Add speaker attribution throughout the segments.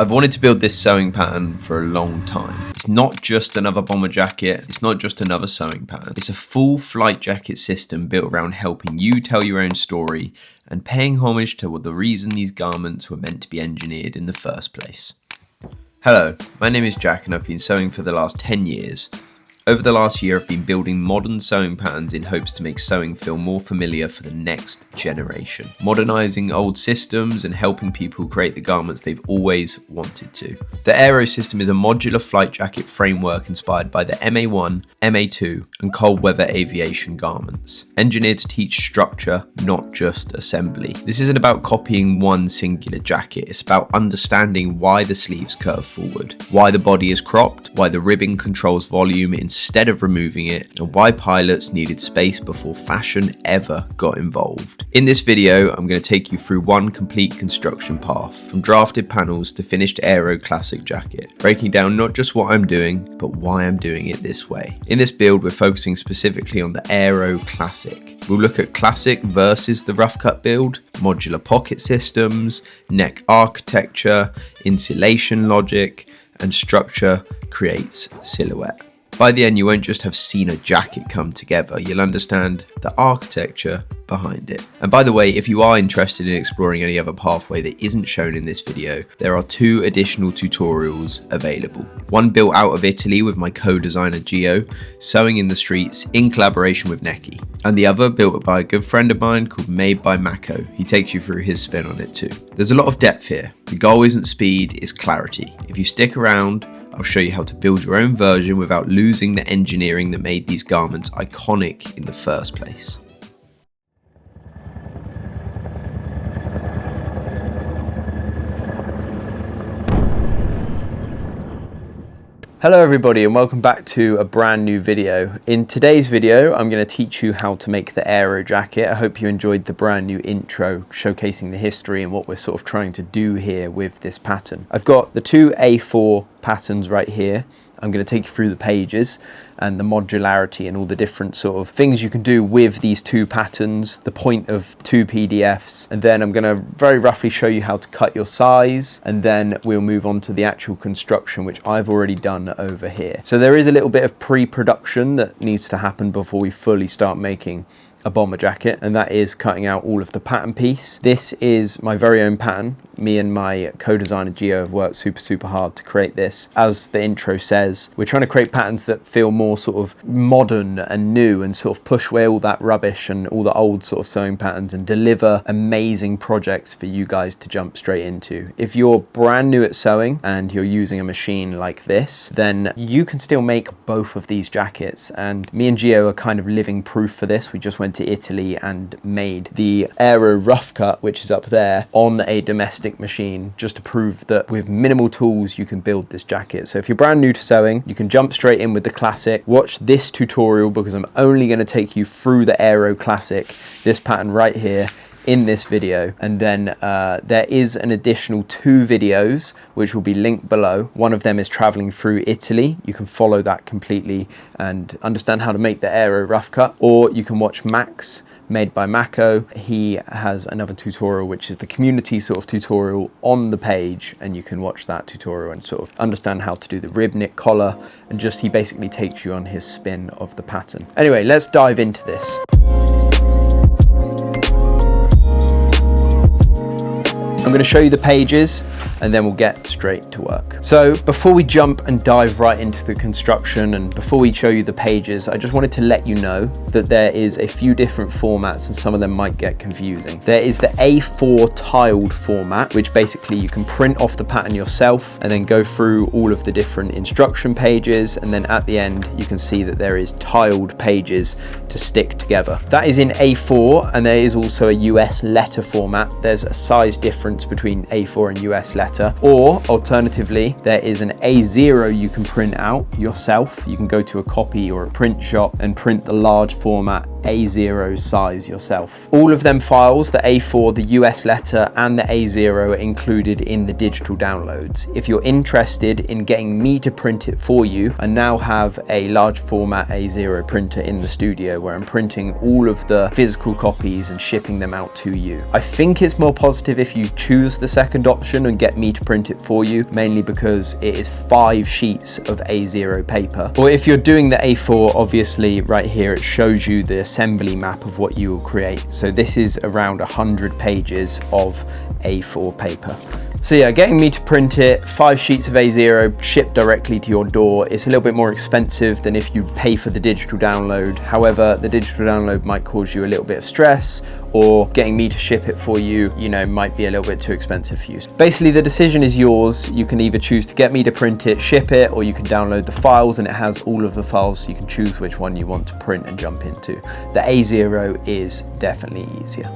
Speaker 1: I've wanted to build this sewing pattern for a long time. It's not just another bomber jacket, it's not just another sewing pattern. It's a full flight jacket system built around helping you tell your own story and paying homage to the reason these garments were meant to be engineered in the first place. Hello, my name is Jack and I've been sewing for the last 10 years. Over the last year, I've been building modern sewing patterns in hopes to make sewing feel more familiar for the next generation, modernizing old systems and helping people create the garments they've always wanted to. The Aero System is a modular flight jacket framework inspired by the MA1, MA2, and cold weather aviation garments, engineered to teach structure, not just assembly. This isn't about copying one singular jacket, it's about understanding why the sleeves curve forward, why the body is cropped, why the ribbing controls volume instead of removing it, and why pilots needed space before fashion ever got involved. In this video, I'm going to take you through one complete construction path, from drafted panels to finished Aero Classic jacket, breaking down not just what I'm doing, but why I'm doing it this way. In this build, we're focusing specifically on the Aero Classic. We'll look at Classic versus the rough cut build, modular pocket systems, neck architecture, insulation logic, and structure creates silhouette. By the end, you won't just have seen a jacket come together, you'll understand the architecture behind it. And by the way, if you are interested in exploring any other pathway that isn't shown in this video, there are 2 additional tutorials available. One built out of Italy with my co-designer Gio, sewing in the streets in collaboration with Neki. And the other built by a good friend of mine called Made by Mako. He takes you through his spin on it too. There's a lot of depth here. The goal isn't speed, it's clarity. If you stick around, I'll show you how to build your own version without losing the engineering that made these garments iconic in the first place. Hello everybody and welcome back to a brand new video. In today's video, I'm going to teach you how to make the Aero jacket. I hope you enjoyed the brand new intro showcasing the history and what we're sort of trying to do here with this pattern. I've got the 2 A4 patterns right here. I'm going to take you through the pages and the modularity and all the different sort of things you can do with these 2 patterns, the point of 2 PDFs, and then I'm going to very roughly show you how to cut your size, and then we'll move on to the actual construction, which I've already done over here. So there is a little bit of pre-production that needs to happen before we fully start making a bomber jacket, and that is cutting out all of the pattern piece. This is my very own pattern. Me and my co-designer Gio have worked super hard to create this. As the intro says, we're trying to create patterns that feel more sort of modern and new and sort of push away all that rubbish and all the old sort of sewing patterns and deliver amazing projects for you guys to jump straight into. If you're brand new at sewing and you're using a machine like this, then you can still make both of these jackets, and me and Gio are kind of living proof for this. We just went to Italy and made the Aero rough cut, which is up there, on a domestic machine, just to prove that with minimal tools you can build this jacket. So if you're brand new to sewing, you can jump straight in with the Classic. Watch this tutorial because I'm only going to take you through the Aero Classic, this pattern right here, in this video, and then there is an additional 2 videos which will be linked below. One of them is traveling through Italy. You can follow that completely and understand how to make the Aero rough cut, or you can watch Max, Made by Mako. He has another tutorial which is the community sort of tutorial on the page, and you can watch that tutorial and sort of understand how to do the rib knit collar, and just he basically takes you on his spin of the pattern. Anyway, let's dive into this. I'm going to show you the pages and then we'll get straight to work. So before we jump and dive right into the construction and before we show you the pages, I just wanted to let you know that there is a few different formats and some of them might get confusing. There is the A4 tiled format, which basically you can print off the pattern yourself and then go through all of the different instruction pages, and then at the end you can see that there is tiled pages to stick together. That is in A4, and there is also a US letter format. There's a size difference between A4 and US letter, or alternatively there is an A0 you can print out yourself. You can go to a copy or a print shop and print the large format
Speaker 2: A0 size yourself. All of them files, the A4, the US letter and the A0, are included in the digital downloads. If you're interested in getting me to print it for you, I now have a large format A0 printer in the studio where I'm printing all of the physical copies and shipping them out to you. I think it's more positive if you choose the second option and get me to print it for you, mainly because it is 5 sheets of A0 paper. Or if you're doing the A4, obviously right here it shows you the assembly map of what you will create. So this is around 100 pages of A4 paper. So yeah, getting me to print it, 5 sheets of A0 shipped directly to your door. It's a little bit more expensive than if you pay for the digital download. However, the digital download might cause you a little bit of stress, or getting me to ship it for you, you know, might be a little bit too expensive for you. Basically, the decision is yours. You can either choose to get me to print it, ship it, or you can download the files and it has all of the files, so you can choose which one you want to print and jump into. The A0 is definitely easier.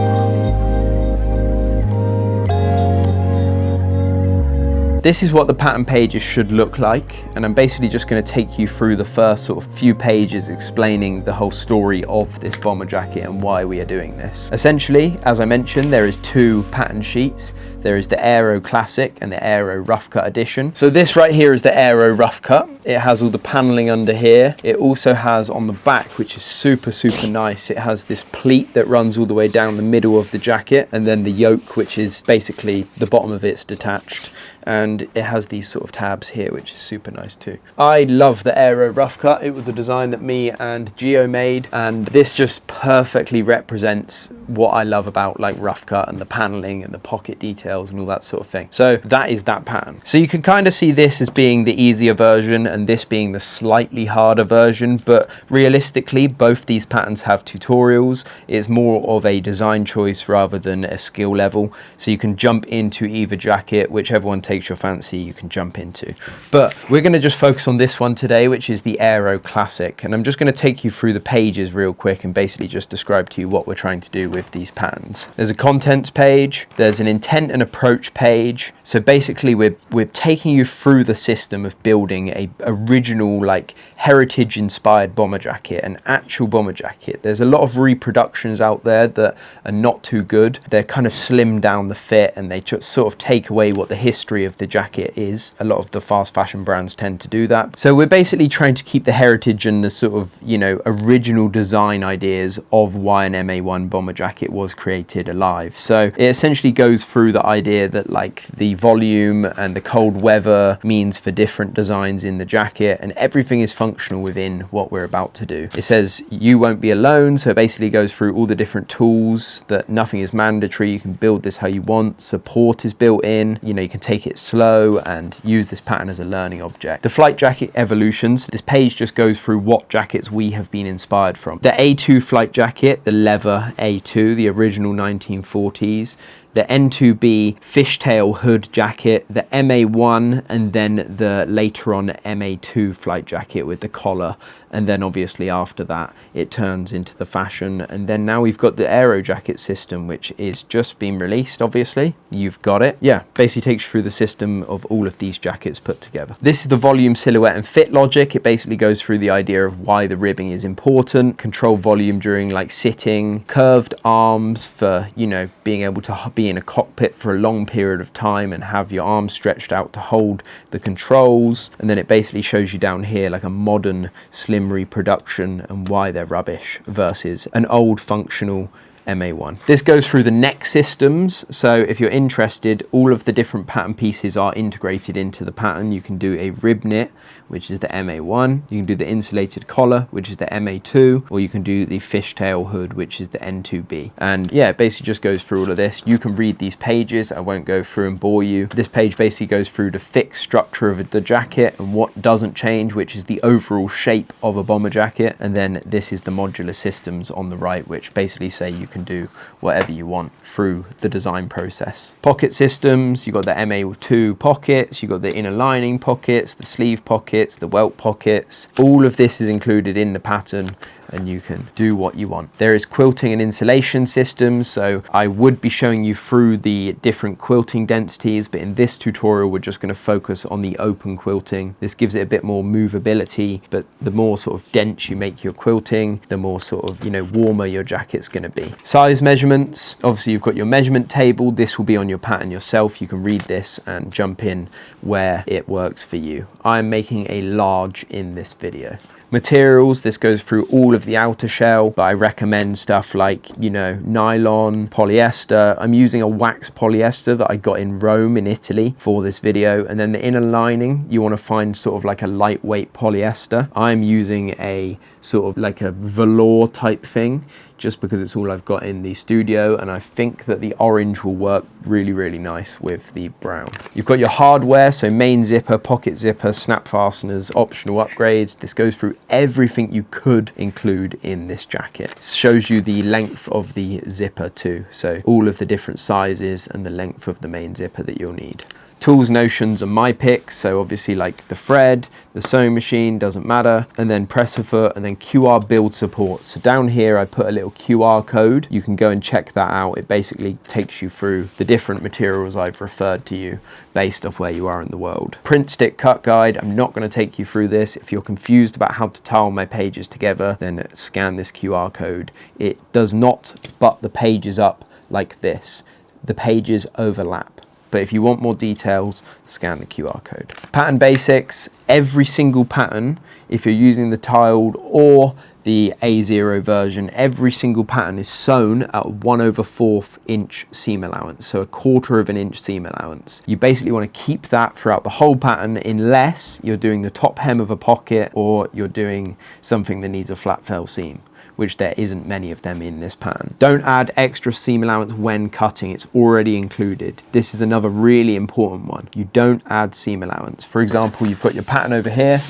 Speaker 2: This is what the pattern pages should look like, and I'm basically just going to take you through the first sort of few pages explaining the whole story of this bomber jacket and why we are doing this. Essentially, as I mentioned, there is 2 pattern sheets. There is the Aero Classic and the Aero Rough Cut Edition. So this right here is the Aero Rough Cut. It has all the paneling under here. It also has on the back, which is super nice, it has this pleat that runs all the way down the middle of the jacket, and then the yoke, which is basically the bottom of it's detached. And it has these sort of tabs here, which is super nice too. I love the Aero Rough Cut. It was a design that me and Gio made, and this just perfectly represents what I love about like rough cut and the paneling and the pocket details and all that sort of thing. So that is that pattern. So you can kind of see this as being the easier version and this being the slightly harder version, but realistically both these patterns have tutorials. It's more of a design choice rather than a skill level, so you can jump into either jacket, whichever one takes your fancy you can jump into. But we're going to just focus on this one today, which is the Aero Classic, and I'm just going to take you through the pages real quick and basically just describe to you what we're trying to do with these patterns. There's a contents page, there's an intent and approach page. So basically we're taking you through the system of building a original like heritage inspired bomber jacket, an actual bomber jacket. There's a lot of reproductions out there that are not too good. They're kind of slimmed down the fit and they just sort of take away what the history of the jacket is. A lot of the fast fashion brands tend to do that. So we're basically trying to keep the heritage and the sort of, you know, original design ideas of why an MA1 bomber jacket was created alive. So it essentially goes through the idea that like the volume and the cold weather means for different designs in the jacket, and everything is functional within what we're about to do. It says you won't be alone, so it basically goes through all the different tools, that nothing is mandatory, you can build this how you want, support is built in, you know, you can take it slow and use this pattern as a learning object. The flight jacket evolutions, this page just goes through what jackets we have been inspired from. The A2 flight jacket, the leather A2, the original 1940s, the N2B fishtail hood jacket, the MA1, and then the later on MA2 flight jacket with the collar. And then obviously after that, it turns into the fashion. And then now we've got the Aero jacket system, which is just been released, obviously. You've got it. Yeah, basically takes you through the system of all of these jackets put together. This is the volume, silhouette, and fit logic. It basically goes through the idea of why the ribbing is important, control volume during like sitting, curved arms for, you know, being able to be in a cockpit for a long period of time and have your arms stretched out to hold the controls. And then it basically shows you down here like a modern slim reproduction and why they're rubbish versus an old functional MA1. This goes through the neck systems, so if you're interested, all of the different pattern pieces are integrated into the pattern. You can do a rib knit, which is the MA1, you can do the insulated collar, which is the MA2, or you can do the fishtail hood, which is the N2B. And yeah, it basically just goes through all of this. You can read these pages, I won't go through and bore you. This page basically goes through the fixed structure of the jacket and what doesn't change, which is the overall shape of a bomber jacket. And then this is the modular systems on the right, which basically say you can do whatever you want through the design process. Pocket systems, you've got the MA2 pockets, you've got the inner lining pockets, the sleeve pockets, the welt pockets. All of this is included in the pattern. and you can do what you want. There is quilting and insulation systems, so I would be showing you through the different quilting densities, but in this tutorial we're just going to focus on the open quilting. This gives it a bit more movability, but the more sort of dense you make your quilting, the more sort of, you know, warmer your jacket's going to be. Size measurements, obviously you've got your measurement table. This will be on your pattern yourself. You can read this and jump in where it works for you. I'm making a large in this video. Materials, this goes through all of the outer shell, but I recommend stuff like, you know, nylon, polyester. I'm using a wax polyester that I got in Rome in Italy for this video. And then the inner lining, you want to find sort of like a lightweight polyester. I'm using a sort of like a velour type thing, just because it's all I've got in the studio, and I think that the orange will work really, really nice with the brown. You've got your hardware, so main zipper, pocket zipper, snap fasteners, optional upgrades. This goes through everything you could include in this jacket. It shows you the length of the zipper too, so all of the different sizes and the length of the main zipper that you'll need. Tools, notions are my picks, so obviously like the thread, the sewing machine, doesn't matter, and then presser foot, and then QR build support. So down here I put a little QR code. You can go and check that out. It basically takes you through the different materials I've referred to you based off where you are in the world. Print stick cut guide, I'm not going to take you through this. If you're confused about how to tile my pages together, then scan this QR code. It does not butt the pages up like this. The pages overlap. But if you want more details, scan the QR code. Pattern basics, every single pattern, if you're using the tiled or the A0 version, every single pattern is sewn at 1/4 inch seam allowance, so 1/4 inch seam allowance. You basically want to keep that throughout the whole pattern, unless you're doing the top hem of a pocket or you're doing something that needs a flat fell seam, which there isn't many of them in this pattern. Don't add extra seam allowance when cutting, it's already included. This is another really important one. You don't add seam allowance. For example, you've got your pattern over here,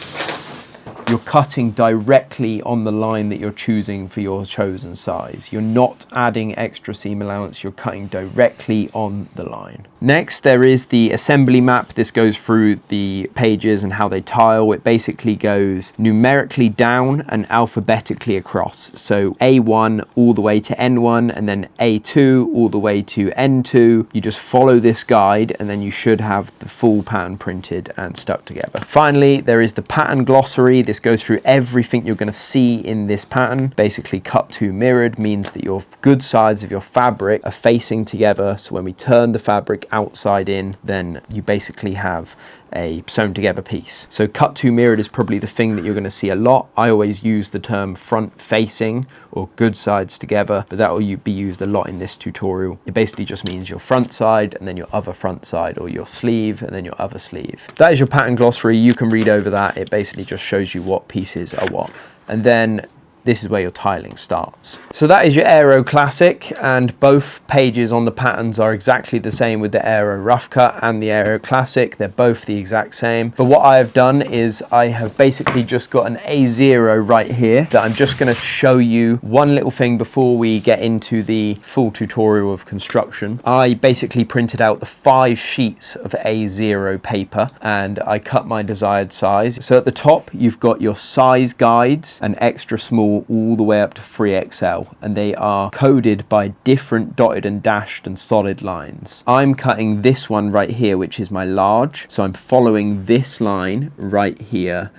Speaker 2: you're cutting directly on the line that you're choosing for your chosen size. You're not adding extra seam allowance, you're cutting directly on the line. Next, there is the assembly map. This goes through the pages and how they tile. It basically goes numerically down and alphabetically across. So A1 all the way to N1, and then A2 all the way to N2. You just follow this guide and then you should have the full pattern printed and stuck together. Finally, there is the pattern glossary. This goes through everything you're going to see in this pattern. Basically, cut to mirrored means that your good sides of your fabric are facing together. So when we turn the fabric outside in, then you basically have a sewn together piece. So cut to mirrored is probably the thing that you're going to see a lot. I always use the term front facing or good sides together, but that will be used a lot in this tutorial. It basically just means your front side and then your other front side, or your sleeve and then your other sleeve. That is your pattern glossary. You can read over that. It basically just shows you what pieces are what. And then this is where your tiling starts. So that is your Aero Classic, and both pages on the patterns are exactly the same with the Aero Rough Cut and the Aero Classic. They're both the exact same. But what I have done is I have basically just got an A0 right here that I'm just gonna show you one little thing before we get into the full tutorial of construction. I basically printed out the 5 sheets of A0 paper and I cut my desired size. So at the top, you've got your size guides, an extra small all the way up to 3XL, and they are coded by different dotted and dashed and solid lines. I'm cutting this one right here, which is my large, so I'm following this line right here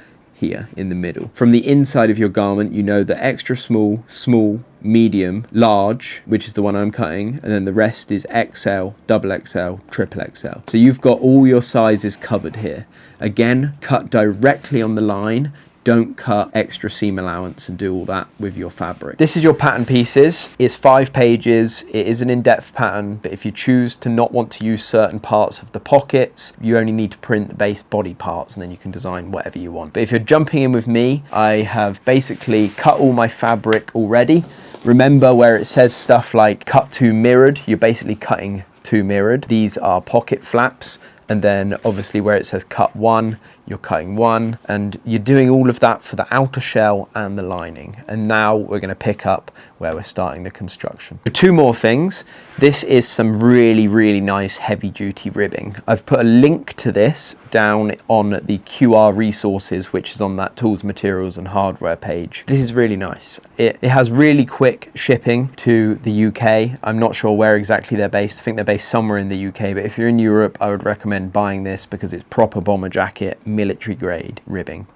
Speaker 2: in the middle. From the inside of your garment, you know the extra small, small, medium, large, which is the one I'm cutting, and then the rest is XL, double XL, triple XL. So you've got all your sizes covered here. Again, cut directly on the line. Don't cut extra seam allowance and do all that with your fabric. This is your pattern pieces. It's 5 pages. It is an in-depth pattern, but if you choose to not want to use certain parts of the pockets, you only need to print the base body parts and then you can design whatever you want. But if you're jumping in with me, I have basically cut all my fabric already. Remember where it says stuff like cut to mirrored, you're basically cutting to mirrored. These are pocket flaps. And then obviously where it says cut 1, you're cutting 1, and you're doing all of that for the outer shell and the lining. And now we're going to pick up where we're starting the construction. So 2 more things. This is some really, really nice heavy duty ribbing. I've put a link to this down on the QR resources, which is on that tools, materials and hardware page. This is really nice. It has really quick shipping to the UK. I'm not sure where exactly they're based. I think they're based somewhere in the UK, but if you're in Europe, I would recommend buying this because it's proper bomber jacket, military grade ribbing.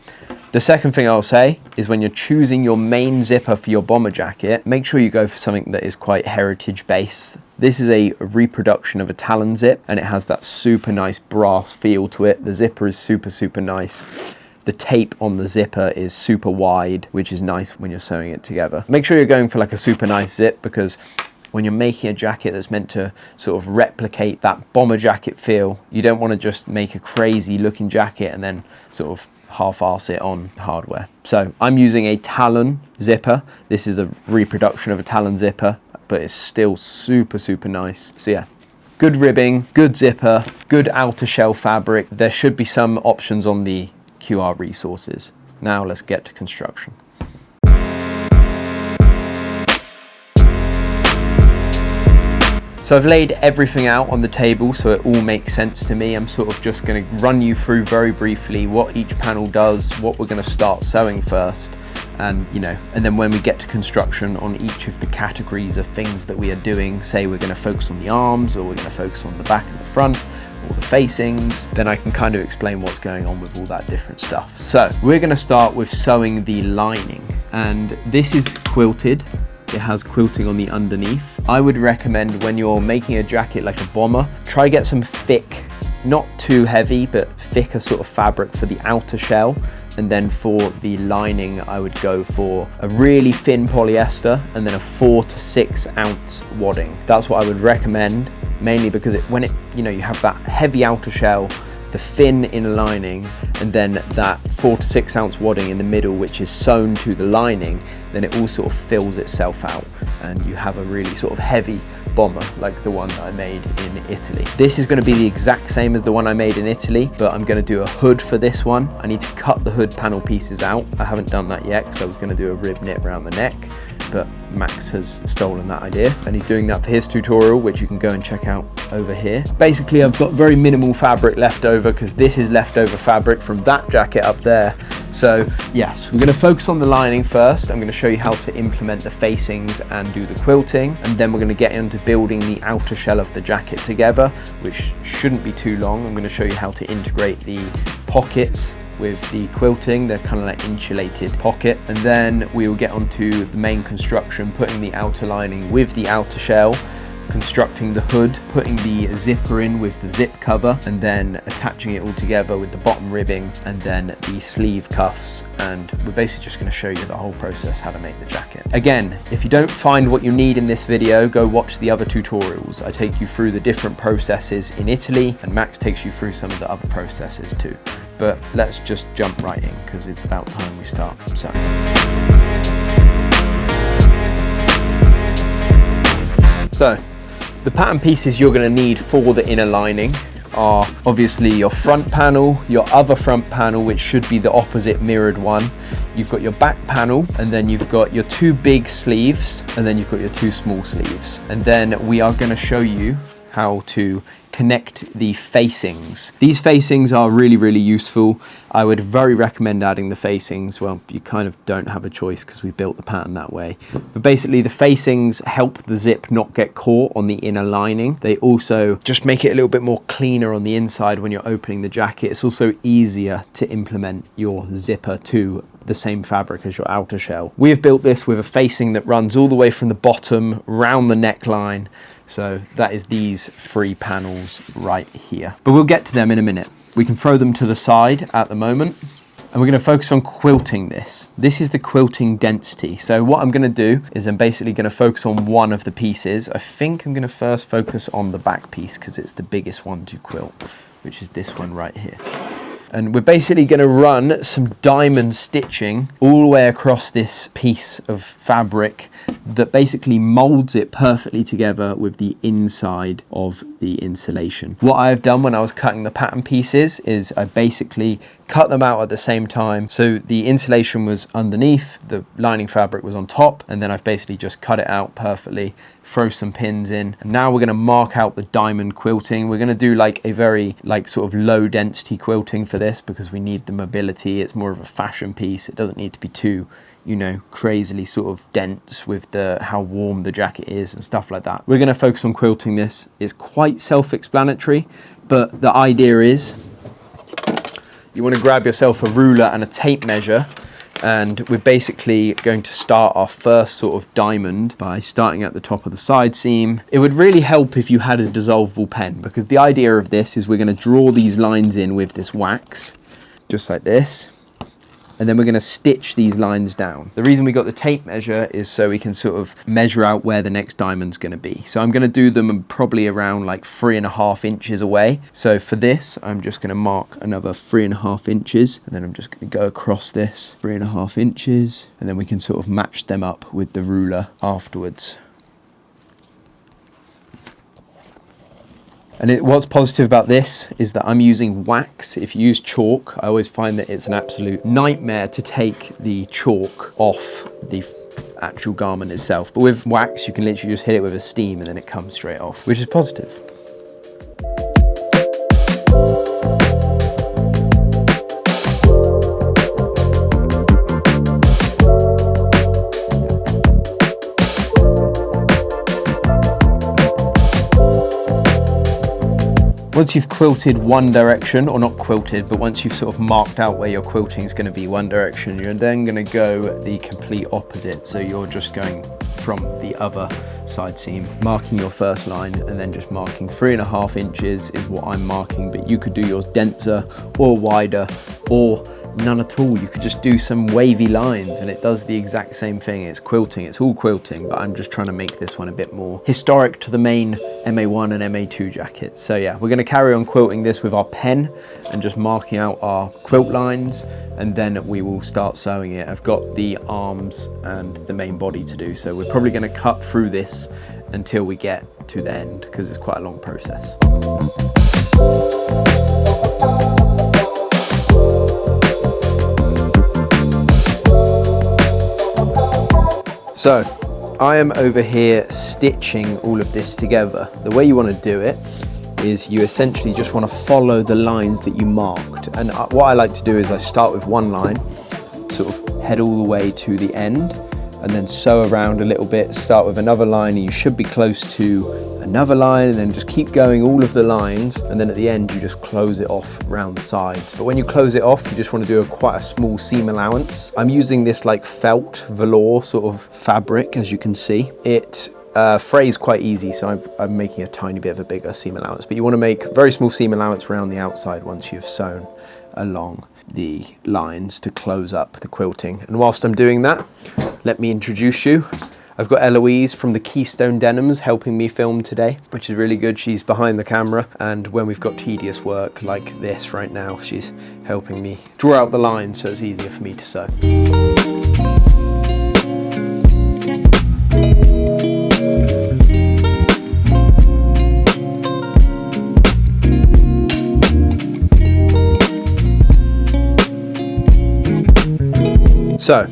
Speaker 2: The second thing I'll say is when you're choosing your main zipper for your bomber jacket, make sure you go for something that is quite heritage based. This is a reproduction of a Talon zip and it has that super nice brass feel to it. The zipper is super, super nice. The tape on the zipper is super wide, which is nice when you're sewing it together. Make sure you're going for like a super nice zip because when you're making a jacket that's meant to sort of replicate that bomber jacket feel, you don't want to just make a crazy looking jacket and then sort of half-arse it on hardware. So I'm using a Talon zipper. This is a reproduction of a Talon zipper, but it's still super, super nice. So yeah, good ribbing, good zipper, good outer shell fabric. There should be some options on the QR resources. Now let's get to construction. So I've laid everything out on the table so it all makes sense to me. I'm sort of just going to run you through very briefly what each panel does, what we're going to start sewing first, and and then when we get to construction on each of the categories of things that we are doing, say we're going to focus on the arms or we're going to focus on the back and the front or the facings, then I can kind of explain what's going on with all that different stuff. So we're going to start with sewing the lining, and this is quilted. It has quilting on the underneath. I would recommend when you're making a jacket like a bomber, try get some thick, not too heavy, but thicker sort of fabric for the outer shell. And then for the lining, I would go for a really thin polyester and then a 4 to 6 ounce wadding. That's what I would recommend, mainly because when you have that heavy outer shell, the thin inner lining, and then that 4 to 6 ounce wadding in the middle, which is sewn to the lining, then it all sort of fills itself out and you have a really sort of heavy bomber like the one that I made in Italy. This is going to be the exact same as the one I made in Italy, but I'm going to do a hood for this one. I need to cut the hood panel pieces out. I haven't done that yet because I was going to do a rib knit around the neck, but Max has stolen that idea and he's doing that for his tutorial, which you can go and check out over here. Basically, I've got very minimal fabric left over because this is leftover fabric from that jacket up there. So yes, we're going to focus on the lining first. I'm going to show you how to implement the facings and do the quilting, and then we're going to get into building the outer shell of the jacket together, which shouldn't be too long. I'm going to show you how to integrate the pockets with the quilting. They're kind of like insulated pocket, and then we will get onto the main construction, putting the outer lining with the outer shell, constructing the hood, putting the zipper in with the zip cover, and then attaching it all together with the bottom ribbing and then the sleeve cuffs. And we're basically just going to show you the whole process, how to make the jacket. Again, if you don't find what you need in this video, go watch the other tutorials. I take you through the different processes in Italy, and Max takes you through some of the other processes too. But let's just jump right in because it's about time we start. So the pattern pieces you're going to need for the inner lining are obviously your front panel, your other front panel, which should be the opposite mirrored one. You've got your back panel, and then you've got your 2 big sleeves, and then you've got your 2 small sleeves. And then we are going to show you how to connect the facings. These facings are really, really useful. I would very recommend adding the facings. Well, you kind of don't have a choice because we built the pattern that way. But basically the facings help the zip not get caught on the inner lining. They also just make it a little bit more cleaner on the inside when you're opening the jacket. It's also easier to implement your zipper to the same fabric as your outer shell. We have built this with a facing that runs all the way from the bottom round the neckline. So that is these 3 panels right here. But we'll get to them in a minute. We can throw them to the side at the moment. And we're going to focus on quilting this. This is the quilting density. So what I'm going to do is I'm basically going to focus on one of the pieces. I think I'm going to first focus on the back piece because it's the biggest one to quilt, which is this one right here. And we're basically going to run some diamond stitching all the way across this piece of fabric that basically molds it perfectly together with the inside of the insulation. What I've done when I was cutting the pattern pieces is I basically cut them out at the same time. So the insulation was underneath, the lining fabric was on top, and then I've basically just cut it out perfectly, throw some pins in. And now we're going to mark out the diamond quilting. We're going to do like a very sort of low density quilting for this because we need the mobility. It's more of a fashion piece. It doesn't need to be too, you know, crazily sort of dense with how warm the jacket is and stuff like that. We're going to focus on quilting this. It's quite self-explanatory, but the idea is you want to grab yourself a ruler and a tape measure, and we're basically going to start our first sort of diamond by starting at the top of the side seam. It would really help if you had a dissolvable pen, because the idea of this is we're going to draw these lines in with this wax, just like this. And then we're going to stitch these lines down. The reason we got the tape measure is so we can sort of measure out where the next diamond's going to be. So I'm going to do them probably around like 3.5 inches away. So for this, I'm just going to mark another 3.5 inches. And then I'm just going to go across this 3.5 inches. And then we can sort of match them up with the ruler afterwards. And what's positive about this is that I'm using wax. If you use chalk, I always find that it's an absolute nightmare to take the chalk off the actual garment itself. But with wax, you can literally just hit it with a steam and then it comes straight off, which is positive. Once you've quilted one direction, or not quilted, but once you've sort of marked out where your quilting is going to be one direction, you're then going to go the complete opposite. So you're just going from the other side seam, marking your first line, and then just marking 3.5 inches is what I'm marking, but you could do yours denser or wider or none at all. You could just do some wavy lines and it does the exact same thing. It's quilting, it's all quilting, but I'm just trying to make this one a bit more historic to the main MA1 and MA2 jackets. So yeah, we're going to carry on quilting this with our pen and just marking out our quilt lines, and then we will start sewing it. I've got the arms and the main body to do, so we're probably going to cut through this until we get to the end because it's quite a long process. So I am over here stitching all of this together. The way you want to do it is you essentially just want to follow the lines that you marked. And what I like to do is I start with one line, sort of head all the way to the end, and then sew around a little bit, start with another line, and you should be close to another line, and then just keep going all of the lines, and then at the end you just close it off around the sides. But when you close it off, you just want to do quite a small seam allowance. I'm using this like felt velour sort of fabric, as you can see. It frays quite easy, so I'm making a tiny bit of a bigger seam allowance, but you want to make a very small seam allowance around the outside once you've sewn along the lines to close up the quilting. And whilst I'm doing that, let me introduce you. I've got Eloise from the Keystone Denims helping me film today, which is really good. She's behind the camera, and when we've got tedious work like this right now, she's helping me draw out the lines so it's easier for me to sew. So,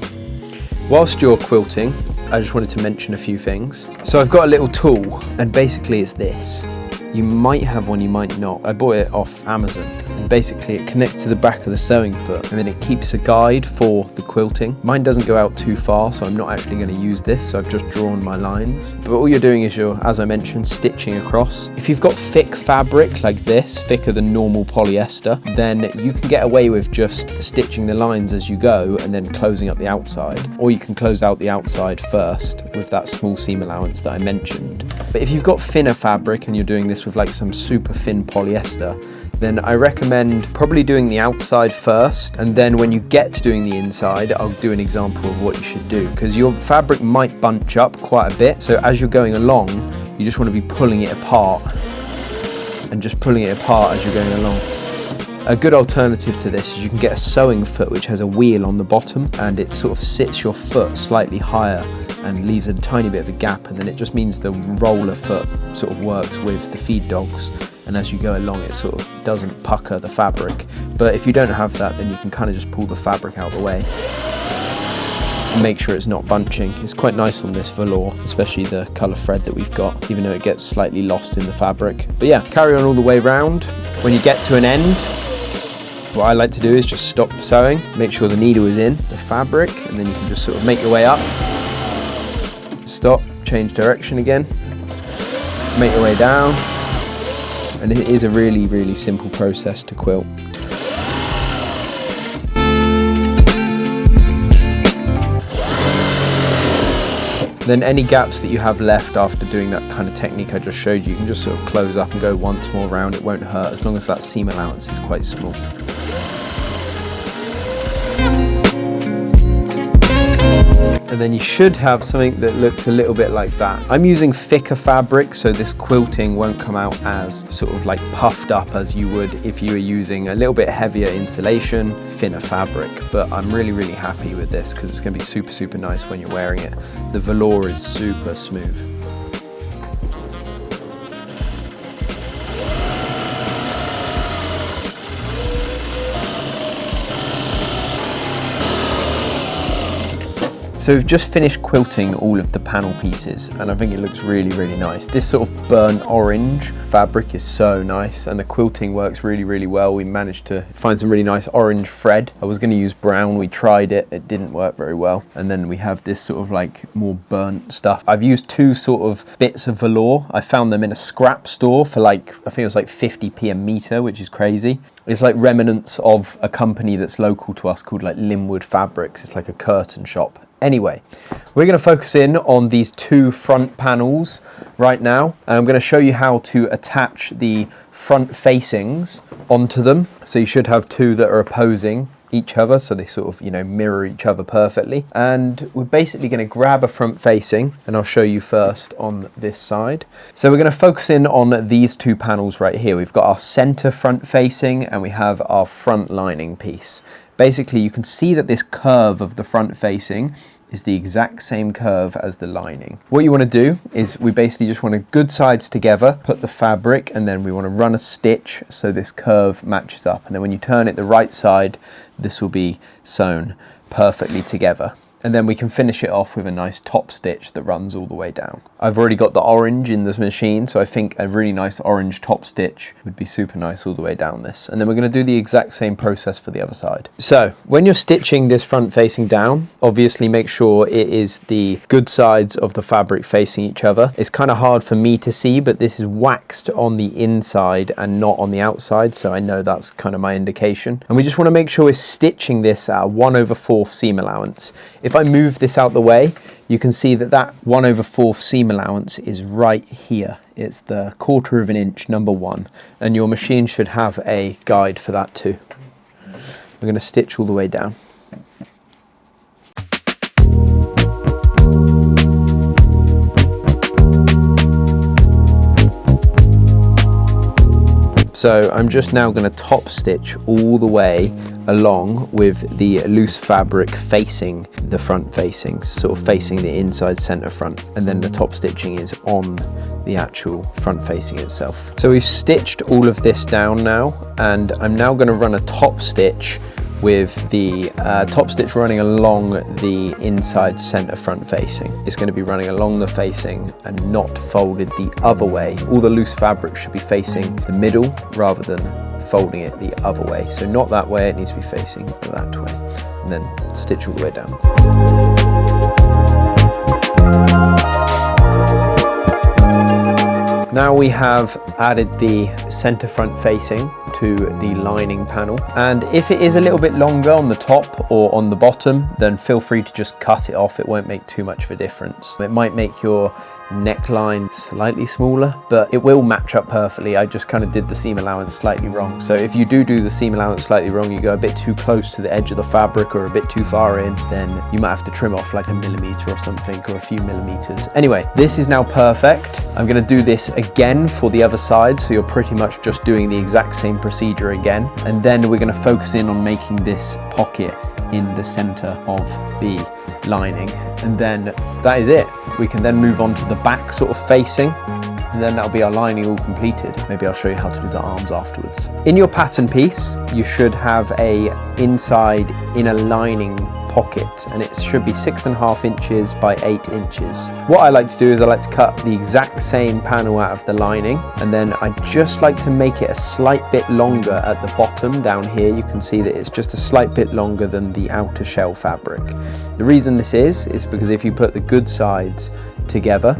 Speaker 2: whilst you're quilting, I just wanted to mention a few things. So I've got a little tool, and basically it's this. You might have one, you might not. I bought it off Amazon, and basically it connects to the back of the sewing foot, and then it keeps a guide for the quilting. Mine doesn't go out too far, so I'm not actually going to use this, so I've just drawn my lines. But all you're doing is you're, as I mentioned, stitching across. If you've got thick fabric like this, thicker than normal polyester, then you can get away with just stitching the lines as you go and then closing up the outside. Or you can close out the outside first with that small seam allowance that I mentioned. But if you've got thinner fabric and you're doing this with like some super thin polyester, then I recommend probably doing the outside first, and then when you get to doing the inside, I'll do an example of what you should do, because your fabric might bunch up quite a bit. So as you're going along, you just want to be pulling it apart and just pulling it apart as you're going along. A good alternative to this is you can get a sewing foot which has a wheel on the bottom, and it sort of sits your foot slightly higher and leaves a tiny bit of a gap, and then it just means the roller foot sort of works with the feed dogs, and as you go along it sort of doesn't pucker the fabric. But if you don't have that, then you can kind of just pull the fabric out of the way and make sure it's not bunching. It's quite nice on this velour, especially the colour thread that we've got, even though it gets slightly lost in the fabric. But yeah, carry on all the way round. When you get to an end, what I like to do is just stop sewing, make sure the needle is in the fabric, and then you can just sort of make your way up. Stop, change direction again, make your way down, and it is a really, really simple process to quilt. Then any gaps that you have left after doing that kind of technique I just showed you, you can just sort of close up and go once more round. It won't hurt as long as that seam allowance is quite small. And then you should have something that looks a little bit like that. I'm using thicker fabric, so this quilting won't come out as sort of like puffed up as you would if you were using a little bit heavier insulation, thinner fabric. But I'm really, really happy with this because it's going to be super, super nice when you're wearing it. The velour is super smooth. So we've just finished quilting all of the panel pieces, and I think it looks really, really nice. This sort of burnt orange fabric is so nice, and the quilting works really, really well. We managed to find some really nice orange thread. I was going to use brown, we tried it, it didn't work very well. And then we have this sort of like more burnt stuff. I've used two sort of bits of velour. I found them in a scrap store for like, I think it was like 50p a metre, which is crazy. It's like remnants of a company that's local to us called like Linwood Fabrics. It's like a curtain shop. Anyway, we're going to focus in on these two front panels right now, and I'm going to show you how to attach the front facings onto them. So you should have two that are opposing each other, so they sort of, you know, mirror each other perfectly. And we're basically going to grab a front facing, and I'll show you first on this side. So we're going to focus in on these two panels right here. We've got our center front facing and we have our front lining piece. Basically, you can see that this curve of the front facing is the exact same curve as the lining. What you want to do is we basically just want to good sides together, put the fabric, and then we want to run a stitch so this curve matches up. And then when you turn it the right side, this will be sewn perfectly together. And then we can finish it off with a nice top stitch that runs all the way down. I've already got the orange in this machine, so I think a really nice orange top stitch would be super nice all the way down this. And then we're going to do the exact same process for the other side. So when you're stitching this front facing down, obviously make sure it is the good sides of the fabric facing each other. It's kind of hard for me to see, but this is waxed on the inside and not on the outside, so I know that's kind of my indication. And we just want to make sure we're stitching this at a 1/4 seam allowance. If I move this out the way, you can see that that 1/4 seam allowance is right here. It's the 1/4 of an inch, number 1, and your machine should have a guide for that too. We're going to stitch all the way down. So I'm just now going to top stitch all the way along with the loose fabric facing the front facings, sort of facing the inside center front, and then the top stitching is on the actual front facing itself. So we've stitched all of this down now, and I'm now going to run a top stitch with the top stitch running along the inside center front facing. It's going to be running along the facing and not folded the other way. All the loose fabric should be facing the middle rather than folding it the other way. So not that way, it needs to be facing that way. And then stitch all the way down. Now we have added the center front facing to the lining panel, and if it is a little bit longer on the top or on the bottom, then feel free to just cut it off. It won't make too much of a difference. It might make your neckline slightly smaller, but it will match up perfectly. I just kind of did the seam allowance slightly wrong. So if you do the seam allowance slightly wrong, you go a bit too close to the edge of the fabric or a bit too far in, then you might have to trim off like a millimeter or something, or a few millimeters. Anyway, this is now perfect. I'm going to do this again for the other side, so you're pretty much just doing the exact same procedure again, and then we're going to focus in on making this pocket in the center of the lining, and then that is it. We can then move on to the back sort of facing, and then that'll be our lining all completed. Maybe I'll show you how to do the arms afterwards. In your pattern piece, you should have a inside inner lining pocket, and it should be 6.5 inches by 8 inches. What I like to do is I like to cut the exact same panel out of the lining, and then I just like to make it a slight bit longer at the bottom down here. You can see that it's just a slight bit longer than the outer shell fabric. The reason this is because if you put the good sides together,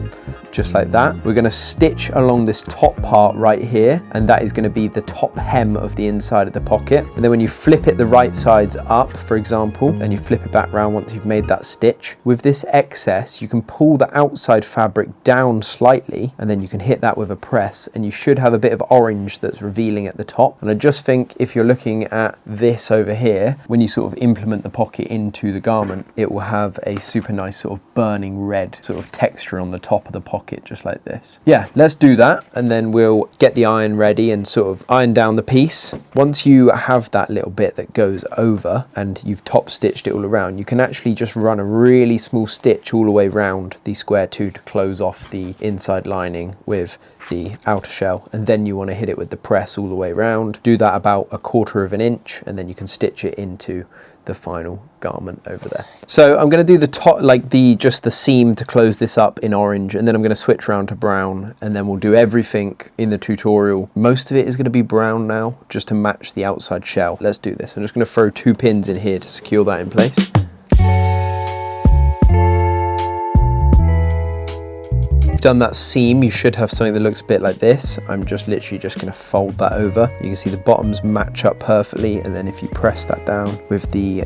Speaker 2: just like that, we're going to stitch along this top part right here, and that is going to be the top hem of the inside of the pocket. And then when you flip it the right sides up, for example, and you flip it back round once you've made that stitch, with this excess you can pull the outside fabric down slightly, and then you can hit that with a press, and you should have a bit of orange that's revealing at the top. And I just think if you're looking at this over here, when you sort of implement the pocket into the garment, it will have a super nice sort of burning red sort of texture on the top of the pocket, just like this. Yeah, let's do that, and then we'll get the iron ready and sort of iron down the piece. Once you have that little bit that goes over and you've top stitched it all around, you can actually just run a really small stitch all the way around the square two to close off the inside lining with the outer shell, and then you want to hit it with the press all the way around. Do that about 1/4 inch, and then you can stitch it into the final garment over there. So I'm going to do the top, like just the seam to close this up in orange, and then I'm going to switch around to brown, and then we'll do everything in the tutorial. Most of it is going to be brown now, just to match the outside shell. Let's do this. I'm just going to throw 2 pins in here to secure that in place. Done that seam, you should have something that looks a bit like this. I'm just literally just going to fold that over. You can see the bottoms match up perfectly, and then if you press that down with the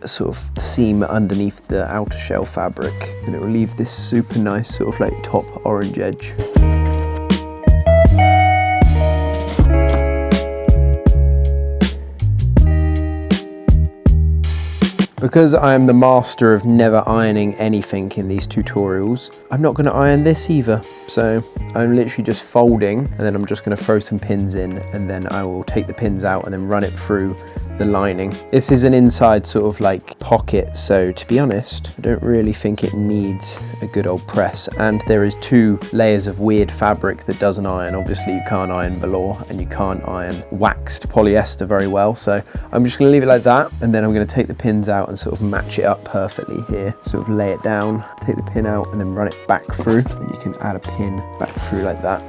Speaker 2: sort of seam underneath the outer shell fabric, and it will leave this super nice sort of like top orange edge. Because I am the master of never ironing anything in these tutorials, I'm not going to iron this either. So I'm literally just folding, and then I'm just going to throw some pins in, and then I will take the pins out and then run it through the lining. This is an inside sort of like pocket, so to be honest, I don't really think it needs a good old press. And there is 2 layers of weird fabric that doesn't iron. Obviously you can't iron velour, and you can't iron waxed polyester very well, so I'm just going to leave it like that, and then I'm going to take the pins out and sort of match it up perfectly here. Sort of lay it down, take the pin out, and then run it back through, and you can add a pin back through like that.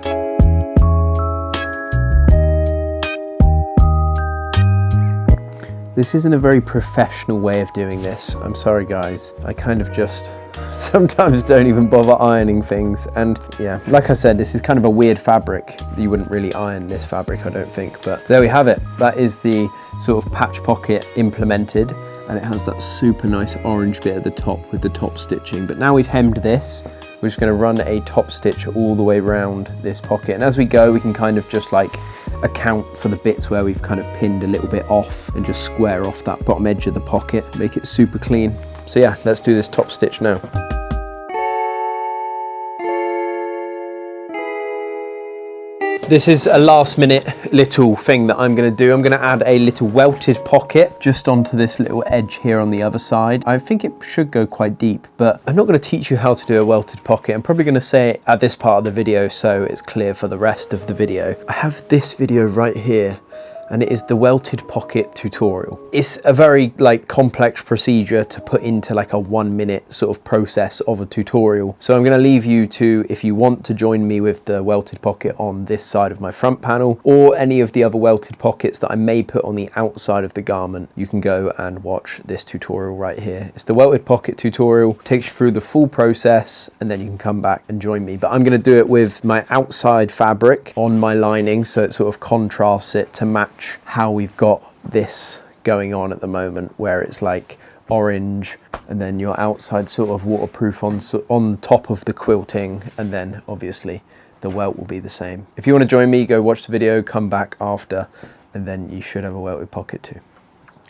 Speaker 2: This isn't a very professional way of doing this. I'm sorry guys, I kind of just sometimes don't even bother ironing things. And yeah, like I said, this is kind of a weird fabric. You wouldn't really iron this fabric, I don't think, but there we have it. That is the sort of patch pocket implemented, and it has that super nice orange bit at the top with the top stitching. But now we've hemmed this, we're just going to run a top stitch all the way around this pocket, and as we go we can kind of just like account for the bits where we've kind of pinned a little bit off, and just square off that bottom edge of the pocket, make it super clean. So yeah, let's do this top stitch now. This is a last minute little thing that I'm going to do. I'm going to add a little welted pocket just onto this little edge here on the other side. I think it should go quite deep, but I'm not going to teach you how to do a welted pocket. I'm probably going to say it at this part of the video so it's clear for the rest of the video. I have this video right here, and it is the welted pocket tutorial. It's a very like complex procedure to put into like a 1 minute sort of process of a tutorial. So I'm going to leave you to, if you want to join me with the welted pocket on this side of my front panel, or any of the other welted pockets that I may put on the outside of the garment, you can go and watch this tutorial right here. It's the welted pocket tutorial, takes you through the full process, and then you can come back and join me. But I'm going to do it with my outside fabric on my lining, so it sort of contrasts it to match how we've got this going on at the moment, where it's like orange, and then your outside sort of waterproof on top of the quilting, and then obviously the welt will be the same. If you want to join me, go watch the video, come back after, and then you should have a welted pocket too.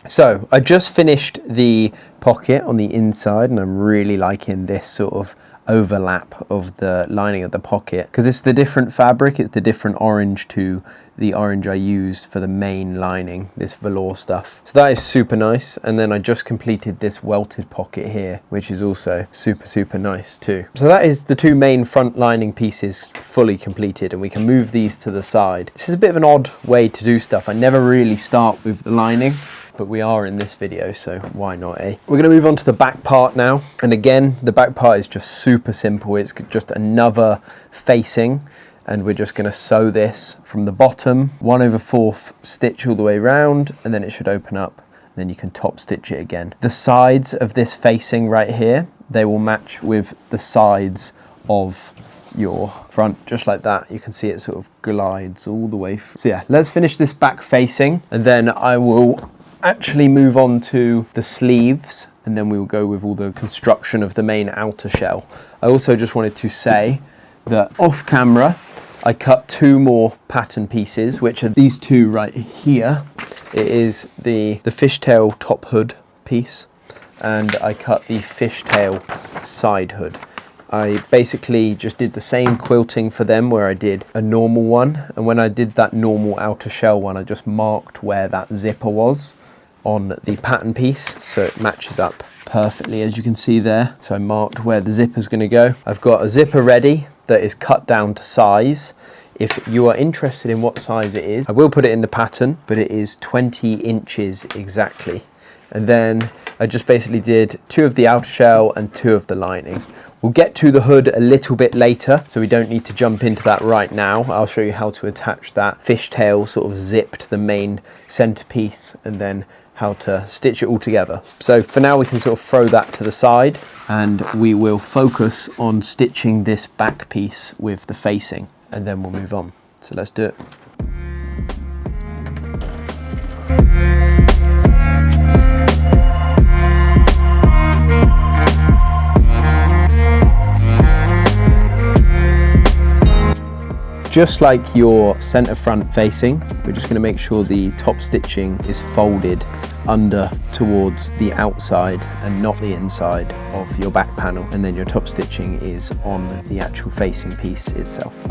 Speaker 2: So I just finished the pocket on the inside, and I'm really liking this sort of overlap of the lining of the pocket, because it's the different fabric, it's the different orange to the orange I used for the main lining, this velour stuff. So that is super nice. And then I just completed this welted pocket here, which is also super nice too. So that is the two main front lining pieces fully completed, and we can move these to the side. This is a bit of an odd way to do stuff. I never really start with the lining, but we are in this video, so why not, eh? We're gonna move on to the back part now. And again, the back part is just super simple. It's just another facing, and we're just gonna sew this from the bottom, 1/4 stitch all the way around, and then it should open up. And then you can top stitch it again. The sides of this facing right here, they will match with the sides of your front, just like that. You can see it sort of glides all the way. So yeah, let's finish this back facing, and then I will actually move on to the sleeves, and then we will go with all the construction of the main outer shell. I also just wanted to say that off camera I cut 2 more pattern pieces, which are these 2 right here. It is the fishtail top hood piece, and I cut the fishtail side hood. I basically just did the same quilting for them where I did a normal one, and when I did that normal outer shell one, I just marked where that zipper was on the pattern piece, so it matches up perfectly, as you can see there. So I marked where the zipper is going to go. I've got a zipper ready that is cut down to size. If you are interested in what size it is, I will put it in the pattern, but it is 20 inches exactly. And then I just basically did 2 of the outer shell and 2 of the lining. We'll get to the hood a little bit later, so we don't need to jump into that right now. I'll show you how to attach that fishtail sort of zip to the main centerpiece, and then how to stitch it all together. So for now we can sort of throw that to the side, and we will focus on stitching this back piece with the facing, and then we'll move on. So let's do it. Just like your center front facing, we're just going to make sure the top stitching is folded under towards the outside and not the inside of your back panel, and then your top stitching is on the actual facing piece itself.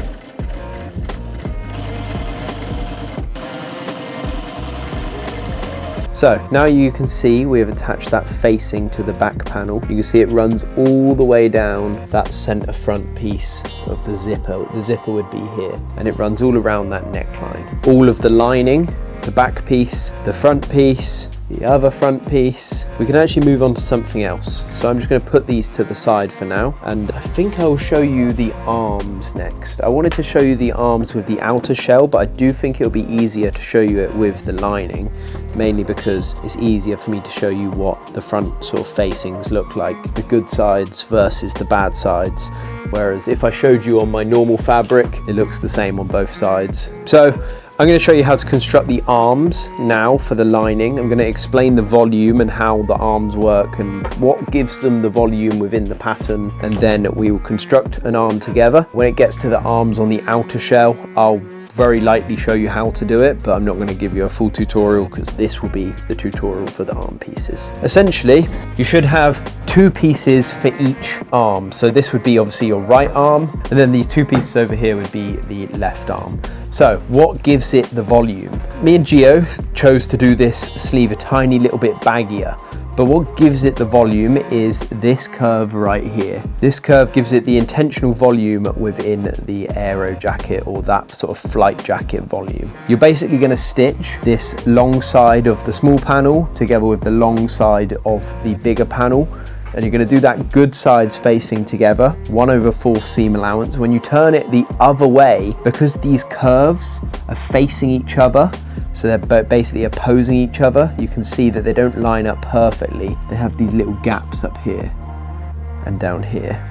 Speaker 2: So now you can see we have attached that facing to the back panel. You can see it runs all the way down that center front piece of the zipper. The zipper would be here, and it runs all around that neckline. All of the lining, the back piece, the front piece, the other front piece. We can actually move on to something else. So I'm just going to put these to the side for now, and I think I will show you the arms next. I wanted to show you the arms with the outer shell, but I do think it'll be easier to show you it with the lining, mainly because it's easier for me to show you what the front sort of facings look like, the good sides versus the bad sides. Whereas if I showed you on my normal fabric, it looks the same on both sides. So I'm going to show you how to construct the arms now for the lining. I'm going to explain the volume and how the arms work and what gives them the volume within the pattern, and then we will construct an arm together. When it gets to the arms on the outer shell, I'll very lightly show you how to do it, but I'm not going to give you a full tutorial because this will be the tutorial for the arm pieces. Essentially, you should have 2 pieces for each arm. So this would be obviously your right arm, and then these 2 pieces over here would be the left arm. So what gives it the volume? Me and Gio chose to do this sleeve a tiny little bit baggier, but what gives it the volume is this curve right here. This curve gives it the intentional volume within the aero jacket, or that sort of flight jacket volume. You're basically going to stitch this long side of the small panel together with the long side of the bigger panel, and you're going to do that good sides facing together, 1/4 seam allowance. When you turn it the other way, because these curves are facing each other, so they're basically opposing each other, you can see that they don't line up perfectly. They have these little gaps up here and down here.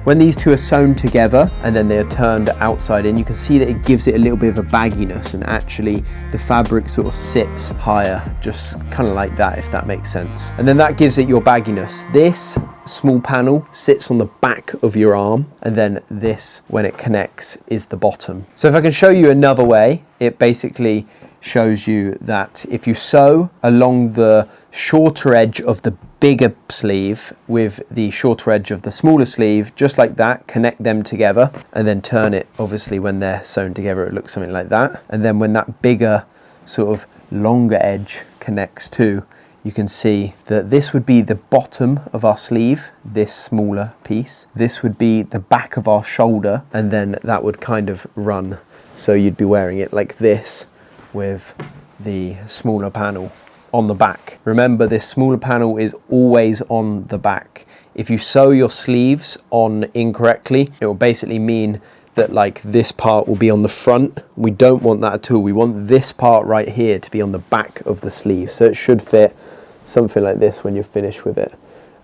Speaker 2: When these two are sewn together and then they're turned outside in, you can see that it gives it a little bit of a bagginess, and actually the fabric sort of sits higher, just kind of like that, if that makes sense. And then that gives it your bagginess. This small panel sits on the back of your arm, and then this, when it connects, is the bottom. So if I can show you another way, it basically shows you that if you sew along the shorter edge of the bigger sleeve with the shorter edge of the smaller sleeve, just like that, connect them together and then turn it, obviously when they're sewn together it looks something like that, and then when that bigger sort of longer edge connects too, you can see that this would be the bottom of our sleeve, this smaller piece, this would be the back of our shoulder, and then that would kind of run, so you'd be wearing it like this with the smaller panel on the back. Remember, this smaller panel is always on the back. If you sew your sleeves on incorrectly, it will basically mean that like this part will be on the front. We don't want that at all. We want this part right here to be on the back of the sleeve. So it should fit something like this when you're finished with it.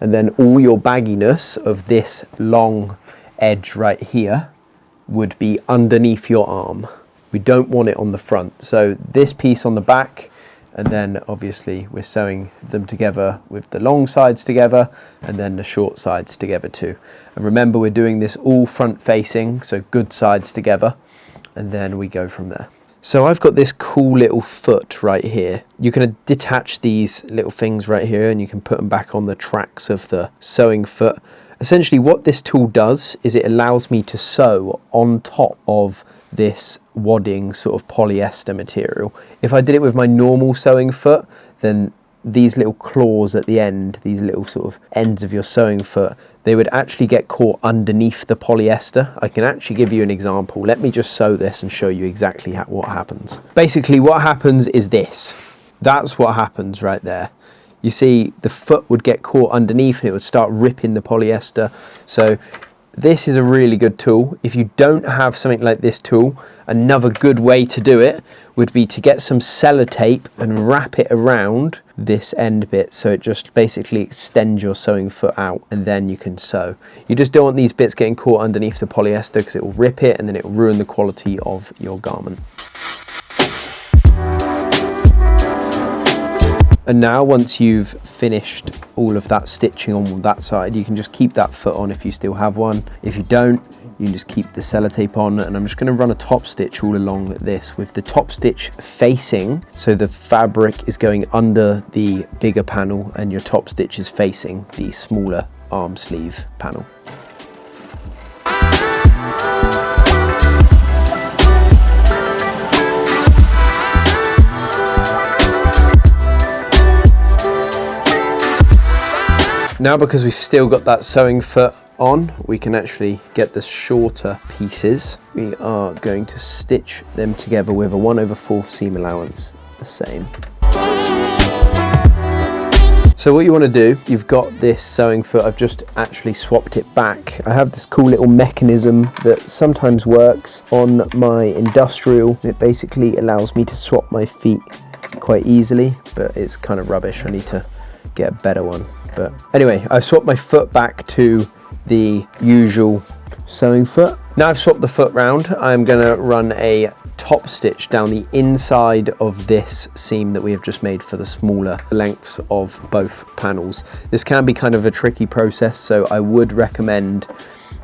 Speaker 2: And then all your bagginess of this long edge right here would be underneath your arm. We don't want it on the front. So this piece on the back, and then obviously we're sewing them together with the long sides together and then the short sides together too. And remember, we're doing this all front facing, so good sides together, and then we go from there. So I've got this cool little foot right here. You can detach these little things right here and you can put them back on the tracks of the sewing foot. Essentially what this tool does is it allows me to sew on top of this wadding sort of polyester material. If I did it with my normal sewing foot, then these little claws at the end, these little sort of ends of your sewing foot, they would actually get caught underneath the polyester. I can actually give you an example. Let me just sew this and show you exactly what happens. Basically what happens is this. That's what happens right there. You see the foot would get caught underneath and it would start ripping the polyester. So this is a really good tool. If you don't have something like this tool, another good way to do it would be to get some sellotape and wrap it around this end bit, so it just basically extends your sewing foot out, and then you can sew. You just don't want these bits getting caught underneath the polyester because it will rip it and then it will ruin the quality of your garment. And now once you've finished all of that stitching on that side, you can just keep that foot on if you still have one. If you don't, you can just keep the sellotape on, and I'm just going to run a top stitch all along this with the top stitch facing, so the fabric is going under the bigger panel and your top stitch is facing the smaller arm sleeve panel. Now, because we've still got that sewing foot on, we can actually get the shorter pieces. We are going to stitch them together with a 1/4 seam allowance, the same. So what you want to do, you've got this sewing foot, I've just actually swapped it back. I have this cool little mechanism that sometimes works on my industrial. It basically allows me to swap my feet quite easily, but it's kind of rubbish. I need to get a better one. But anyway, I've swapped my foot back to the usual sewing foot. Now I've swapped the foot round, I'm gonna run a top stitch down the inside of this seam that we have just made for the smaller lengths of both panels. This can be kind of a tricky process, so I would recommend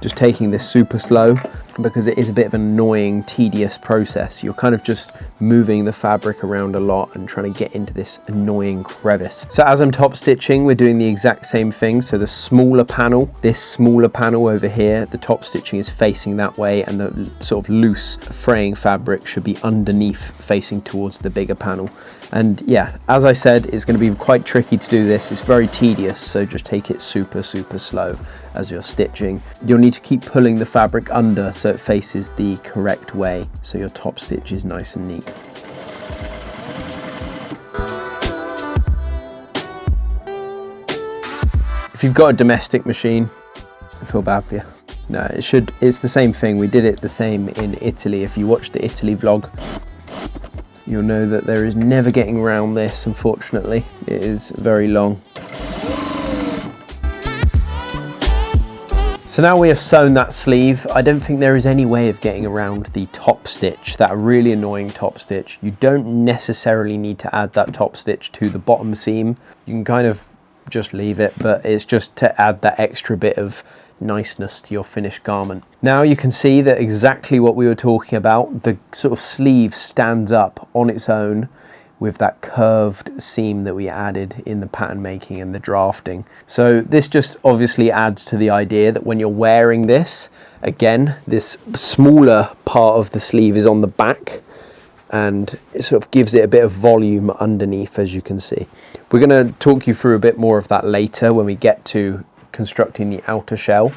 Speaker 2: just taking this super slow, because it is a bit of an annoying, tedious process. You're kind of just moving the fabric around a lot and trying to get into this annoying crevice. So as I'm top stitching, we're doing the exact same thing. So the smaller panel, this smaller panel over here, the top stitching is facing that way, and the sort of loose fraying fabric should be underneath, facing towards the bigger panel. And yeah, as I said, it's going to be quite tricky to do this. It's very tedious, so just take it super, super slow as you're stitching. You'll need to keep pulling the fabric under so it faces the correct way, so your top stitch is nice and neat. If you've got a domestic machine, I feel bad for you. No, it's the same thing. We did it the same in Italy. If you watch the Italy vlog, you'll know that there is never getting around this, unfortunately. It is very long. So now we have sewn that sleeve. I don't think there is any way of getting around the top stitch, that really annoying top stitch. You don't necessarily need to add that top stitch to the bottom seam. You can kind of just leave it, but it's just to add that extra bit of niceness to your finished garment. Now you can see that exactly what we were talking about, the sort of sleeve stands up on its own with that curved seam that we added in the pattern making and the drafting. So this just obviously adds to the idea that when you're wearing this, again, this smaller part of the sleeve is on the back and it sort of gives it a bit of volume underneath, as you can see. We're going to talk you through a bit more of that later when we get to constructing the outer shell.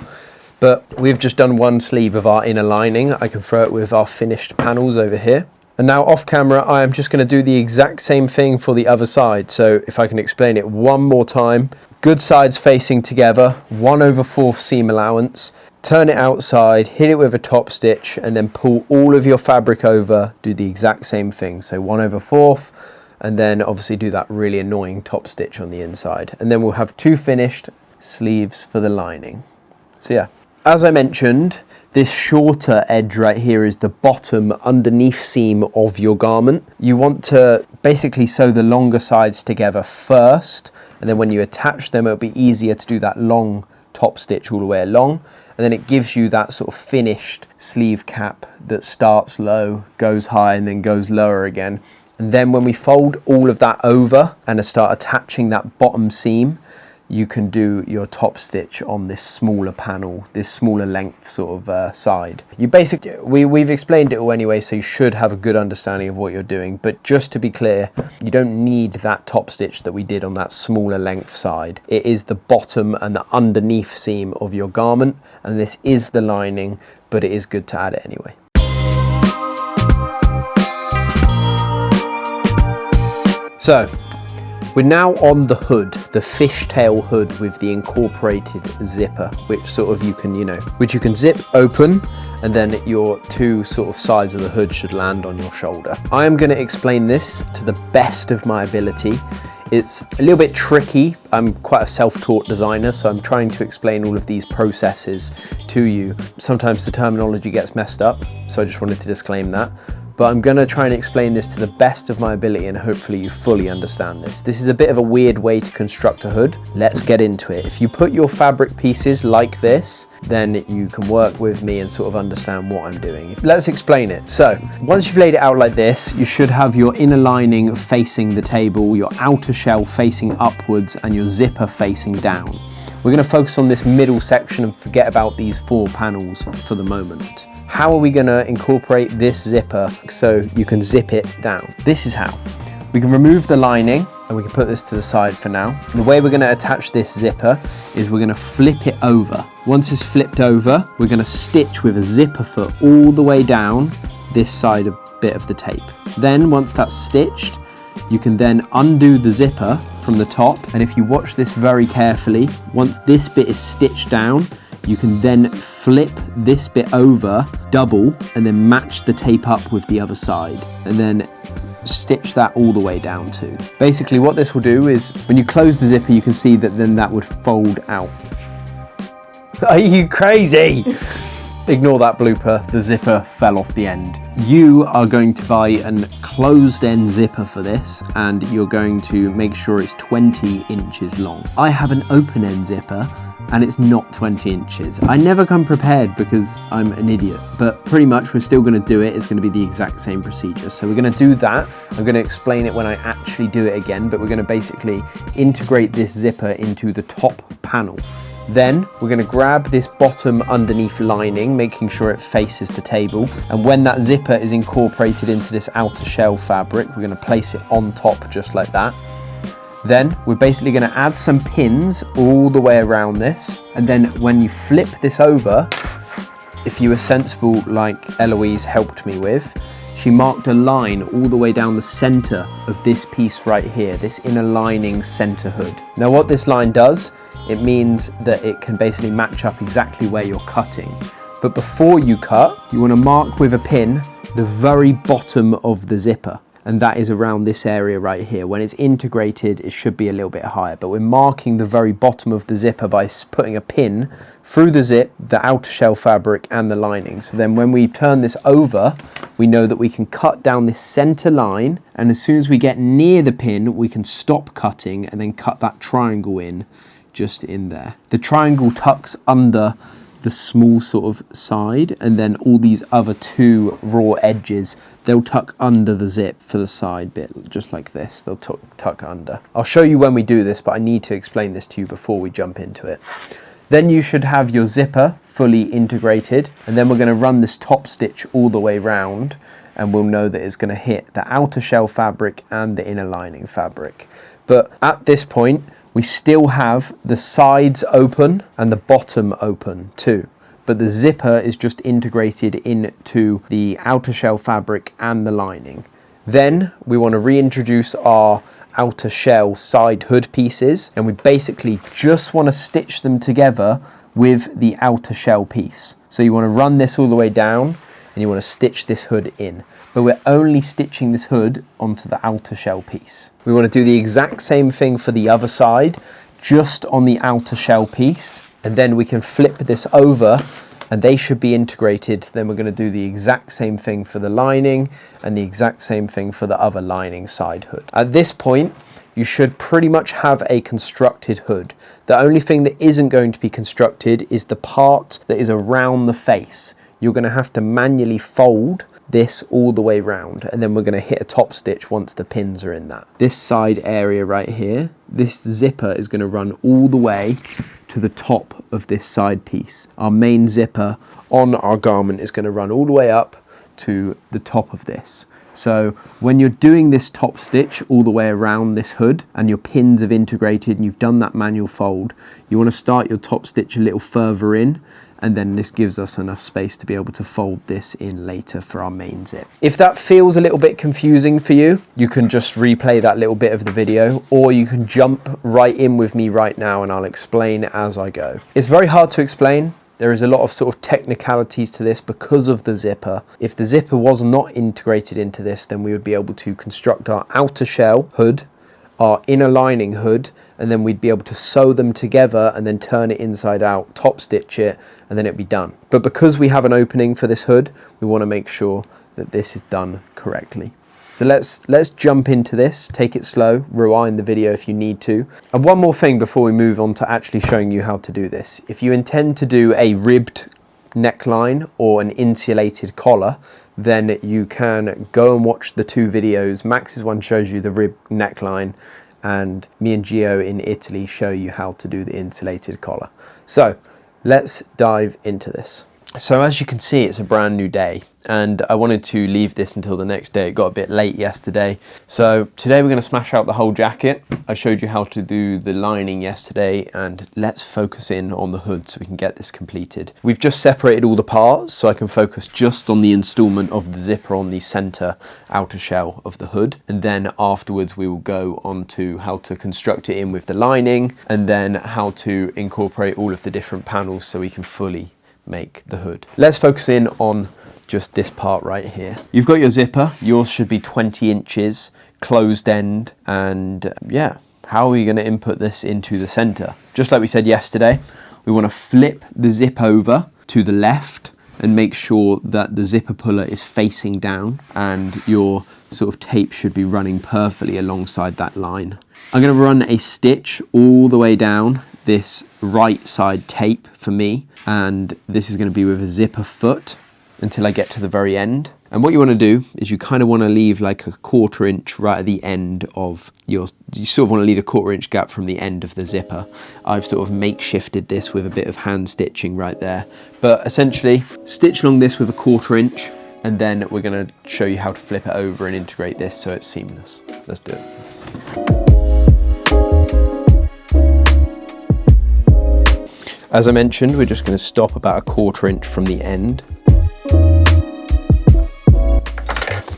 Speaker 2: But we've just done one sleeve of our inner lining. I can throw it with our finished panels over here. And now off camera, I am just going to do the exact same thing for the other side. So if I can explain it one more time, good sides facing together, 1/4 seam allowance, turn it outside, hit it with a top stitch, and then pull all of your fabric over, do the exact same thing. So 1/4, and then obviously do that really annoying top stitch on the inside. And then we'll have 2 finished sleeves for the lining. So yeah, as I mentioned, this shorter edge right here is the bottom underneath seam of your garment. You want to basically sew the longer sides together first, and then when you attach them, it'll be easier to do that long top stitch all the way along. And then it gives you that sort of finished sleeve cap that starts low, goes high, and then goes lower again. And then when we fold all of that over and start attaching that bottom seam, you can do your top stitch on this smaller panel, this smaller length sort of side. You basically, we've explained it all anyway, so you should have a good understanding of what you're doing. But just to be clear, you don't need that top stitch that we did on that smaller length side. It is the bottom and the underneath seam of your garment, and this is the lining, but it is good to add it anyway. So, we're now on the hood, the fishtail hood with the incorporated zipper, which sort of you can, which you can zip open, and then your 2 sort of sides of the hood should land on your shoulder. I am going to explain this to the best of my ability. It's a little bit tricky. I'm quite a self-taught designer, so I'm trying to explain all of these processes to you. Sometimes the terminology gets messed up, so I just wanted to disclaim that. But I'm going to try and explain this to the best of my ability, and hopefully you fully understand this. This is a bit of a weird way to construct a hood. Let's get into it. If you put your fabric pieces like this, then you can work with me and sort of understand what I'm doing. Let's explain it. So once you've laid it out like this, you should have your inner lining facing the table, your outer shell facing upwards, and your zipper facing down. We're going to focus on this middle section and forget about these 4 panels for the moment. How are we going to incorporate this zipper so you can zip it down? This is how. We can remove the lining and we can put this to the side for now. And the way we're going to attach this zipper is we're going to flip it over. Once it's flipped over, we're going to stitch with a zipper foot all the way down this side of bit of the tape. Then once that's stitched, you can then undo the zipper from the top. And if you watch this very carefully, once this bit is stitched down, you can then flip this bit over, double, and then match the tape up with the other side, and then stitch that all the way down too. Basically what this will do is, when you close the zipper, you can see that then that would fold out. Are you crazy? Ignore that blooper, the zipper fell off the end. You are going to buy a closed end zipper for this, and you're going to make sure it's 20 inches long. I have an open end zipper and it's not 20 inches. I never come prepared because I'm an idiot, but pretty much we're still gonna do it. It's gonna be the exact same procedure. So we're gonna do that. I'm gonna explain it when I actually do it again, but we're gonna basically integrate this zipper into the top panel. Then we're going to grab this bottom underneath lining, making sure it faces the table. And when that zipper is incorporated into this outer shell fabric, we're going to place it on top just like that. Then we're basically going to add some pins all the way around this. And then when you flip this over, if you were sensible like Eloise helped me with, she marked a line all the way down the center of this piece right here, this inner lining center hood. Now what this line does, it means that it can basically match up exactly where you're cutting. But before you cut, you want to mark with a pin the very bottom of the zipper. and that is around this area right here. When it's integrated, it should be a little bit higher, but we're marking the very bottom of the zipper by putting a pin through the zip, the outer shell fabric and the lining. So then when we turn this over, we know that we can cut down this center line, and as soon as we get near the pin, we can stop cutting and then cut that triangle in just in there. The triangle tucks under the small sort of side, and then all these other two raw edges, they'll tuck under the zip for the side bit, just like this. They'll tuck under. I'll show you when we do this, but I need to explain this to you before we jump into it. Then you should have your zipper fully integrated, and then we're going to run this top stitch all the way round, and we'll know that it's going to hit the outer shell fabric and the inner lining fabric. But at this point, we still have the sides open and the bottom open too, but the zipper is just integrated into the outer shell fabric and the lining. Then we want to reintroduce our outer shell side hood pieces, and we basically just want to stitch them together with the outer shell piece. So you want to run this all the way down and you want to stitch this hood in, but we're only stitching this hood onto the outer shell piece. We want to do the exact same thing for the other side, just on the outer shell piece, and then we can flip this over and they should be integrated. Then we're going to do the exact same thing for the lining and the exact same thing for the other lining side hood. At this point, you should pretty much have a constructed hood. The only thing that isn't going to be constructed is the part that is around the face. You're going to have to manually fold this all the way round, and then we're going to hit a top stitch once the pins are in that. This side area right here, this zipper is going to run all the way to the top of this side piece. Our main zipper on our garment is going to run all the way up to the top of this. So when you're doing this top stitch all the way around this hood and your pins have integrated and you've done that manual fold, you want to start your top stitch a little further in, and then this gives us enough space to be able to fold this in later for our main zip. If that feels a little bit confusing for you, you can just replay that little bit of the video, or you can jump right in with me right now and I'll explain as I go. It's very hard to explain. There is a lot of sort of technicalities to this because of the zipper. If the zipper was not integrated into this, then we would be able to construct our outer shell hood, our inner lining hood, and then we'd be able to sew them together and then turn it inside out, top stitch it, and then it'd be done. But because we have an opening for this hood, we want to make sure that this is done correctly. So let's jump into this, take it slow, rewind the video if you need to. And one more thing before we move on to actually showing you how to do this. If you intend to do a ribbed neckline or an insulated collar, then you can go and watch the two videos. Max's one shows you the ribbed neckline, and me and Gio in Italy show you how to do the insulated collar. So let's dive into this. So as you can see, it's a brand new day, and I wanted to leave this until the next day. It got a bit late yesterday. So today we're going to smash out the whole jacket. I showed you how to do the lining yesterday, and let's focus in on the hood so we can get this completed. We've just separated all the parts so I can focus just on the installment of the zipper on the center outer shell of the hood. And then afterwards we will go on to how to construct it in with the lining, and then how to incorporate all of the different panels so we can fully make the hood. Let's focus in on just this part right here. You've got your zipper. Yours should be 20 inches, closed end, and yeah, how are we going to input this into the center? Just like we said yesterday, we want to flip the zip over to the left and make sure that the zipper puller is facing down, and your sort of tape should be running perfectly alongside that line. I'm going to run a stitch all the way down this right side tape for me, and this is going to be with a zipper foot until I get to the very end. And what you want to do is you kind of want to leave like a 1/4 inch right at the end of you sort of want to leave a 1/4 inch gap from the end of the zipper. I've sort of makeshifted this with a bit of hand stitching right there, but essentially stitch along this with a 1/4 inch, and then we're going to show you how to flip it over and integrate this so it's seamless. Let's do it. As I mentioned, we're just going to stop about a 1/4 inch from the end.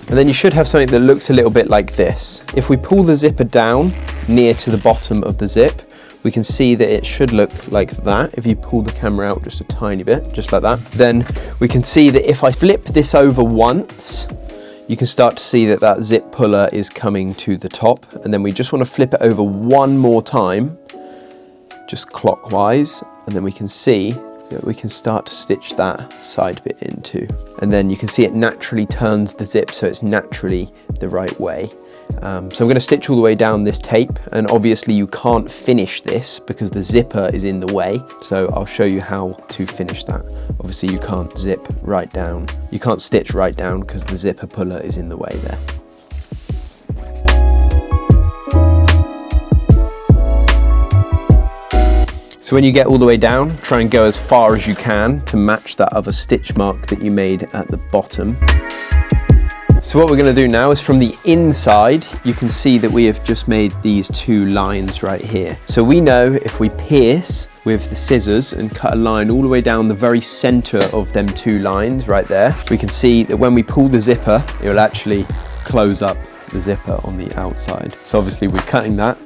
Speaker 2: And then you should have something that looks a little bit like this. If we pull the zipper down near to the bottom of the zip, we can see that it should look like that. If you pull the camera out just a tiny bit, just like that, then we can see that if I flip this over once, you can start to see that that zip puller is coming to the top, and then we just want to flip it over one more time, just clockwise, and then we can see that we can start to stitch that side bit into. And then you can see it naturally turns the zip, so it's naturally the right way. So I'm going to stitch all the way down this tape, and obviously you can't finish this because the zipper is in the way, so I'll show you how to finish that. Obviously you can't zip right down, you can't stitch right down because the zipper puller is in the way there. So when you get all the way down, try and go as far as you can to match that other stitch mark that you made at the bottom. So what we're going to do now is from the inside, you can see that we have just made these two lines right here. So we know if we pierce with the scissors and cut a line all the way down the very center of them two lines right there, we can see that when we pull the zipper, it will actually close up the zipper on the outside. So obviously we're cutting that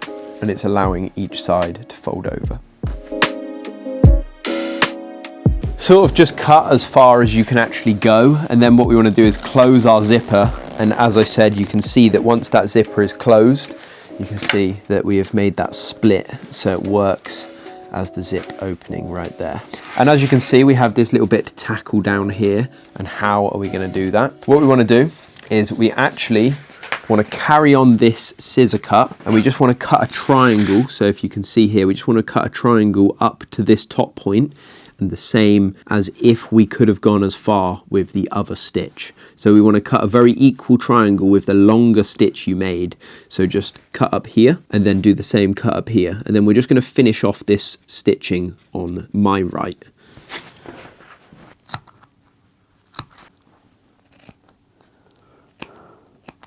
Speaker 2: and it's allowing each side to fold over. Sort of just cut as far as you can actually go, and then what we want to do is close our zipper, and as I said, you can see that once that zipper is closed, you can see that we have made that split so it works as the zip opening right there. And as you can see, we have this little bit to tackle down here, and how are we going to do that? What we want to do is we actually want to carry on this scissor cut, and we just want to cut a triangle. So if you can see here, we just want to cut a triangle up to this top point, and the same as if we could have gone as far with the other stitch. So we want to cut a very equal triangle with the longer stitch you made. So just cut up here and then do the same cut up here. And then we're just going to finish off this stitching on my right.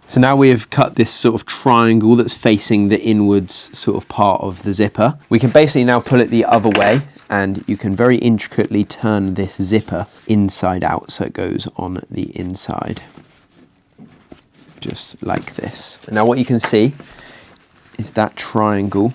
Speaker 2: So now we have cut this sort of triangle that's facing the inwards sort of part of the zipper. We can basically now pull it the other way, and you can very intricately turn this zipper inside out so it goes on the inside, just like this. Now what you can see is that triangle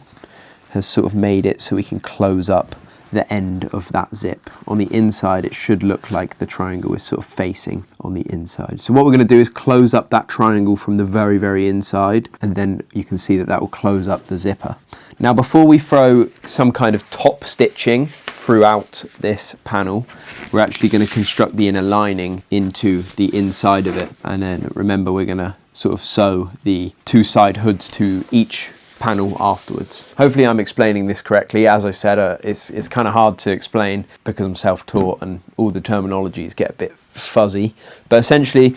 Speaker 2: has sort of made it so we can close up the end of that zip. On the inside, it should look like the triangle is sort of facing on the inside. So what we're going to do is close up that triangle from the very, very inside, and then you can see that that will close up the zipper. Now, before we throw some kind of top stitching throughout this panel, we're actually going to construct the inner lining into the inside of it. And then remember, we're going to sort of sew the two side hoods to each panel afterwards. Hopefully I'm explaining this correctly. As I said, it's kind of hard to explain because I'm self-taught and all the terminologies get a bit fuzzy. But essentially,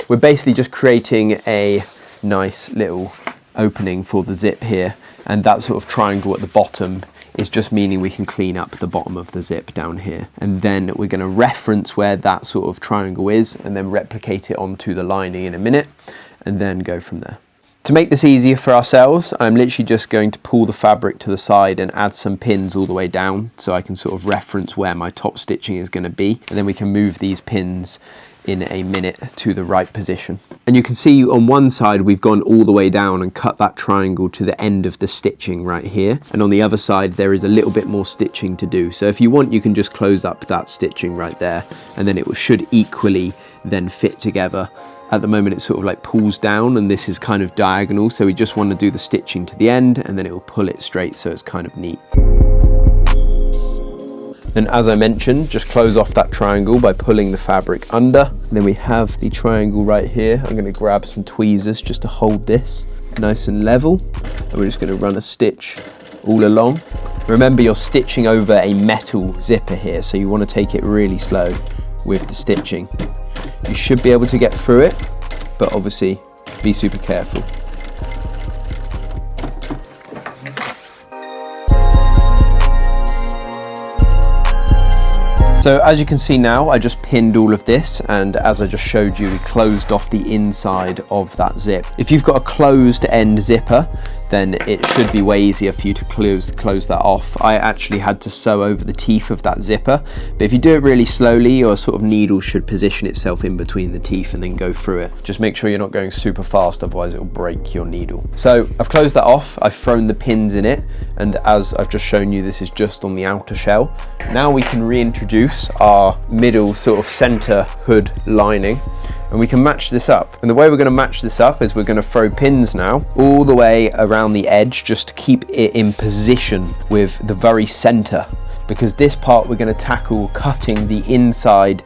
Speaker 2: we're basically just creating a nice little opening for the zip here, and that sort of triangle at the bottom is just meaning we can clean up the bottom of the zip down here. And then we're going to reference where that sort of triangle is and then replicate it onto the lining in a minute and then go from there. To make this easier for ourselves, I'm literally just going to pull the fabric to the side and add some pins all the way down so I can sort of reference where my top stitching is going to be, and then we can move these pins in a minute to the right position. And you can see on one side we've gone all the way down and cut that triangle to the end of the stitching right here, and on the other side there is a little bit more stitching to do. So if you want, you can just close up that stitching right there, and then it should equally then fit together. At the moment it sort of like pulls down and this is kind of diagonal, so we just want to do the stitching to the end and then it will pull it straight, so it's kind of neat. Then as I mentioned, just close off that triangle by pulling the fabric under. And then we have the triangle right here. I'm going to grab some tweezers just to hold this nice and level, and we're just going to run a stitch all along. Remember, you're stitching over a metal zipper here, so you want to take it really slow with the stitching. You should be able to get through it, but obviously be super careful. So as you can see now, I just pinned all of this, and as I just showed you, we closed off the inside of that zip. If you've got a closed end zipper, then it should be way easier for you to close that off. I actually had to sew over the teeth of that zipper, but if you do it really slowly, your sort of needle should position itself in between the teeth and then go through it. Just make sure you're not going super fast, otherwise it will break your needle. So I've closed that off, I've thrown the pins in it, and as I've just shown you, this is just on the outer shell. Now we can reintroduce our middle sort of center hood lining. and we can match this up. And the way we're going to match this up is we're going to throw pins now all the way around the edge just to keep it in position with the very center, because this part we're going to tackle cutting the inside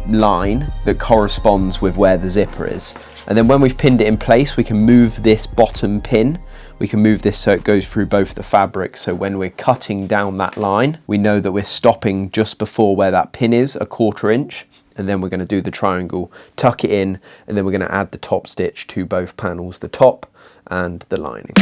Speaker 2: line that corresponds with where the zipper is. And then when we've pinned it in place, we can move this bottom pin. We can move this so it goes through both the fabrics. So when we're cutting down that line, we know that we're stopping just before where that pin is, 1/4 inch. And then we're going to do the triangle, tuck it in, and then we're going to add the top stitch to both panels, the top and the lining.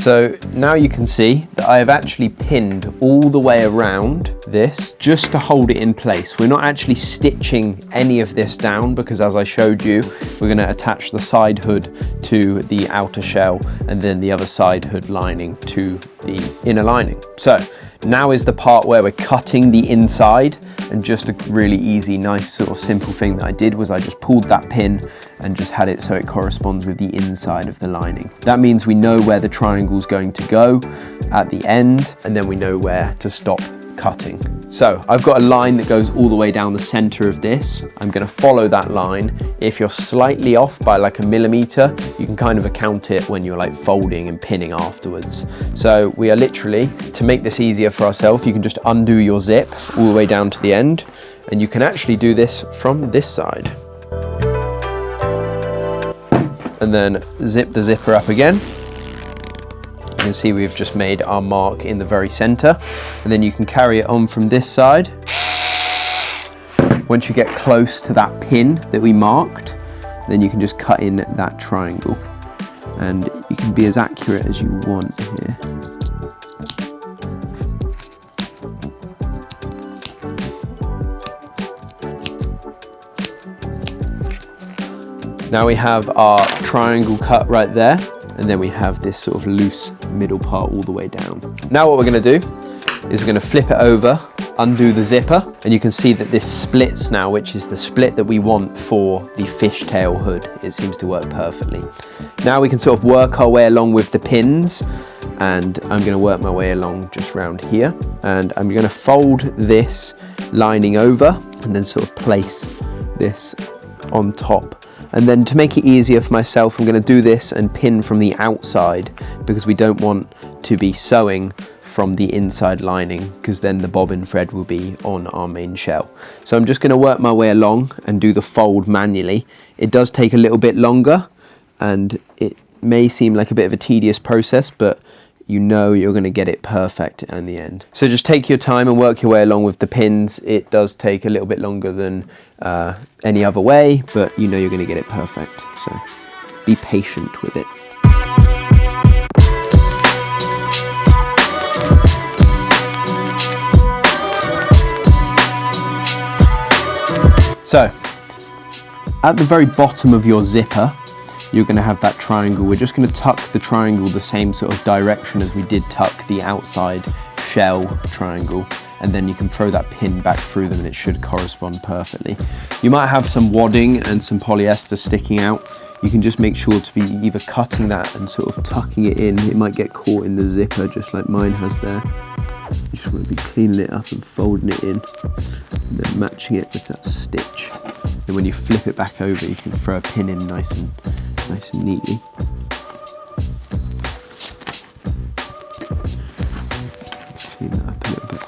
Speaker 2: So now you can see that I have actually pinned all the way around this just to hold it in place. We're not actually stitching any of this down because, as I showed you, we're going to attach the side hood to the outer shell and then the other side hood lining to the inner lining. So now is the part where we're cutting the inside, and just a really easy, nice sort of simple thing that I did was I just pulled that pin and just had it so it corresponds with the inside of the lining. That means we know where the triangle's going to go at the end, and then we know where to stop cutting. So I've got a line that goes all the way down the center of this. I'm going to follow that line. If you're slightly off by like 1 millimeter, you can kind of account it when you're like folding and pinning afterwards. So we are literally, to make this easier for ourselves, you can just undo your zip all the way down to the end, and you can actually do this from this side. And then zip the zipper up again. You can see we've just made our mark in the very center, and then you can carry it on from this side. Once you get close to that pin that we marked, then you can just cut in that triangle, and you can be as accurate as you want here. Now we have our triangle cut right there, and then we have this sort of loose middle part all the way down. Now what we're going to do is we're going to flip it over, undo the zipper, and you can see that this splits now, which is the split that we want for the fishtail hood. It seems to work perfectly. Now we can sort of work our way along with the pins, and I'm going to work my way along just round here, and I'm going to fold this lining over and then sort of place this on top. And then to make it easier for myself, I'm going to do this and pin from the outside, because we don't want to be sewing from the inside lining, because then the bobbin thread will be on our main shell. So I'm just going to work my way along and do the fold manually. It does take a little bit longer, and it may seem like a bit of a tedious process, but you know you're going to get it perfect in the end. So just take your time and work your way along with the pins. It does take a little bit longer than any other way, but you know you're going to get it perfect. So be patient with it. So at the very bottom of your zipper, you're going to have that triangle. We're just going to tuck the triangle the same sort of direction as we did tuck the outside shell triangle, and then you can throw that pin back through them and it should correspond perfectly. You might have some wadding and some polyester sticking out. You can just make sure to be either cutting that and sort of tucking it in. It might get caught in the zipper just like mine has there. You just want to be cleaning it up and folding it in, and then matching it with that stitch. And when you flip it back over, you can throw a pin in nice and neatly. Let's clean that up a little bit.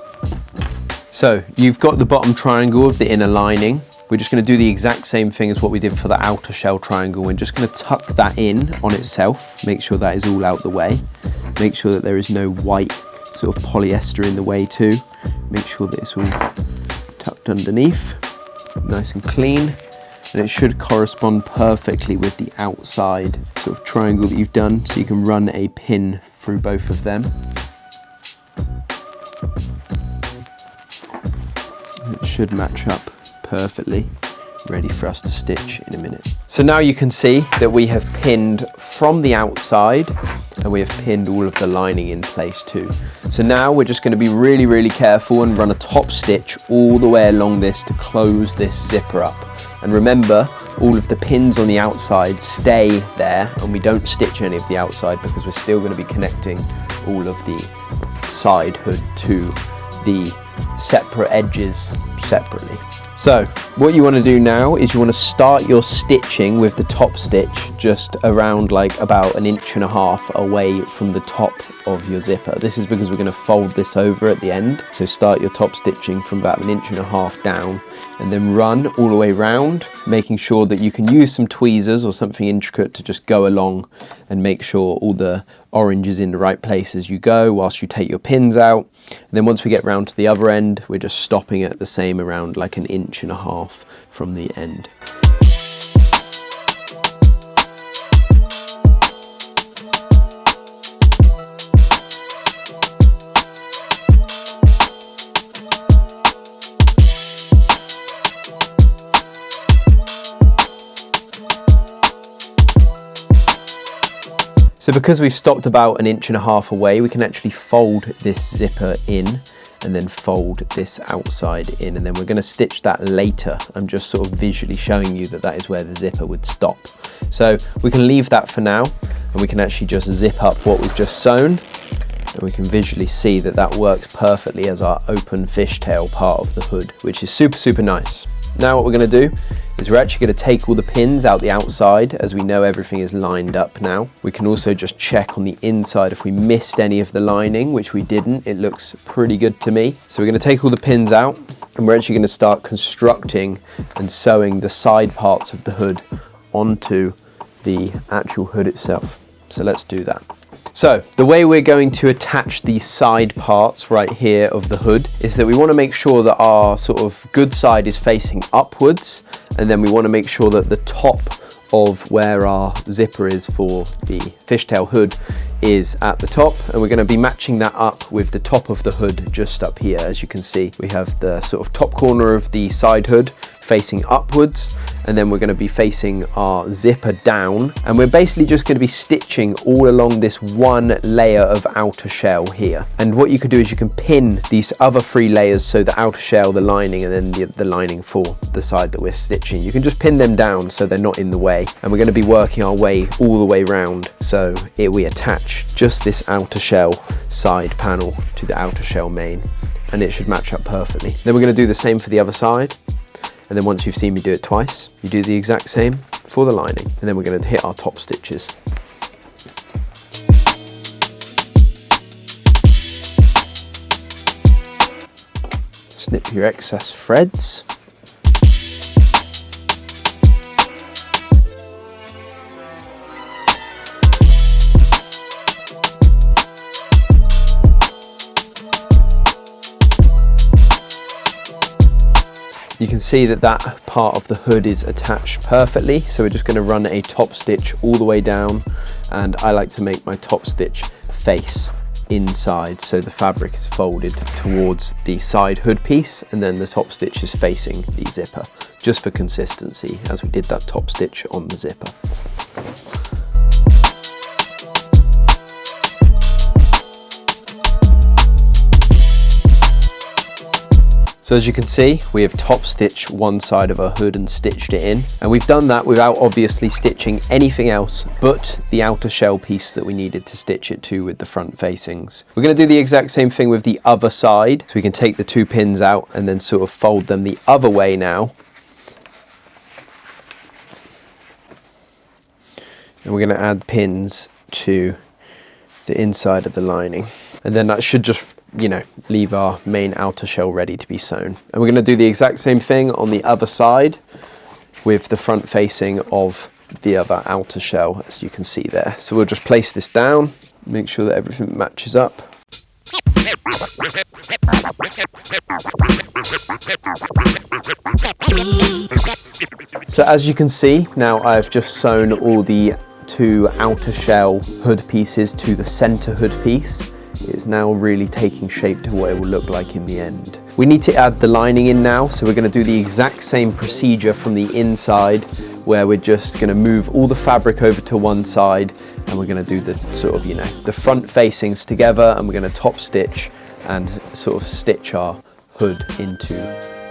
Speaker 2: So you've got the bottom triangle of the inner lining. We're just going to do the exact same thing as what we did for the outer shell triangle. We're just going to tuck that in on itself, make sure that is all out the way. Make sure that there is no white sort of polyester in the way too. Make sure that it's all tucked underneath, nice and clean. And it should correspond perfectly with the outside sort of triangle that you've done, so you can run a pin through both of them. It should match up perfectly, ready for us to stitch in a minute. So now you can see that we have pinned from the outside, and we have pinned all of the lining in place too. So now we're just going to be really, really careful and run a top stitch all the way along this to close this zipper up. And remember, all of the pins on the outside stay there, and we don't stitch any of the outside because we're still going to be connecting all of the side hood to the separate edges separately. So what you want to do now is you want to start your stitching with the top stitch just around like about 1.5 inches away from the top of your zipper. This is because we're going to fold this over at the end. So start your top stitching from about 1.5 inches down and then run all the way around, making sure that you can use some tweezers or something intricate to just go along and make sure all the orange is in the right place as you go whilst you take your pins out. And then once we get round to the other end, we're just stopping at the same around like 1.5 inches from the end. So because we've stopped about 1.5 inches away, we can actually fold this zipper in and then fold this outside in, and then we're going to stitch that later. I'm just sort of visually showing you that that is where the zipper would stop. So we can leave that for now, and we can actually just zip up what we've just sewn, and we can visually see that that works perfectly as our open fishtail part of the hood, which is super, super nice. Now what we're going to do is we're actually going to take all the pins out the outside, as we know everything is lined up now. We can also just check on the inside if we missed any of the lining, which we didn't. It looks pretty good to me. So we're going to take all the pins out and we're actually going to start constructing and sewing the side parts of the hood onto the actual hood itself. So let's do that. So the way we're going to attach these side parts right here of the hood is that we want to make sure that our sort of good side is facing upwards, and then we want to make sure that the top of where our zipper is for the fishtail hood is at the top, and we're going to be matching that up with the top of the hood just up here. As you can see, we have the sort of top corner of the side hood facing upwards, and then we're going to be facing our zipper down, and we're basically just going to be stitching all along this one layer of outer shell here. And what you could do is you can pin these other 3 layers, so the outer shell, the lining, and then the lining for the side that we're stitching. You can just pin them down so they're not in the way, and we're going to be working our way all the way round, so here we attach just this outer shell side panel to the outer shell main, and it should match up perfectly. Then we're going to do the same for the other side. And then once you've seen me do it twice, you do the exact same for the lining. And then we're going to hit our top stitches. Snip your excess threads. You can see that that part of the hood is attached perfectly, so we're just going to run a top stitch all the way down, and I like to make my top stitch face inside so the fabric is folded towards the side hood piece, and then the top stitch is facing the zipper, just for consistency, as we did that top stitch on the zipper. So as you can see, we have top stitched one side of our hood and stitched it in. And we've done that without obviously stitching anything else but the outer shell piece that we needed to stitch it to with the front facings. We're going to do the exact same thing with the other side. So we can take the 2 pins out and then sort of fold them the other way now. And we're going to add pins to the inside of the lining. And then that should just, you know, leave our main outer shell ready to be sewn. And we're going to do the exact same thing on the other side with the front facing of the other outer shell, as you can see there. So we'll just place this down, make sure that everything matches up. So as you can see, now I've just sewn all the 2 outer shell hood pieces to the center hood piece. It's now really taking shape to what it will look like in the end. We need to add the lining in now, so we're going to do the exact same procedure from the inside, where we're just going to move all the fabric over to one side, and we're going to do the sort of, you know, the front facings together, and we're going to top stitch and sort of stitch our hood into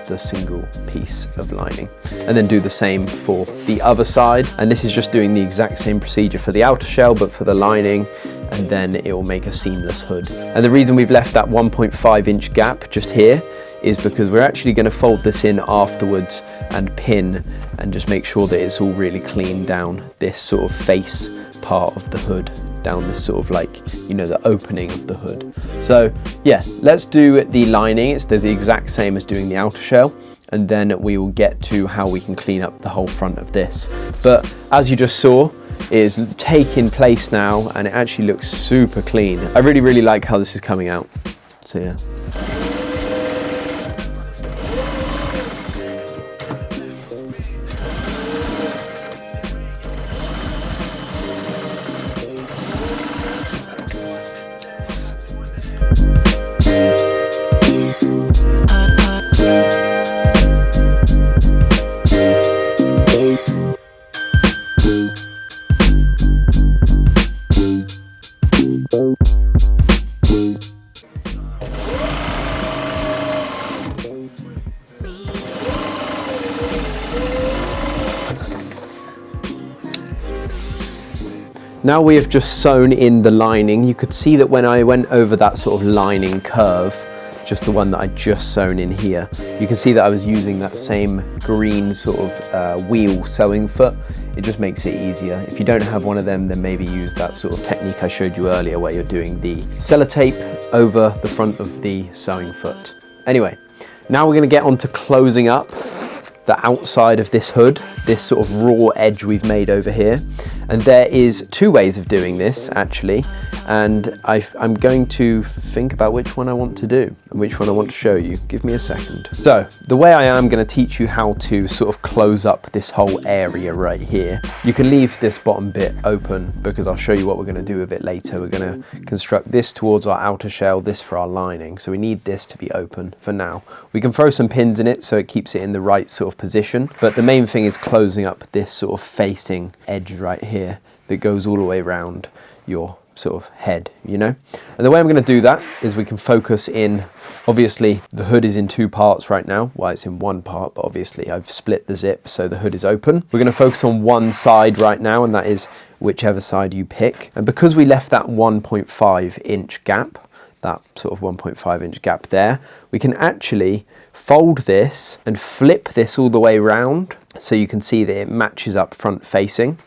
Speaker 2: the single piece of lining, and then do the same for the other side. And this is just doing the exact same procedure for the outer shell but for the lining, and then it will make a seamless hood. And the reason we've left that 1.5 inch gap just here is because we're actually going to fold this in afterwards and pin and just make sure that it's all really clean down this sort of face part of the hood, down this sort of like, you know, the opening of the hood. So yeah, let's do the lining. It's the exact same as doing the outer shell, and then we will get to how we can clean up the whole front of this. But as you just saw, it is taking place now and it actually looks super clean. I really like how this is coming out. So yeah. Now we have just sewn in the lining. You could see that when I went over that sort of lining curve, just the one that I just sewn in here, you can see that I was using that same green sort of wheel sewing foot. It just makes it easier. If you don't have one of them, then maybe use that sort of technique I showed you earlier where you're doing the sellotape over the front of the sewing foot. Anyway, now we're going to get on to closing up the outside of this hood, this sort of raw edge we've made over here. And there is two ways of doing this actually, and I'm going to think about which one I want to do and which one I want to show you. Give me a second. So the way I am going to teach you how to sort of close up this whole area right here. You can leave this bottom bit open because I'll show you what we're going to do with it later. We're going to construct this towards our outer shell, this for our lining. So we need this to be open for now. We can throw some pins in it so it keeps it in the right sort of position, but the main thing is closing up this sort of facing edge right here that goes all the way around your sort of head, you know? And the way I'm going to do that is we can focus in, obviously the hood is in two parts right now. Well, it's in one part, but obviously I've split the zip so the hood is open. We're going to focus on one side right now, and that is whichever side you pick. And because we left that 1.5 inch gap, that sort of 1.5 inch gap there, we can actually fold this and flip this all the way around so you can see that it matches up front facing.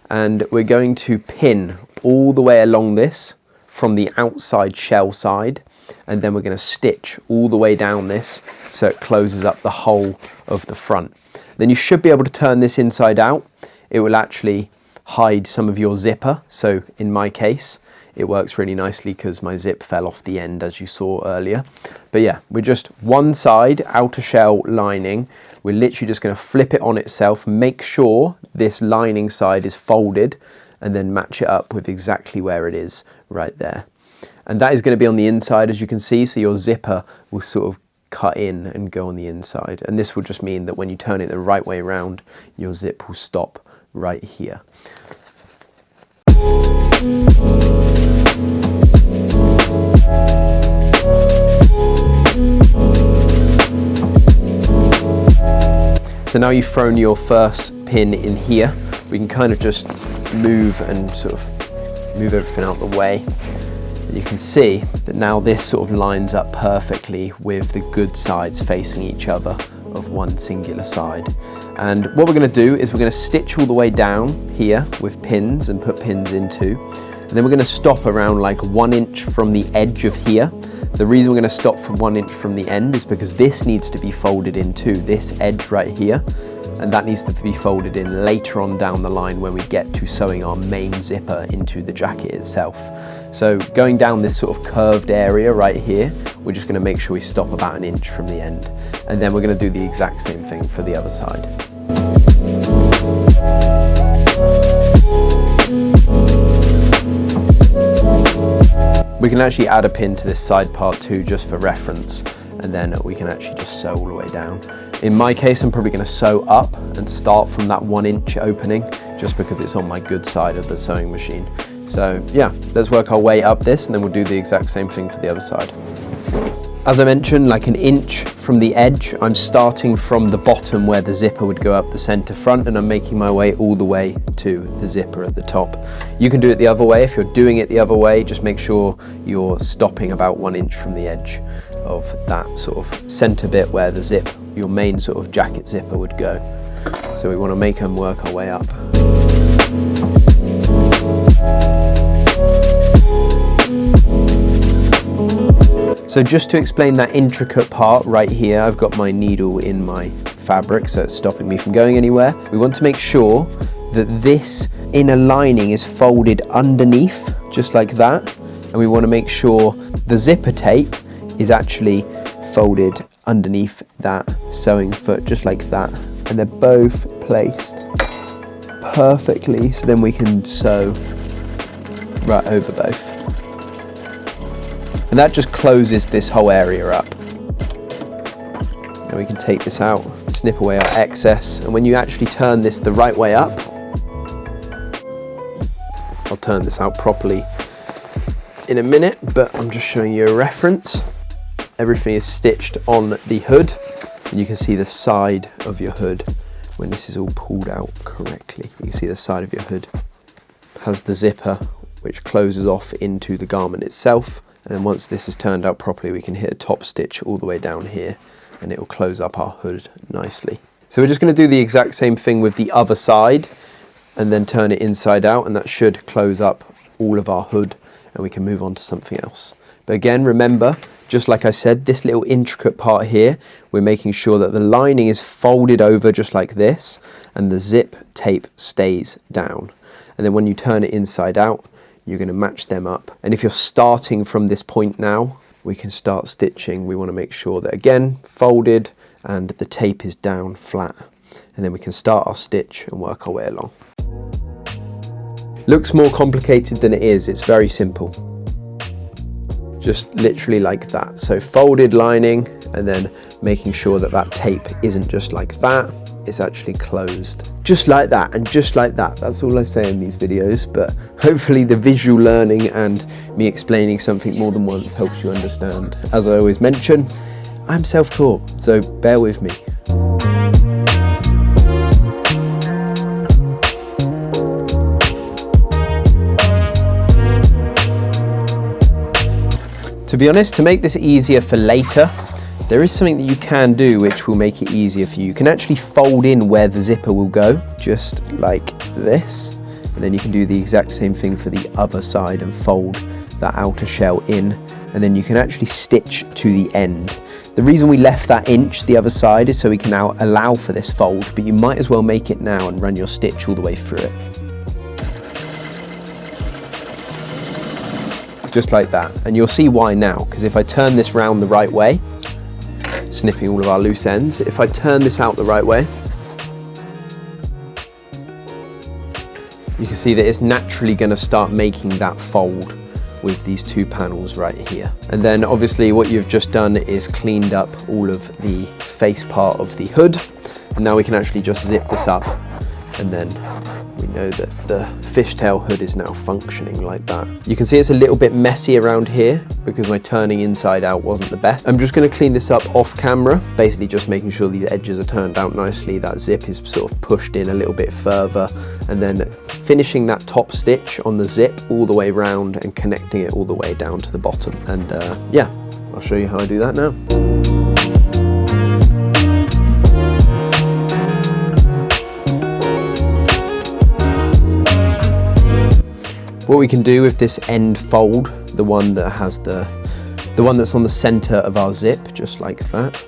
Speaker 2: And we're going to pin all the way along this from the outside shell side, and then we're going to stitch all the way down this so it closes up the whole of the front. Then you should be able to turn this inside out. It will actually hide some of your zipper. So in my case, it works really nicely because my zip fell off the end as you saw earlier. But yeah, we're just one side, outer shell lining. We're literally just going to flip it on itself, make sure this lining side is folded, and then match it up with exactly where it is right there. And that is going to be on the inside, as you can see, so your zipper will sort of cut in and go on the inside. And this will just mean that when you turn it the right way around, your zip will stop right here. So now you've thrown your first pin in here, we can kind of just move and sort of move everything out the way. And you can see that now this sort of lines up perfectly with the good sides facing each other of one singular side. And what we're going to do is we're going to stitch all the way down here with pins and put pins into, and then we're going to stop around like 1 inch from the edge of here. The reason we're going to stop from 1 inch from the end is because this needs to be folded in too, this edge right here, and that needs to be folded in later on down the line when we get to sewing our main zipper into the jacket itself. So going down this sort of curved area right here, we're just going to make sure we stop about 1 inch from the end, and then we're going to do the exact same thing for the other side. We can actually add a pin to this side part too, just for reference, and then we can actually just sew all the way down. In my case, I'm probably going to sew up and start from that 1 inch opening, just because it's on my good side of the sewing machine. So yeah, let's work our way up this, and then we'll do the exact same thing for the other side. As I mentioned, like 1 inch from the edge, I'm starting from the bottom where the zipper would go up the center front, and I'm making my way all the way to the zipper at the top. You can do it the other way. If you're doing it the other way, just make sure you're stopping about 1 inch from the edge of that sort of center bit where the zip, your main sort of jacket zipper would go. So we want to make them work our way up. So just to explain that intricate part right here, I've got my needle in my fabric, so it's stopping me from going anywhere. We want to make sure that this inner lining is folded underneath, just like that. And we want to make sure the zipper tape is actually folded underneath that sewing foot, just like that. And they're both placed perfectly, so then we can sew right over both. And that just closes this whole area up. Now we can take this out, snip away our excess, and when you actually turn this the right way up, I'll turn this out properly in a minute, but I'm just showing you a reference. Everything is stitched on the hood, and you can see the side of your hood when this is all pulled out correctly. You can see the side of your hood has the zipper, which closes off into the garment itself. And then once this is turned out properly, we can hit a top stitch all the way down here, and it will close up our hood nicely. So we're just going to do the exact same thing with the other side, and then turn it inside out, and that should close up all of our hood, and we can move on to something else. But again, remember, just like I said, this little intricate part here, we're making sure that the lining is folded over just like this, and the zip tape stays down. And then when you turn it inside out, you're going to match them up. And if you're starting from this point now, we can start stitching. We want to make sure that, again, folded and the tape is down flat. And then we can start our stitch and work our way along. Looks more complicated than it is. It's very simple. Just literally like that. So folded lining, and then making sure that that tape isn't just like that. It's actually closed. Just like that, and just like that. That's all I say in these videos, but hopefully the visual learning and me explaining something more than once helps you understand. As I always mention, I'm self-taught, so bear with me. To be honest, to make this easier for later, there is something that you can do which will make it easier for you. You can actually fold in where the zipper will go, just like this. And then you can do the exact same thing for the other side and fold that outer shell in. And then you can actually stitch to the end. The reason we left that inch the other side is so we can now allow for this fold, but you might as well make it now and run your stitch all the way through it. Just like that. And you'll see why now, because if I turn this round the right way, snipping all of our loose ends, if I turn this out the right way, you can see that it's naturally going to start making that fold with these two panels right here. And then obviously what you've just done is cleaned up all of the face part of the hood, and now we can actually just zip this up, and then we know that the fishtail hood is now functioning like that. You can see it's a little bit messy around here because my turning inside out wasn't the best. I'm just going to clean this up off camera, basically just making sure these edges are turned out nicely, that zip is sort of pushed in a little bit further, and then finishing that top stitch on the zip all the way around and connecting it all the way down to the bottom. And yeah, I'll show you how I do that now. What we can do with this end fold, the one that has the one that's on the center of our zip, just like that,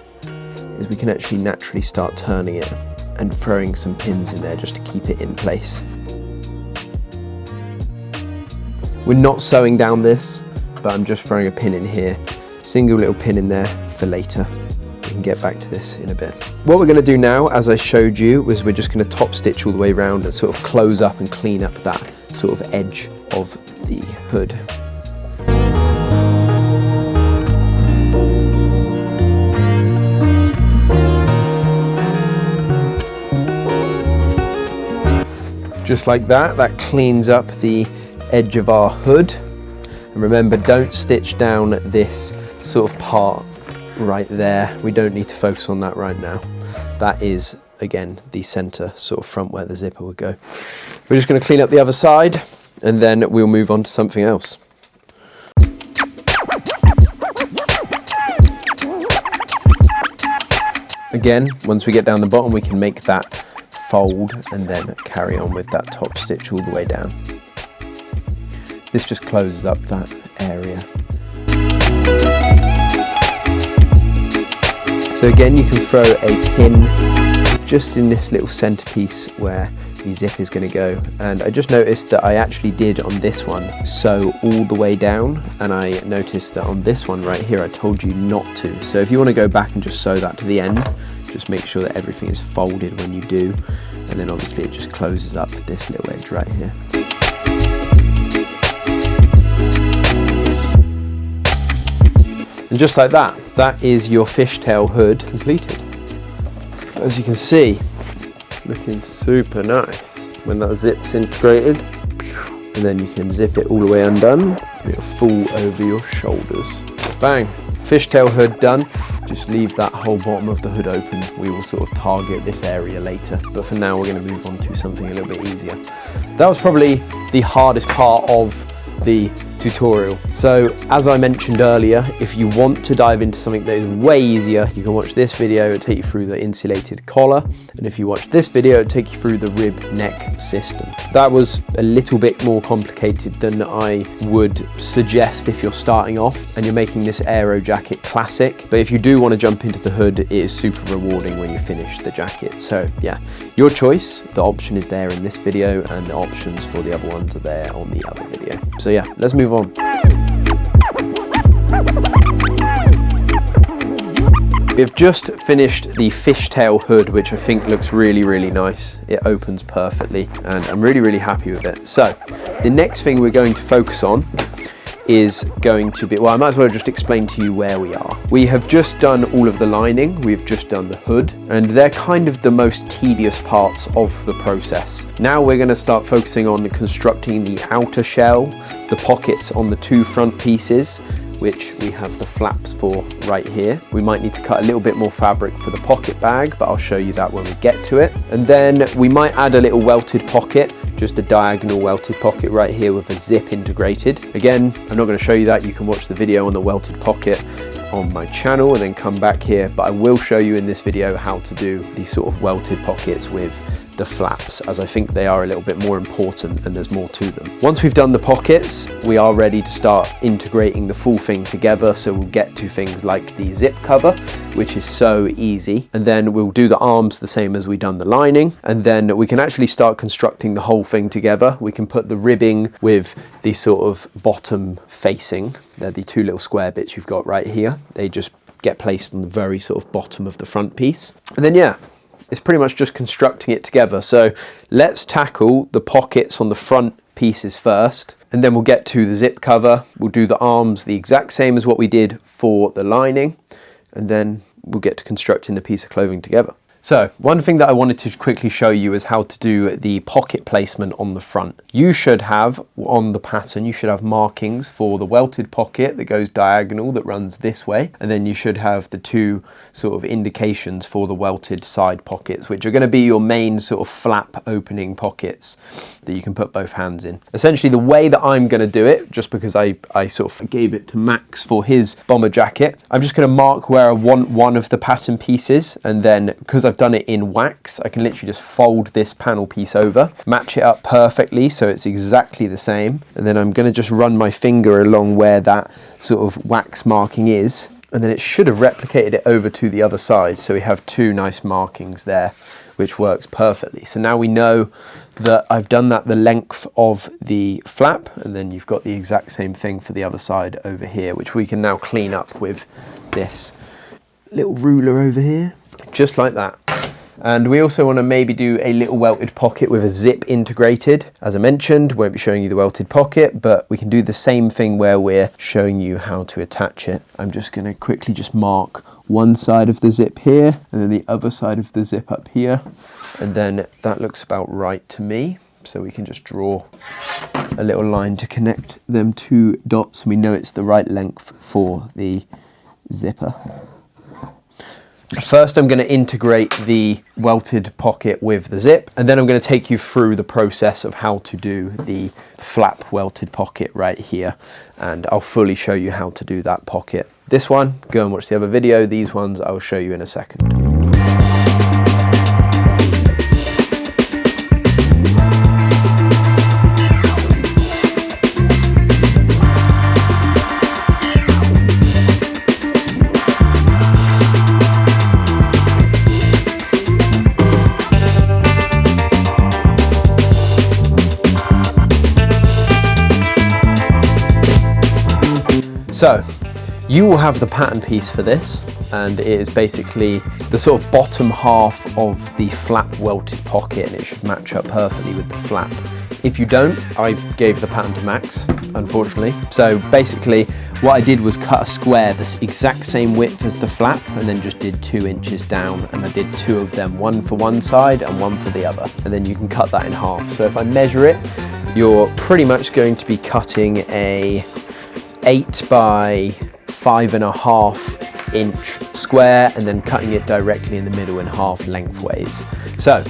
Speaker 2: is we can actually naturally start turning it and throwing some pins in there just to keep it in place. We're not sewing down this, but I'm just throwing a pin in here, single little pin in there for later. We can get back to this in a bit. What we're going to do now, as I showed you, was we're just going to top stitch all the way around and sort of close up and clean up that sort of edge of the hood. Just like that, that cleans up the edge of our hood. And remember, don't stitch down this sort of part right there. We don't need to focus on that right now. That is, again, the center sort of front where the zipper would go. We're just going to clean up the other side, and then we'll move on to something else. Again, once we get down the bottom, we can make that fold and then carry on with that top stitch all the way down. This just closes up that area. So again, you can throw a pin just in this little centerpiece where the zip is going to go, and I just noticed that I actually did on this one sew all the way down, and I noticed that on this one right here I told you not to. So if you want to go back and just sew that to the end, just make sure that everything is folded when you do, and then obviously it just closes up this little edge right here. And just like that, that is your fishtail hood completed. As you can see, it's looking super nice when that zip's integrated. And then you can zip it all the way undone, and it'll fall over your shoulders. Bang, fishtail hood done. Just leave that whole bottom of the hood open. We will sort of target this area later, but for now we're going to move on to something a little bit easier. That was probably the hardest part of the tutorial. So as I mentioned earlier, if you want to dive into something that is way easier, you can watch this video. It'll take you through the insulated collar, and if you watch this video, it'll take you through the rib neck system. That was a little bit more complicated than I would suggest if you're starting off and you're making this Aero jacket classic. But if you do want to jump into the hood, it is super rewarding when you finish the jacket. So yeah, your choice. The option is there in this video, and the options for the other ones are there on the other video. So yeah, let's move on. We've just finished the fishtail hood, which I think looks really, really nice. It opens perfectly, and I'm really, really happy with it. So the next thing we're going to focus on is going to be, well, I might as well just explain to you where we are. We have just done all of the lining, we've just done the hood, and they're kind of the most tedious parts of the process. Now we're going to start focusing on constructing the outer shell, the pockets on the two front pieces, which we have the flaps for right here. We might need to cut a little bit more fabric for the pocket bag, but I'll show you that when we get to it. And then we might add a little welted pocket, just a diagonal welted pocket right here with a zip integrated. Again, I'm not going to show you that. You can watch the video on the welted pocket on my channel and then come back here, but I will show you in this video how to do these sort of welted pockets with the flaps, as I think they are a little bit more important and there's more to them. Once we've done the pockets, we are ready to start integrating the full thing together. So we'll get to things like the zip cover, which is so easy, and then we'll do the arms the same as we've done the lining, and then we can actually start constructing the whole thing together. We can put the ribbing with the sort of bottom facing. They're the two little square bits you've got right here. They just get placed on the very sort of bottom of the front piece, and then yeah, it's pretty much just constructing it together. So let's tackle the pockets on the front pieces first, and then we'll get to the zip cover. We'll do the arms the exact same as what we did for the lining, and then we'll get to constructing the piece of clothing together. So one thing that I wanted to quickly show you is how to do the pocket placement on the front. You should have, on the pattern, you should have markings for the welted pocket that goes diagonal, that runs this way, and then you should have the two sort of indications for the welted side pockets, which are going to be your main sort of flap opening pockets that you can put both hands in. Essentially the way that I'm going to do it, just because I sort of gave it to Max for his bomber jacket, I'm just going to mark where I want one of the pattern pieces, and then because I've done it in wax, I can literally just fold this panel piece over, match it up perfectly so it's exactly the same, and then I'm going to just run my finger along where that sort of wax marking is, and then it should have replicated it over to the other side, so we have two nice markings there, which works perfectly. So now we know that I've done that the length of the flap, and then you've got the exact same thing for the other side over here, which we can now clean up with this little ruler over here, just like that. And we also want to maybe do a little welted pocket with a zip integrated. As I mentioned, won't be showing you the welted pocket, but we can do the same thing where we're showing you how to attach it. I'm just going to quickly just mark one side of the zip here, and then the other side of the zip up here. And then that looks about right to me. So we can just draw a little line to connect them two dots, and we know it's the right length for the zipper. First, I'm going to integrate the welted pocket with the zip, and then I'm going to take you through the process of how to do the flap welted pocket right here, and I'll fully show you how to do that pocket. This one, go and watch the other video. These ones I'll show you in a second. So you will have the pattern piece for this, and it is basically the sort of bottom half of the flap welted pocket, and it should match up perfectly with the flap. If you don't, I gave the pattern to Max, unfortunately. So basically what I did was cut a square the exact same width as the flap, and then just did 2 inches down, and I did 2 of them, one for one side and one for the other. And then you can cut that in half. So if I measure it, you're pretty much going to be cutting a 8 by 5.5 inch square, and then cutting it directly in the middle in half lengthways. So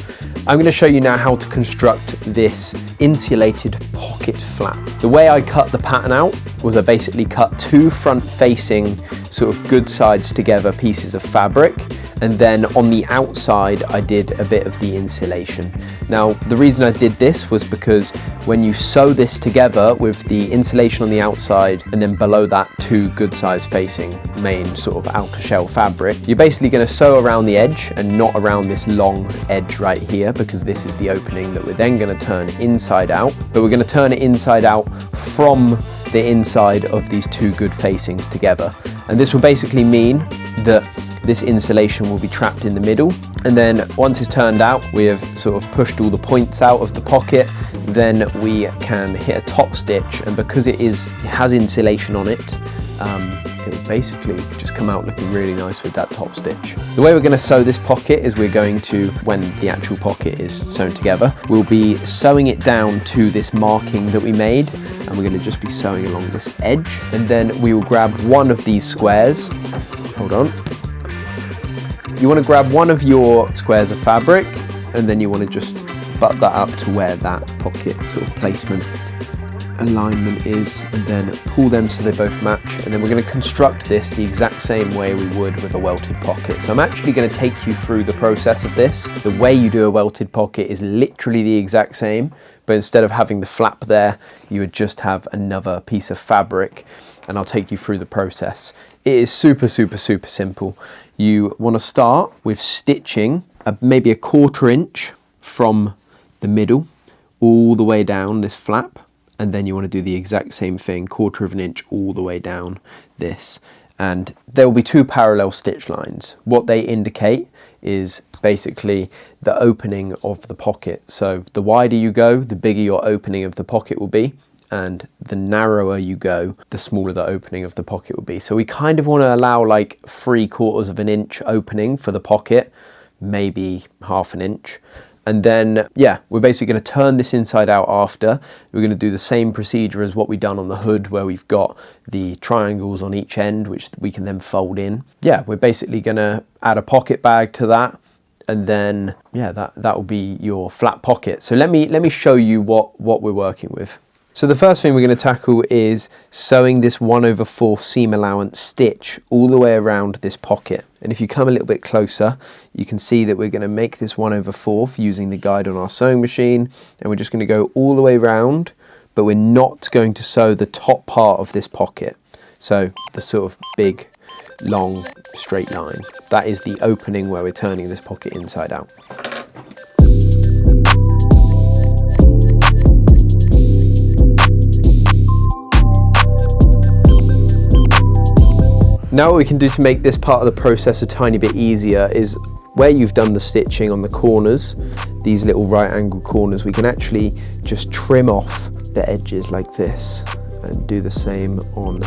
Speaker 2: I'm going to show you now how to construct this insulated pocket flap. The way I cut the pattern out was I basically cut 2 front facing sort of good sides together pieces of fabric, and then on the outside I did a bit of the insulation. Now the reason I did this was because when you sew this together with the insulation on the outside and then below that 2 good size facing main sort of outer shell fabric, you're basically going to sew around the edge and not around this long edge right here, because this is the opening that we're then going to turn inside out, but we're going to turn it inside out from the inside of these 2 good facings together. And this will basically mean that this insulation will be trapped in the middle, and then once it's turned out, we have sort of pushed all the points out of the pocket, then we can hit a top stitch, and because it has insulation on it, it will basically just come out looking really nice with that top stitch. The way we're going to sew this pocket is we're going to, when the actual pocket is sewn together, we'll be sewing it down to this marking that we made, and we're going to just be sewing along this edge, and then we will grab one of these squares. Hold on. You want to grab one of your squares of fabric, and then you want to just butt that up to where that pocket sort of placement alignment is, and then pull them so they both match. And then we're going to construct this the exact same way we would with a welted pocket. So I'm actually going to take you through the process of this. The way you do a welted pocket is literally the exact same, but instead of having the flap there, you would just have another piece of fabric, and I'll take you through the process. It is super simple. You want to start with stitching maybe a 1/4 inch from the middle all the way down this flap, and then you want to do the exact same thing, 1/4 inch all the way down this. And there will be 2 parallel stitch lines. What they indicate is basically the opening of the pocket. So the wider you go, the bigger your opening of the pocket will be, and the narrower you go, the smaller the opening of the pocket will be. So we kind of want to allow like 3/4 inch opening for the pocket, maybe 1/2 inch. And then, yeah, we're basically going to turn this inside out after. We're going to do the same procedure as what we've done on the hood, where we've got the triangles on each end, which we can then fold in. Yeah, we're basically going to add a pocket bag to that, and then, yeah, that will be your flat pocket. So let me show you what we're working with. So the first thing we're going to tackle is sewing this 1/4 seam allowance stitch all the way around this pocket. And if you come a little bit closer, you can see that we're going to make this 1/4 using the guide on our sewing machine, and we're just going to go all the way around, but we're not going to sew the top part of this pocket. So the sort of big, long, straight line. That is the opening where we're turning this pocket inside out. Now what we can do to make this part of the process a tiny bit easier is where you've done the stitching on the corners, these little right angle corners, we can actually just trim off the edges like this and do the same on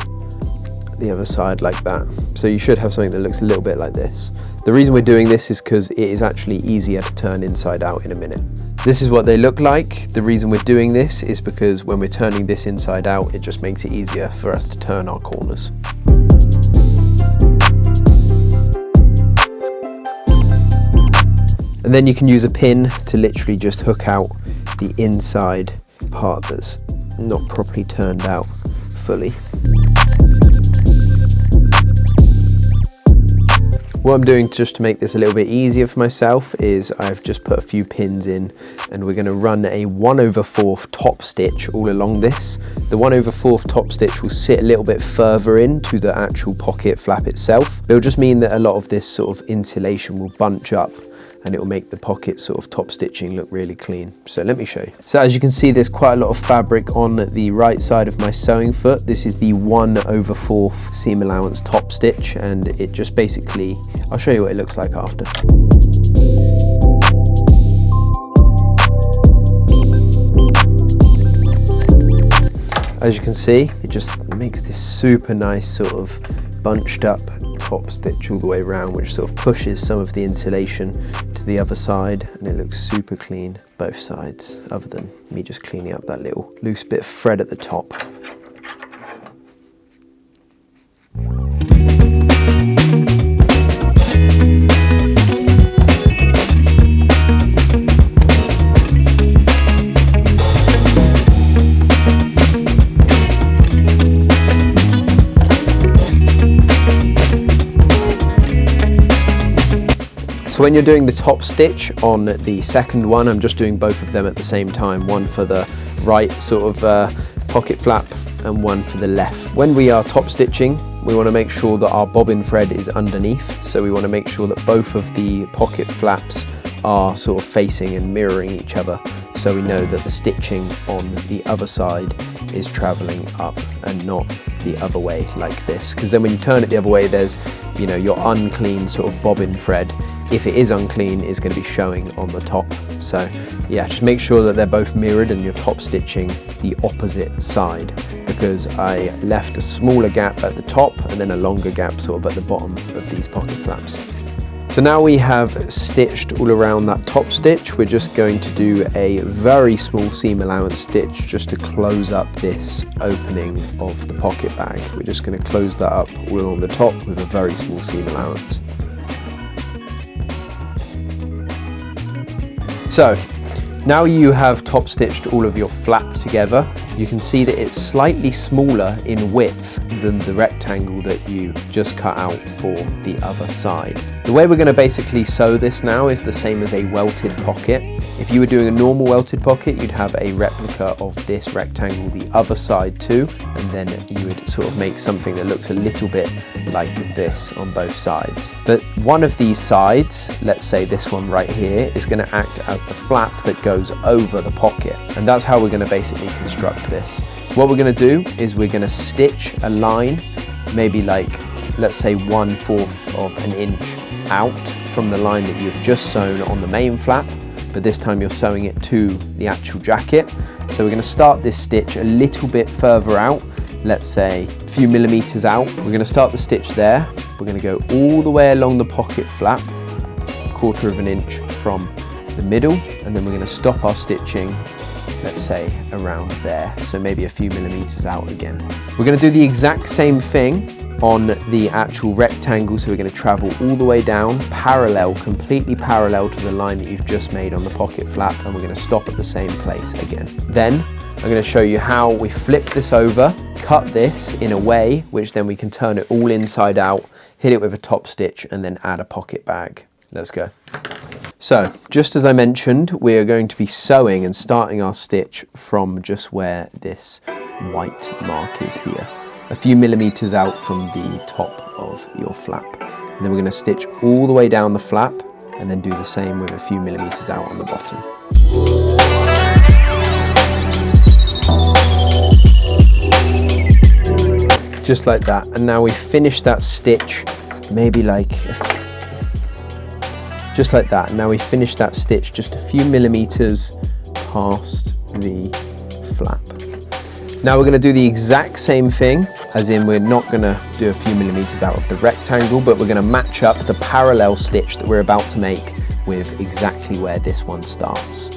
Speaker 2: the other side like that. So you should have something that looks a little bit like this. The reason we're doing this is because it is actually easier to turn inside out in a minute. This is what they look like. The reason we're doing this is because when we're turning this inside out, it just makes it easier for us to turn our corners. And then you can use a pin to literally just hook out the inside part that's not properly turned out fully. What I'm doing just to make this a little bit easier for myself is I've just put a few pins in, and we're going to run a 1/4 top stitch all along this. The 1/4 top stitch will sit a little bit further into the actual pocket flap itself. It'll just mean that a lot of this sort of insulation will bunch up and it will make the pocket sort of top stitching look really clean. So let me show you. So as you can see, there's quite a lot of fabric on the right side of my sewing foot. This is the 1/4 seam allowance top stitch, and it just basically, I'll show you what it looks like after. As you can see, it just makes this super nice sort of bunched up top stitch all the way around, which sort of pushes some of the insulation to the other side, and it looks super clean both sides, other than me just cleaning up that little loose bit of thread at the top. So when you're doing the top stitch on the second one, I'm just doing both of them at the same time, one for the right sort of pocket flap and one for the left. When we are top stitching, we want to make sure that our bobbin thread is underneath, so we want to make sure that both of the pocket flaps are sort of facing and mirroring each other, so we know that the stitching on the other side is traveling up and not the other way like this, because then when you turn it the other way, there's, you know, your unclean sort of bobbin thread, if it is unclean, is going to be showing on the top. So yeah, just make sure that they're both mirrored and you're top stitching the opposite side, because I left a smaller gap at the top and then a longer gap sort of at the bottom of these pocket flaps. So now we have stitched all around that top stitch, we're just going to do a very small seam allowance stitch just to close up this opening of the pocket bag. We're just going to close that up all along the top with a very small seam allowance. So now you have top stitched all of your flap together, you can see that it's slightly smaller in width than the rectangle that you just cut out for the other side. The way we're going to basically sew this now is the same as a welted pocket. If you were doing a normal welted pocket, you'd have a replica of this rectangle the other side too, and then you would sort of make something that looks a little bit like this on both sides. But one of these sides, let's say this one right here, is going to act as the flap that goes over the pocket, and that's how we're going to basically construct this. What we're going to do is we're going to stitch a line, maybe like, let's say 1/4 of an inch out from the line that you've just sewn on the main flap, but this time you're sewing it to the actual jacket. So we're going to start this stitch a little bit further out, let's say a few millimeters out. We're going to start the stitch there. We're going to go all the way along the pocket flap, 1/4 of an inch from the middle, and then we're going to stop our stitching, let's say around there, so maybe a few millimeters out again. We're going to do the exact same thing on the actual rectangle, so we're going to travel all the way down parallel, completely parallel to the line that you've just made on the pocket flap, and we're going to stop at the same place again. Then I'm going to show you how we flip this over, cut this in a way which then we can turn it all inside out, hit it with a top stitch, and then add a pocket bag. Let's go. So, just as I mentioned, we are going to be sewing and starting our stitch from just where this white mark is here, a few millimeters out from the top of your flap. And then we're going to stitch all the way down the flap and then do the same with a few millimeters out on the bottom. Just like that. And now we finish that stitch, maybe like just like that. Now we finish that stitch just a few millimeters past the flap. Now we're going to do the exact same thing, as in we're not going to do a few millimeters out of the rectangle, but we're going to match up the parallel stitch that we're about to make with exactly where this one starts.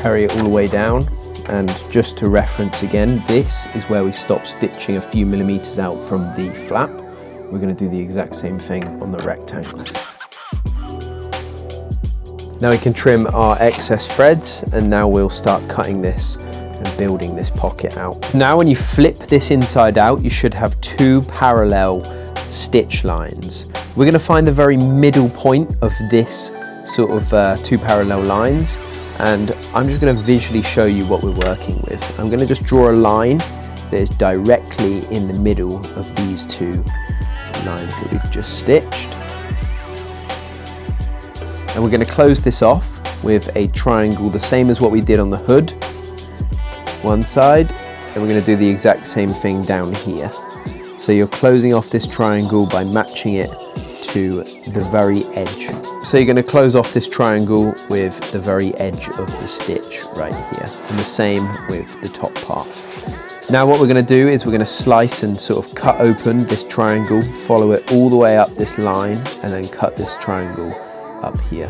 Speaker 2: Carry it all the way down. And just to reference again, this is where we stop stitching a few millimeters out from the flap. We're going to do the exact same thing on the rectangle. Now we can trim our excess threads, and now we'll start cutting this and building this pocket out. Now when you flip this inside out, you should have two parallel stitch lines. We're going to find the very middle point of this sort of two parallel lines, and I'm just going to visually show you what we're working with. I'm going to just draw a line that is directly in the middle of these two lines that we've just stitched. And we're going to close this off with a triangle, the same as what we did on the hood, one side, and we're going to do the exact same thing down here. So you're closing off this triangle by matching it to the very edge. So you're going to close off this triangle with the very edge of the stitch right here, and the same with the top part. Now what we're going to do is we're going to slice and sort of cut open this triangle, follow it all the way up this line, and then cut this triangle up here.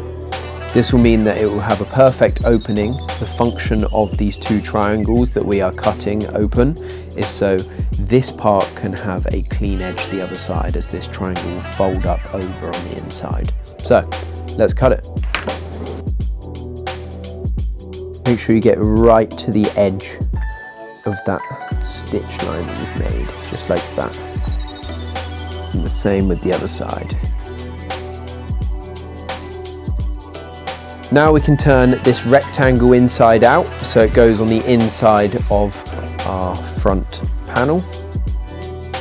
Speaker 2: This will mean that it will have a perfect opening. The function of these two triangles that we are cutting open is so this part can have a clean edge the other side, as this triangle will fold up over on the inside. So let's cut it. Make sure you get right to the edge of that stitch line that you've made, just like that. And the same with the other side. Now we can turn this rectangle inside out, so it goes on the inside of our front panel.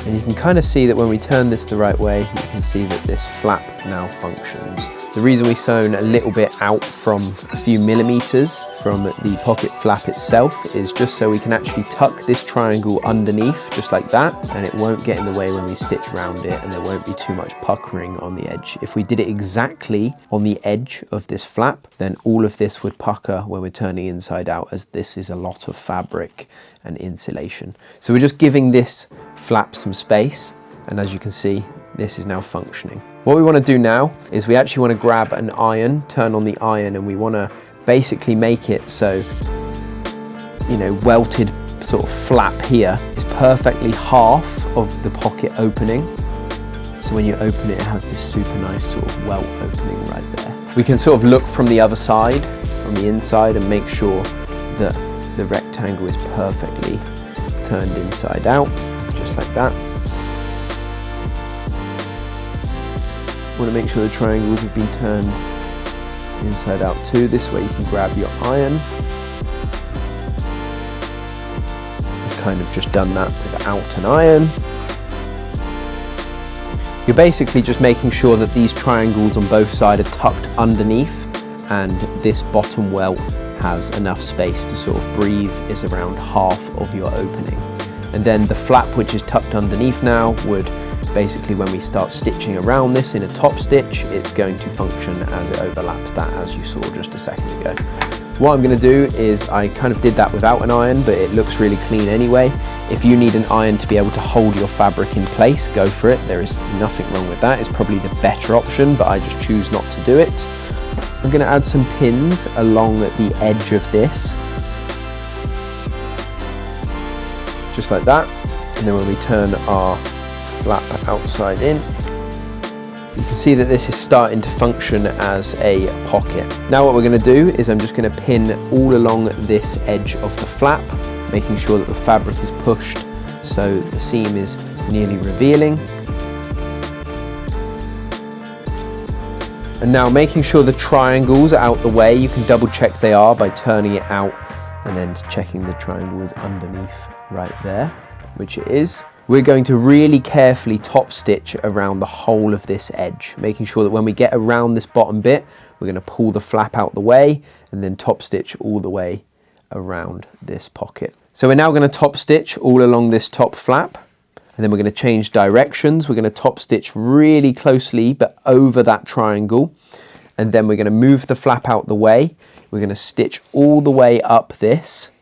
Speaker 2: And you can kind of see that when we turn this the right way, you can see that this flap now functions. The reason we've sewn a little bit out from a few millimeters from the pocket flap itself is just so we can actually tuck this triangle underneath, just like that, and it won't get in the way when we stitch around it, and there won't be too much puckering on the edge. If we did it exactly on the edge of this flap, then all of this would pucker when we're turning inside out, as this is a lot of fabric and insulation. So we're just giving this flap some space, and as you can see, this is now functioning. What we want to do now is we actually want to grab an iron, turn on the iron, and we want to basically make it so, you know, welted sort of flap here is perfectly half of the pocket opening. So when you open it, it has this super nice sort of welt opening right there. We can sort of look from the other side, from the inside, and make sure that the rectangle is perfectly turned inside out, just like that. You want to make sure the triangles have been turned inside out too. This way you can grab your iron. I've kind of just done that without an iron. You're basically just making sure that these triangles on both sides are tucked underneath, and this bottom welt has enough space to sort of breathe. Is around half of your opening. And then the flap, which is tucked underneath now, would basically, when we start stitching around this in a top stitch, it's going to function as it overlaps that, as you saw just a second ago. What I'm going to do is, I kind of did that without an iron, but it looks really clean anyway. If you need an iron to be able to hold your fabric in place, go for it. There is nothing wrong with that. It's probably the better option, but I just choose not to do it. I'm going to add some pins along the edge of this, just like that. And then when we turn our flap outside in, you can see that this is starting to function as a pocket. Now what we're going to do is I'm just going to pin all along this edge of the flap, making sure that the fabric is pushed so the seam is nearly revealing. And now making sure the triangles are out the way, you can double check they are by turning it out and then checking the triangle is underneath right there, which it is. We're going to really carefully top stitch around the whole of this edge, making sure that when we get around this bottom bit, we're going to pull the flap out the way and then top stitch all the way around this pocket. So we're now going to top stitch all along this top flap, and then we're going to change directions. We're going to top stitch really closely but over that triangle, and then we're going to move the flap out the way. We're going to stitch all the way up this,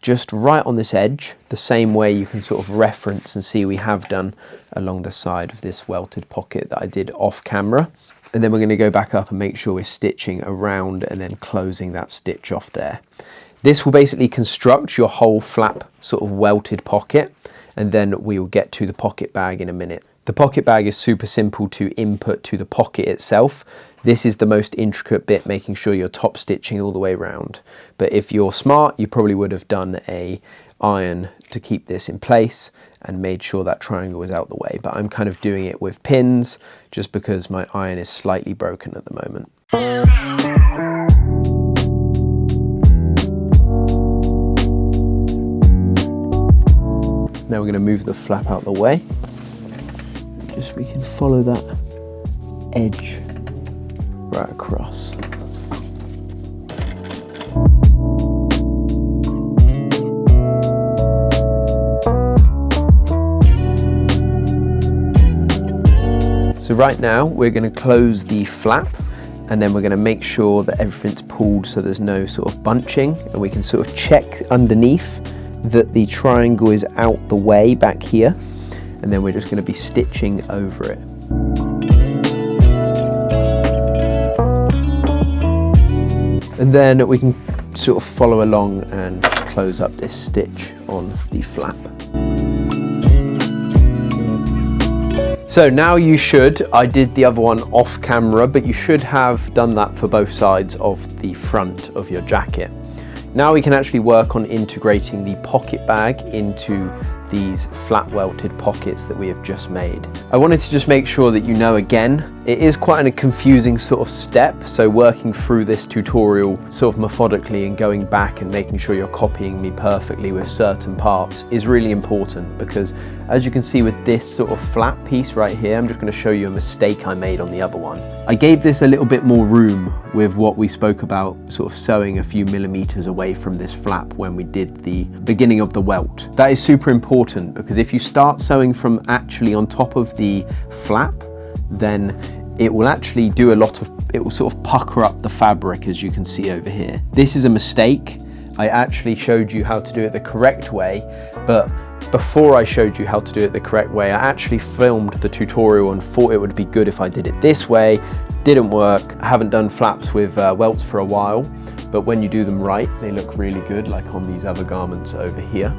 Speaker 2: just right on this edge, the same way you can sort of reference and see we have done along the side of this welted pocket that I did off camera. And then we're going to go back up and make sure we're stitching around and then closing that stitch off there. This will basically construct your whole flap sort of welted pocket, and then we will get to the pocket bag in a minute. The pocket bag is super simple to input to the pocket itself. This is the most intricate bit, making sure you're top stitching all the way around. But if you're smart, you probably would have done a iron to keep this in place and made sure that triangle was out the way. But I'm kind of doing it with pins just because my iron is slightly broken at the moment. we're going to move the flap out the way. Just we can follow that edge right across. So right now we're going to close the flap, and then we're going to make sure that everything's pulled so there's no sort of bunching, and we can sort of check underneath that the triangle is out the way back here, and then we're just going to be stitching over it. And then we can sort of follow along and close up this stitch on the flap. So now you should, I did the other one off camera, but you should have done that for both sides of the front of your jacket. Now we can actually work on integrating the pocket bag into these flat welted pockets that we have just made. I wanted to just make sure that you know again, it is quite a confusing sort of step, so working through this tutorial sort of methodically and going back and making sure you're copying me perfectly with certain parts is really important, because as you can see with this sort of flat piece right here, I'm just going to show you a mistake I made on the other one. I gave this a little bit more room with what we spoke about, sort of sewing a few millimeters away from this flap when we did the beginning of the welt. That is super important, because if you start sewing from actually on top of the flap, then it will actually do a lot of, it will sort of pucker up the fabric, as you can see over here. This is a mistake. I actually showed you how to do it the correct way, but before I showed you how to do it the correct way, I actually filmed the tutorial and thought it would be good if I did it this way. Didn't work. I haven't done flaps with welts for a while, but when you do them right, they look really good, like on these other garments over here.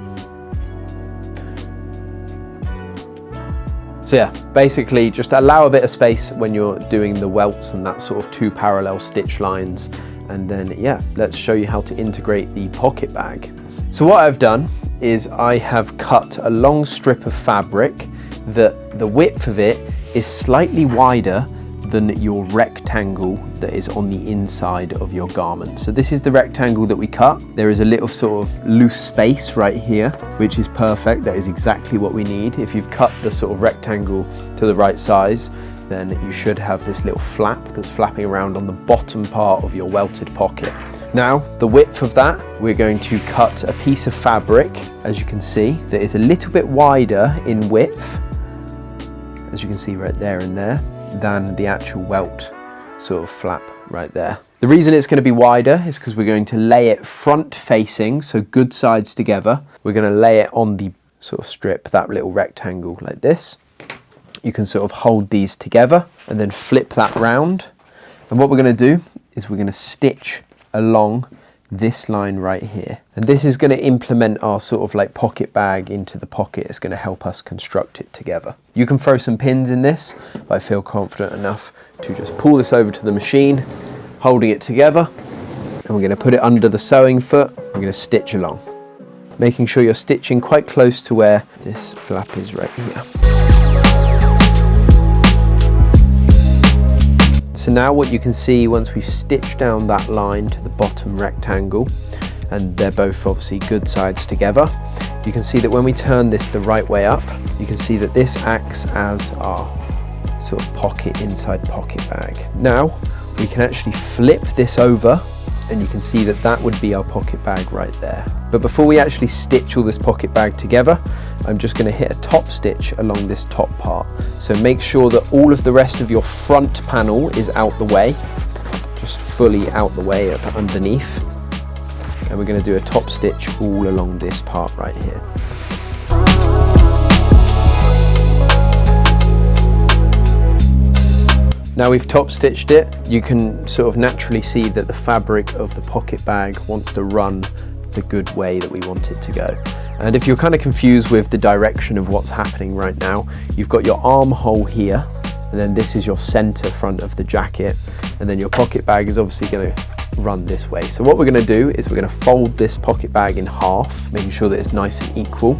Speaker 2: So yeah, basically just allow a bit of space when you're doing the welts and that sort of 2 parallel stitch lines. And then yeah, let's show you how to integrate the pocket bag. So what I've done is I have cut a long strip of fabric that the width of it is slightly wider than your rectangle that is on the inside of your garment. So this is the rectangle that we cut. There is a little sort of loose space right here, which is perfect. That is exactly what we need. If you've cut the sort of rectangle to the right size, then you should have this little flap that's flapping around on the bottom part of your welted pocket. Now, the width of that, we're going to cut a piece of fabric, as you can see, that is a little bit wider in width, as you can see right there and there, than the actual welt sort of flap right there. The reason it's going to be wider is because we're going to lay it front facing, so good sides together. We're going to lay it on the sort of strip, that little rectangle like this. You can sort of hold these together and then flip that round. And what we're going to do is we're going to stitch along this line right here. And this is going to implement our sort of like pocket bag into the pocket. It's going to help us construct it together. You can throw some pins in this, but I feel confident enough to just pull this over to the machine, holding it together, and we're going to put it under the sewing foot. We're going to stitch along, making sure you're stitching quite close to where this flap is right here. So now what you can see, once we've stitched down that line to the bottom rectangle, and they're both obviously good sides together, you can see that when we turn this the right way up, you can see that this acts as our sort of pocket, inside pocket bag. Now we can actually flip this over, and you can see that that would be our pocket bag right there. But before we actually stitch all this pocket bag together, I'm just going to hit a top stitch along this top part. So make sure that all of the rest of your front panel is out the way, just fully out the way of underneath. And we're going to do a top stitch all along this part right here. Now we've top stitched it, you can sort of naturally see that the fabric of the pocket bag wants to run the good way that we want it to go. And if you're kind of confused with the direction of what's happening right now, you've got your armhole here, and then this is your center front of the jacket, and then your pocket bag is obviously going to run this way. So what we're going to do is we're going to fold this pocket bag in half, making sure that it's nice and equal.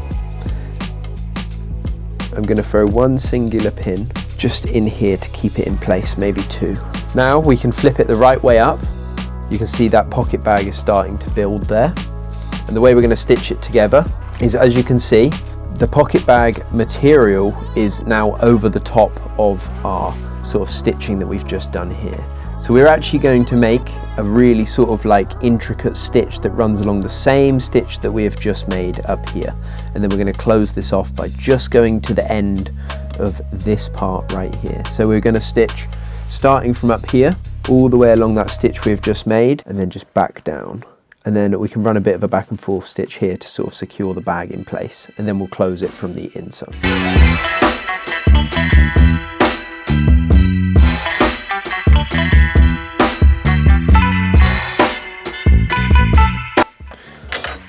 Speaker 2: I'm going to throw one singular pin just in here to keep it in place, maybe 2. Now we can flip it the right way up. You can see that pocket bag is starting to build there. And the way we're going to stitch it together is, as you can see, the pocket bag material is now over the top of our sort of stitching that we've just done here. So we're actually going to make a really sort of like intricate stitch that runs along the same stitch that we have just made up here. And then we're going to close this off by just going to the end of this part right here. So we're going to stitch starting from up here all the way along that stitch we've just made, and then just back down. And then we can run a bit of a back and forth stitch here to sort of secure the bag in place, and then we'll close it from the inside.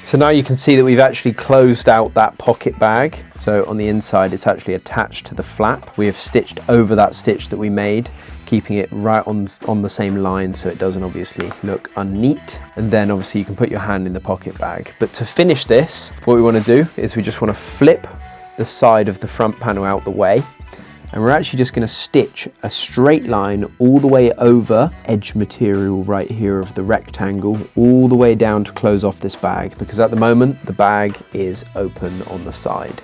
Speaker 2: So now you can see that we've actually closed out that pocket bag. So on the inside, it's actually attached to the flap. We have stitched over that stitch that we made, keeping it right on the same line so it doesn't obviously look unneat. And then obviously you can put your hand in the pocket bag. But to finish this, what we want to do is we just want to flip the side of the front panel out the way. And we're actually just going to stitch a straight line all the way over edge material right here of the rectangle, all the way down to close off this bag, because at the moment the bag is open on the side.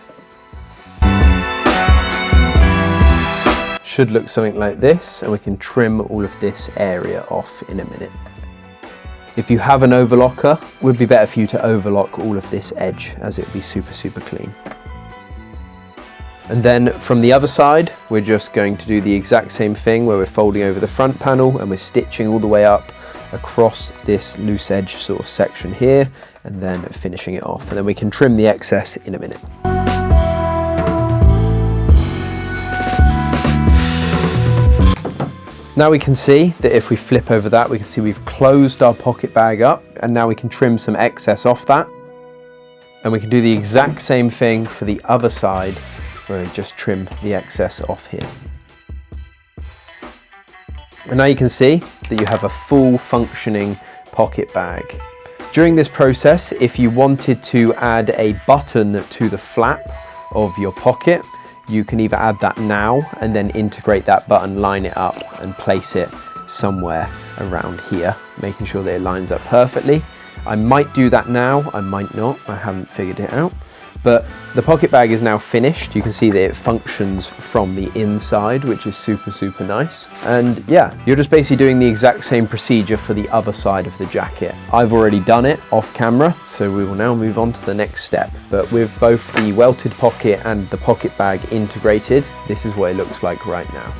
Speaker 2: Should look something like this, and we can trim all of this area off in a minute. If you have an overlocker, it would be better for you to overlock all of this edge, as it would be super, super clean. And then from the other side, we're just going to do the exact same thing where we're folding over the front panel and we're stitching all the way up across this loose edge sort of section here, and then finishing it off. And then we can trim the excess in a minute. Now we can see that if we flip over that, we can see we've closed our pocket bag up, and now we can trim some excess off that. And we can do the exact same thing for the other side, where we just trim the excess off here. And now you can see that you have a full functioning pocket bag. During this process, if you wanted to add a button to the flap of your pocket, you can either add that now and then integrate that button, line it up and place it somewhere around here, making sure that it lines up perfectly. I might do that now, I might not, I haven't figured it out. But the pocket bag is now finished. You can see that it functions from the inside, which is super, super nice. And yeah, you're just basically doing the exact same procedure for the other side of the jacket. I've already done it off camera, so we will now move on to the next step. But with both the welted pocket and the pocket bag integrated, this is what it looks like right now.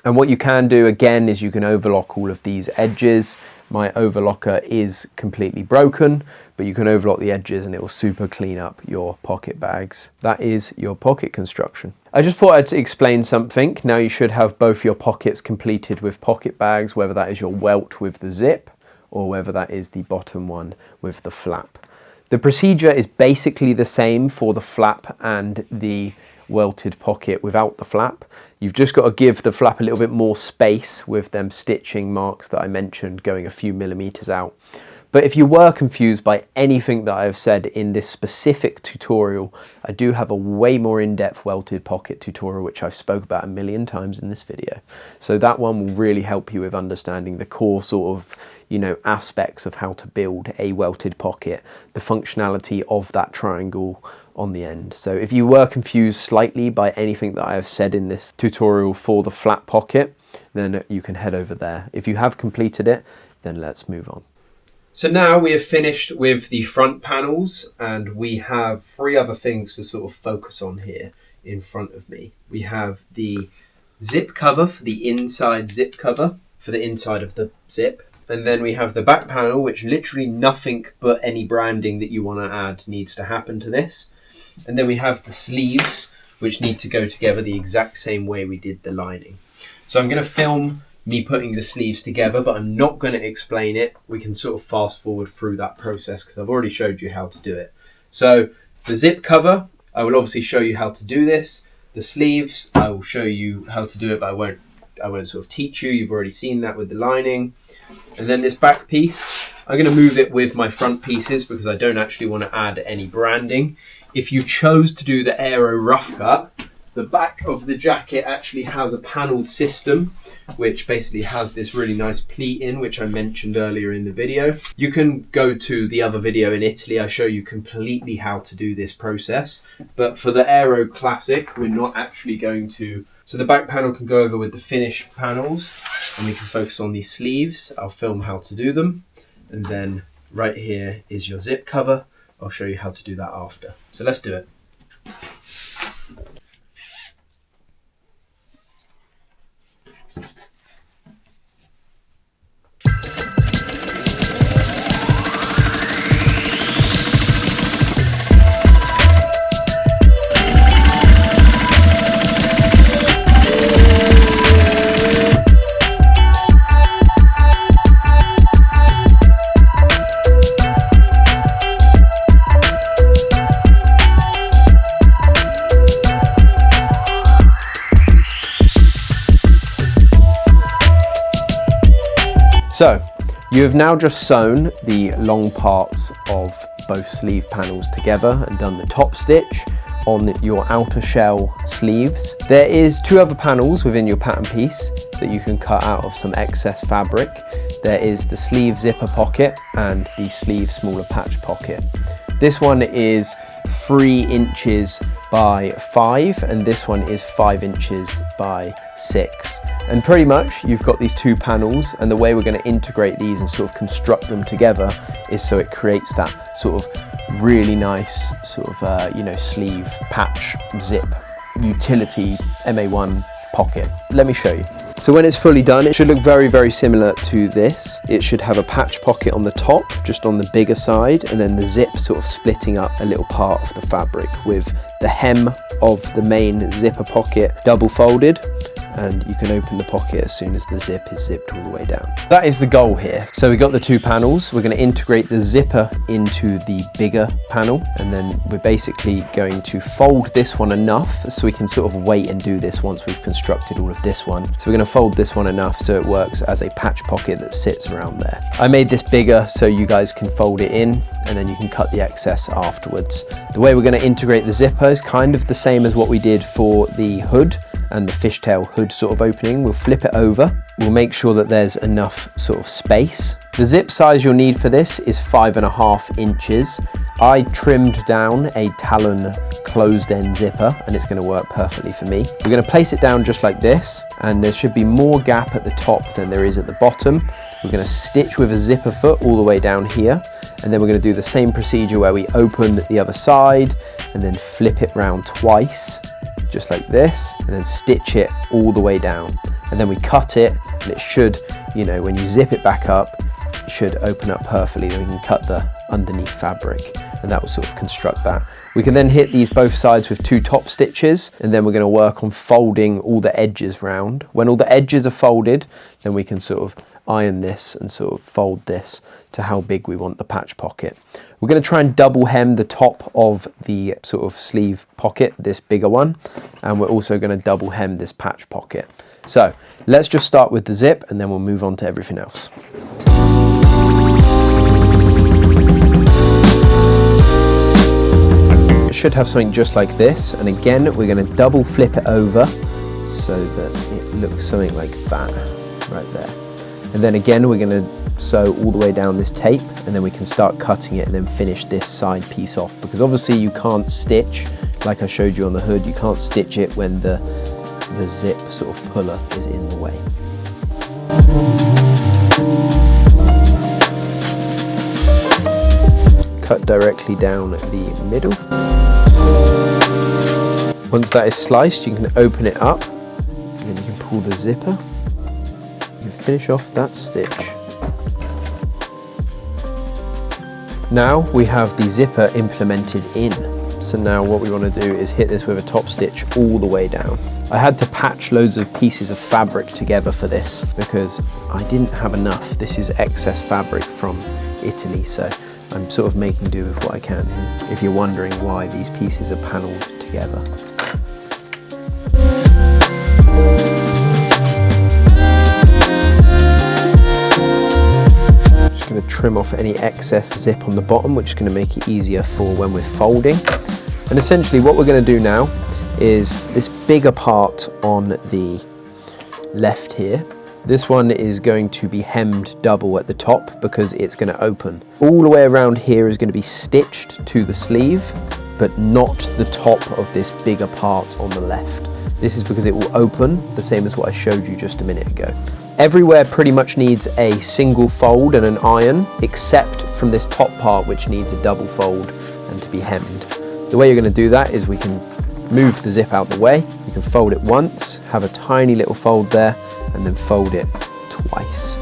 Speaker 2: And what you can do again is you can overlock all of these edges. My overlocker is completely broken, but you can overlock the edges and it will super clean up your pocket bags. That is your pocket construction. I just thought I'd explain something. Now you should have both your pockets completed with pocket bags, whether that is your Welt with the zip or whether that is the bottom one with the flap. The procedure is basically the same for the flap and the welted pocket without the flap. You've just got to give the flap a little bit more space with them stitching marks that I mentioned going a few millimeters out. But if you were confused by anything that I've said in this specific tutorial, I do have a way more in-depth welted pocket tutorial which I've spoke about a million times in this video. So that one will really help you with understanding the core sort of, aspects of how to build a welted pocket, the functionality of that triangle on the end. So if you were confused slightly by anything that I have said in this tutorial for the flat pocket, then you can head over there. If you have completed it, then let's move on. So now we have finished with the front panels, and we have three other things to sort of focus on here in front of me. We have the zip cover for the inside zip cover for the inside of the zip. And then we have the back panel, which literally nothing but any branding that you want to add needs to happen to this. And then we have the sleeves, which need to go together the exact same way we did the lining. So I'm going to film me putting the sleeves together, but I'm not going to explain it. We can sort of fast forward through that process because I've already showed you how to do it. So the zip cover, I will obviously show you how to do this. The sleeves, I will show you how to do it, but I won't sort of teach you. You've already seen that with the lining. And then this back piece, I'm going to move it with my front pieces because I don't actually want to add any branding. If you chose to do the Aero rough cut, The back of the jacket actually has a panelled system, which basically has this really nice pleat in, which I mentioned earlier in the video. You can go to the other video in Italy, I show you completely how to do this process. But for the Aero Classic, we're not actually going to. So the back panel can go over with the finished panels, and we can focus on these sleeves. I'll film how to do them. And then right here is your zip cover. I'll show you how to do that after. So let's do it. So, you have now just sewn the long parts of both sleeve panels together and done the top stitch on your outer shell sleeves. There is 2 other panels within your pattern piece that you can cut out of some excess fabric. There is the sleeve zipper pocket and the sleeve smaller patch pocket. This one is 3 inches by 5 and this one is 5 inches by 6. And pretty much you've got these 2 panels, and the way we're going to integrate these and sort of construct them together is so it creates that sort of really nice sort of sleeve patch zip utility MA1 pocket. Let me show you. So when it's fully done, it should look very, very similar to this. It should have a patch pocket on the top, just on the bigger side, and then the zip sort of splitting up a little part of the fabric, with the hem of the main zipper pocket double folded, and you can open the pocket as soon as the zip is zipped all the way down. That is the goal here. So we got the 2 panels. We're going to integrate the zipper into the bigger panel, and then we're basically going to fold this one enough so we can sort of wait and do this once we've constructed all of this one. So we're going to fold this one enough so it works as a patch pocket that sits around there. I made this bigger so you guys can fold it in, and then you can cut the excess afterwards. The way we're going to integrate the zipper is kind of the same as what we did for the hood and the fishtail hood sort of opening. We'll flip it over. We'll make sure that there's enough sort of space. The zip size you'll need for this is 5.5 inches. I trimmed down a talon closed end zipper and it's going to work perfectly for me. We're going to place it down just like this, and there should be more gap at the top than there is at the bottom. We're going to stitch with a zipper foot all the way down here, and then we're going to do the same procedure where we open the other side and then flip it round twice, just like this, and then stitch it all the way down. And then we cut it, and it should, when you zip it back up, it should open up perfectly. Then we can cut the underneath fabric, and that will sort of construct that. We can then hit these both sides with 2 top stitches, and then we're going to work on folding all the edges round. When all the edges are folded, then we can sort of iron this and sort of fold this to how big we want the patch pocket. We're going to try and double hem the top of the sort of sleeve pocket, this bigger one, and we're also going to double hem this patch pocket. So let's just start with the zip and then we'll move on to everything else. It should have something just like this, and again we're going to double flip it over so that it looks something like that right there. And then again we're going to sew all the way down this tape, and then we can start cutting it and then finish this side piece off, because obviously you can't stitch, like I showed you on the hood, you can't stitch it when the zip sort of puller is in the way. Cut directly down the middle. Once that is sliced, you can open it up, and then you can pull the zipper. You can finish off that stitch. Now we have the zipper implemented in. So now what we want to do is hit this with a top stitch all the way down. I had to patch loads of pieces of fabric together for this because I didn't have enough. This is excess fabric from Italy, so I'm sort of making do with what I can, if you're wondering why these pieces are panelled together. Just going to trim off any excess zip on the bottom, which is going to make it easier for when we're folding. And essentially what we're going to do now is this bigger part on the left here. This one is going to be hemmed double at the top because it's going to open. All the way around here is going to be stitched to the sleeve, but not the top of this bigger part on the left. This is because it will open, the same as what I showed you just a minute ago. Everywhere pretty much needs a single fold and an iron, except from this top part, which needs a double fold and to be hemmed. The way you're going to do that is we can move the zip out the way. You can fold it once, have a tiny little fold there, and then fold it twice.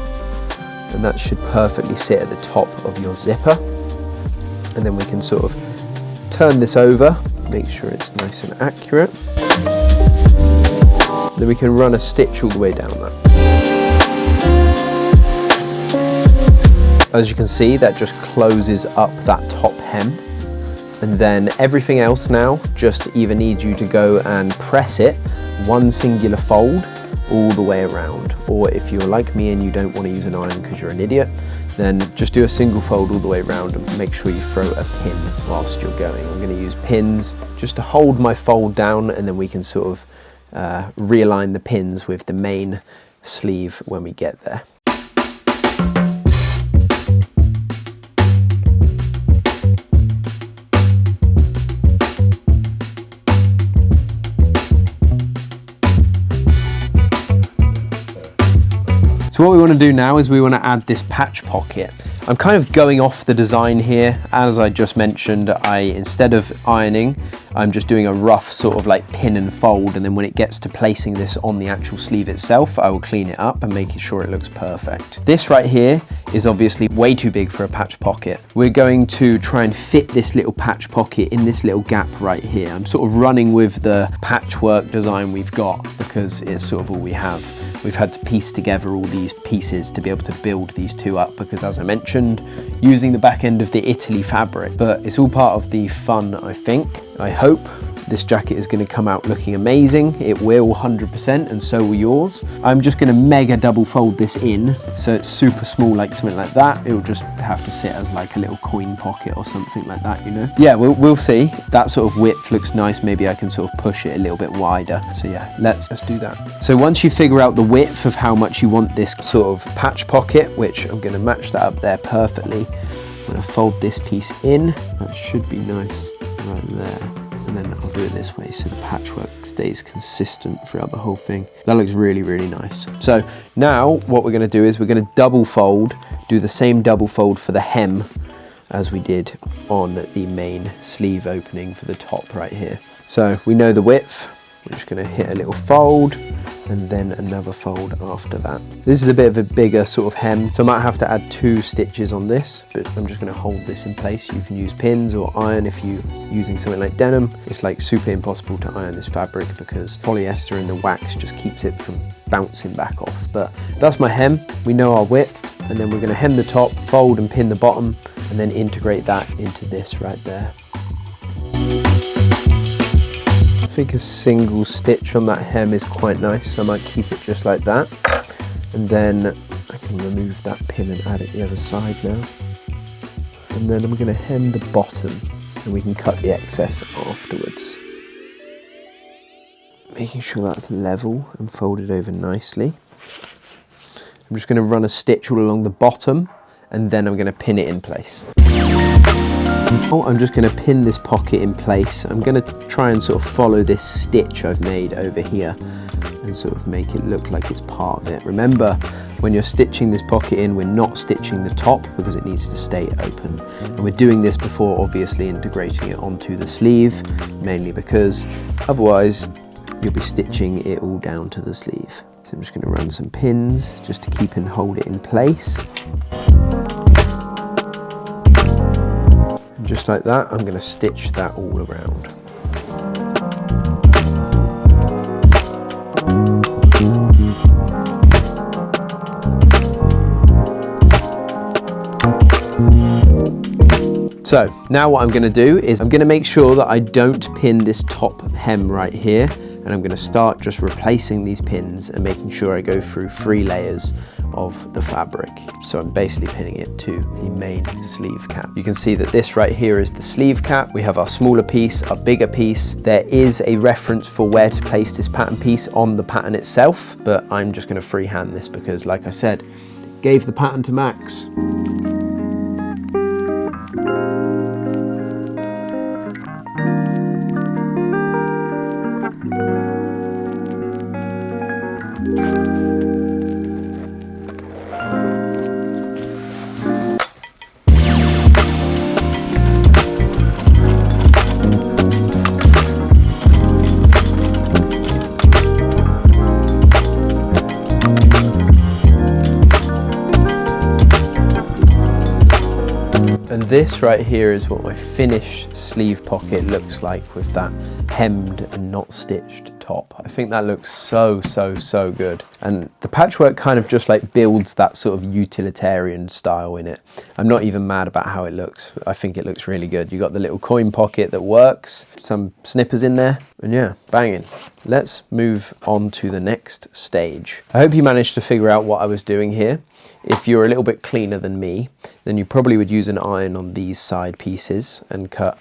Speaker 2: And that should perfectly sit at the top of your zipper. And then we can sort of turn this over, make sure it's nice and accurate. Then we can run a stitch all the way down that. As you can see, that just closes up that top hem. And then everything else now just either needs you to go and press it one singular fold all the way around, or if you're like me and you don't want to use an iron because you're an idiot, then just do a single fold all the way around and make sure you throw a pin whilst you're going. I'm going to use pins just to hold my fold down, and then we can sort of realign the pins with the main sleeve when we get there. So what we want to do now is we want to add this patch pocket. I'm kind of going off the design here. As I just mentioned, instead of ironing, I'm just doing a rough sort of like pin and fold, and then when it gets to placing this on the actual sleeve itself, I will clean it up and make sure it looks perfect. This right here is obviously way too big for a patch pocket. We're going to try and fit this little patch pocket in this little gap right here. I'm sort of running with the patchwork design we've got because it's sort of all we have. We've had to piece together all these pieces to be able to build these two up because, as I mentioned, using the back end of the Italy fabric, but it's all part of the fun, I think. I hope this jacket is going to come out looking amazing. It will 100%, and so will yours. I'm just going to mega double fold this in so it's super small, like something like that. It will just have to sit as like a little coin pocket or something like that, you know? Yeah, we'll see. That sort of width looks nice. Maybe I can sort of push it a little bit wider. So yeah, let's do that. So once you figure out the width of how much you want this sort of patch pocket, which I'm going to match that up there perfectly, I'm going to fold this piece in. That should be nice right there. And then I'll do it this way so the patchwork stays consistent throughout the whole thing. That looks really, really nice. So now what we're going to do is we're going to double fold, do the same double fold for the hem as we did on the main sleeve opening for the top right here. So we know the width. We're just going to hit a little fold and then another fold after that. This is a bit of a bigger sort of hem, so I might have to add 2 stitches on this, but I'm just going to hold this in place. You can use pins or iron if you're using something like denim. It's like super impossible to iron this fabric because polyester and the wax just keeps it from bouncing back off. But that's my hem. We know our width, and then we're going to hem the top, fold and pin the bottom, and then integrate that into this right there. I think a single stitch on that hem is quite nice, so I might keep it just like that. And then I can remove that pin and add it the other side now. And then I'm going to hem the bottom and we can cut the excess afterwards. Making sure that's level and folded over nicely. I'm just going to run a stitch all along the bottom and then I'm going to pin it in place. I'm just going to pin this pocket in place. I'm going to try and sort of follow this stitch I've made over here and sort of make it look like it's part of it. Remember, when you're stitching this pocket in, we're not stitching the top because it needs to stay open. And we're doing this before obviously integrating it onto the sleeve, mainly because otherwise you'll be stitching it all down to the sleeve. So I'm just going to run some pins just to keep and hold it in place. Just like that, I'm going to stitch that all around. So now what I'm going to do is I'm going to make sure that I don't pin this top hem right here, and I'm going to start just replacing these pins and making sure I go through 3 layers of the fabric. So I'm basically pinning it to the main sleeve cap. You can see that this right here is the sleeve cap. We have our smaller piece, our bigger piece. There is a reference for where to place this pattern piece on the pattern itself, but I'm just going to freehand this because, like I said, gave the pattern to Max. And this right here is what my finished sleeve pocket looks like with that hemmed and not stitched top. I think that looks so good. And the patchwork kind of just like builds that sort of utilitarian style in it. I'm not even mad about how it looks. I think it looks really good. You got the little coin pocket that works, some snippers in there, and yeah, banging. Let's move on to the next stage. I hope you managed to figure out what I was doing here. If you're a little bit cleaner than me, then you probably would use an iron on these side pieces and cut,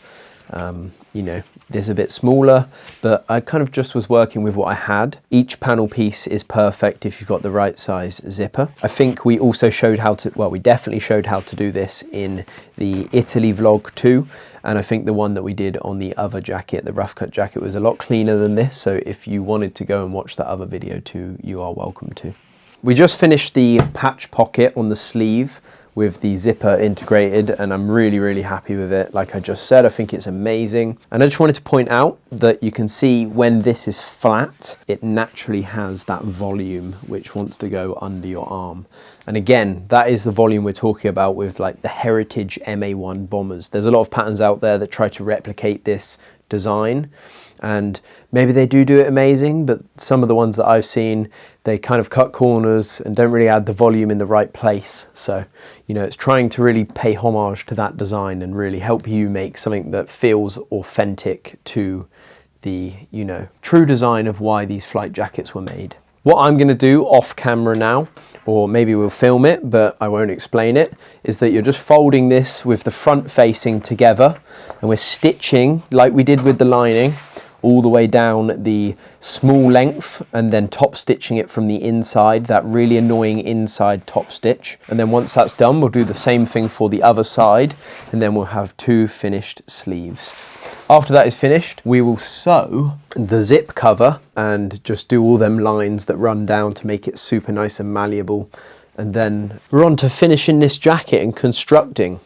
Speaker 2: you know, this a bit smaller, but I kind of just was working with what I had. Each panel piece is perfect if you've got the right size zipper. I think we also showed how to, well, we definitely showed how to do this in the Italy vlog too. And I think the one that we did on the other jacket, the rough cut jacket, was a lot cleaner than this. So if you wanted to go and watch that other video too, you are welcome to. We just finished the patch pocket on the sleeve with the zipper integrated, and I'm really happy with it. Like I just said, I think it's amazing. And I just wanted to point out that you can see when this is flat, it naturally has that volume which wants to go under your arm. And again, that is the volume we're talking about with like the Heritage MA1 bombers. There's a lot of patterns out there that try to replicate this design, and maybe they do it amazing, but some of the ones that I've seen, they kind of cut corners and don't really add the volume in the right place. So, you know, it's trying to really pay homage to that design and really help you make something that feels authentic to the, you know, true design of why these flight jackets were made. What I'm going to do off camera now, or maybe we'll film it, but I won't explain it, is that you're just folding this with the front facing together, and we're stitching like we did with the lining all the way down the small length, and then top stitching it from the inside, that really annoying inside top stitch. And then once that's done, we'll do the same thing for the other side, and then we'll have two finished sleeves. After that is finished, we will sew the zip cover and just do all them lines that run down to make it super nice and malleable. And then we're on to finishing this jacket and constructing.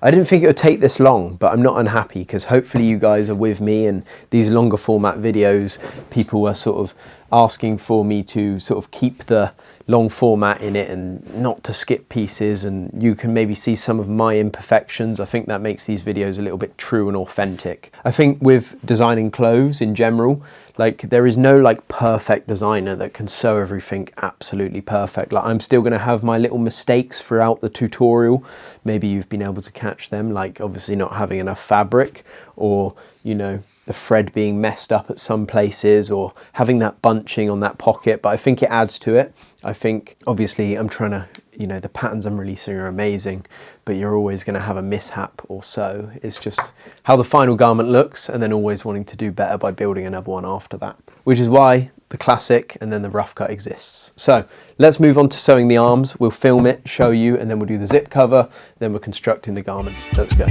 Speaker 2: I didn't think it would take this long, but I'm not unhappy because hopefully you guys are with me, and these longer format videos, people are sort of asking for me to sort of keep the long format in it and not to skip pieces, and you can maybe see some of my imperfections. I think that makes these videos a little bit true and authentic. I think with designing clothes in general, like there is no like perfect designer that can sew everything absolutely perfect. Like I'm still going to have my little mistakes throughout the tutorial. Maybe you've been able to catch them, like obviously not having enough fabric, or you know, the thread being messed up at some places, or having that bunching on that pocket, but I think it adds to it. I think obviously I'm trying to, you know, the patterns I'm releasing are amazing, but you're always going to have a mishap or so. It's just how the final garment looks, and then always wanting to do better by building another one after that, which is why the classic and then the rough cut exists. So let's move on to sewing the arms. We'll film it, show you, and then we'll do the zip cover, then we're constructing the garment. Let's go.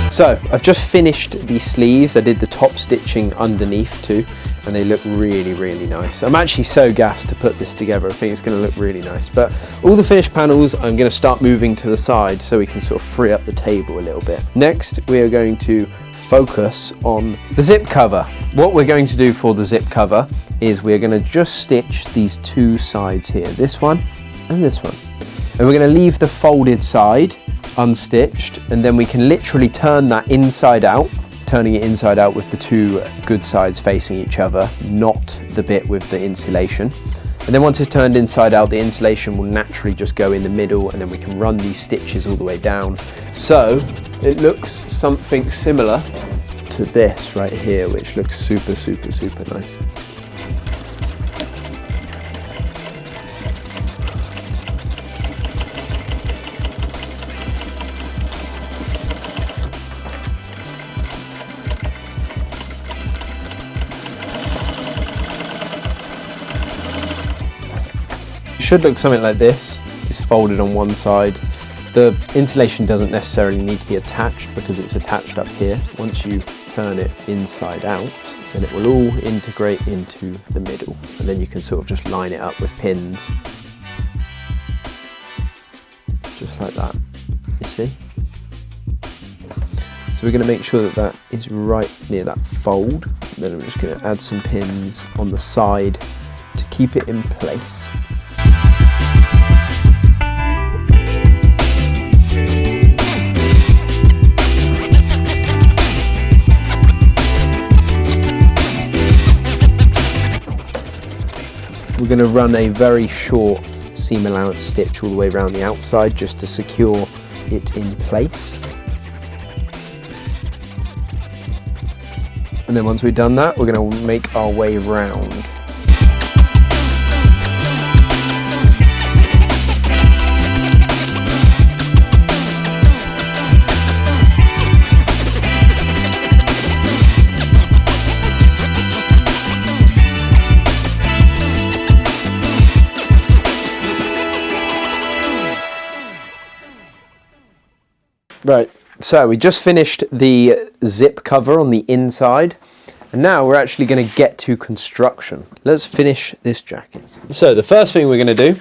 Speaker 2: So I've just finished the sleeves. I did the top stitching underneath too, and they look really nice. I'm actually so gassed to put this together. I think it's going to look really nice. But all the finished panels I'm going to start moving to the side so we can sort of free up the table a little bit. Next we are going to focus on the zip cover. What we're going to do for the zip cover is we're going to just stitch these two sides here, this one and this one. And we're going to leave the folded side unstitched, and then we can literally turn that inside out, turning it inside out with the two good sides facing each other, not the bit with the insulation. And then once it's turned inside out, the insulation will naturally just go in the middle, and then we can run these stitches all the way down. So it looks something similar to this right here, which looks super, super, super nice. Should look something like this. It's folded on one side. The insulation doesn't necessarily need to be attached because it's attached up here. Once you turn it inside out, then it will all integrate into the middle, and then you can sort of just line it up with pins. Just like that, you see? So we're going to make sure that that is right near that fold. Then I'm just going to add some pins on the side to keep it in place. We're going to run a very short seam allowance stitch all the way around the outside just to secure it in place. And then once we've done that, we're going to make our way round. Right, so we just finished the zip cover on the inside, and now we're actually going to get to construction. Let's finish this jacket. So the first thing we're going to do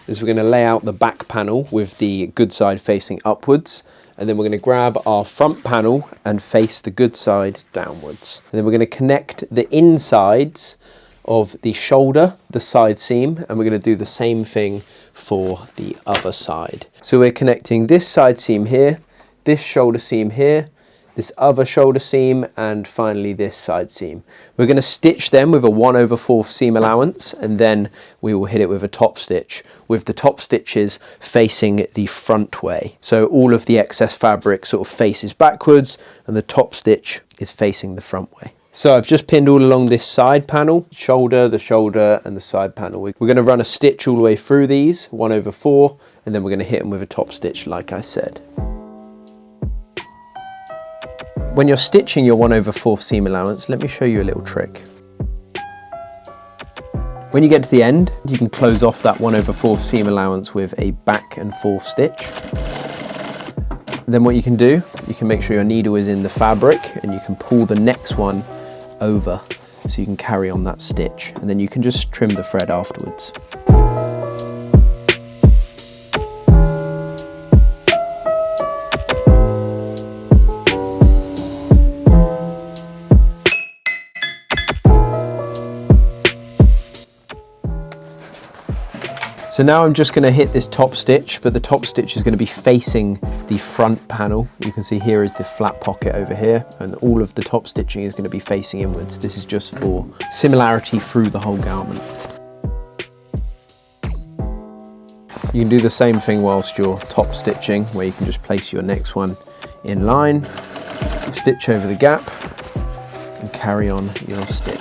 Speaker 2: is we're going to lay out the back panel with the good side facing upwards, and then we're going to grab our front panel and face the good side downwards. And then we're going to connect the insides of the shoulder, the side seam, and we're going to do the same thing for the other side. So we're connecting this side seam here, this shoulder seam here, this other shoulder seam, and finally this side seam. We're going to stitch them with a 1/4 seam allowance, and then we will hit it with a top stitch, with the top stitches facing the front way. So all of the excess fabric sort of faces backwards, and the top stitch is facing the front way. So I've just pinned all along this side panel, the shoulder, and the side panel. We're going to run a stitch all the way through these, 1/4, and then we're going to hit them with a top stitch like I said. When you're stitching your 1/4 seam allowance, let me show you a little trick. When you get to the end, you can close off that 1/4 seam allowance with a back and forth stitch. Then what you can do, you can make sure your needle is in the fabric, and you can pull the next one over so you can carry on that stitch, and then you can just trim the thread afterwards. So now I'm just going to hit this top stitch, but the top stitch is going to be facing the front panel. You can see here is the flat pocket over here, and all of the top stitching is going to be facing inwards. This is just for similarity through the whole garment. You can do the same thing whilst you're top stitching, where you can just place your next one in line, stitch over the gap, and carry on your stitch.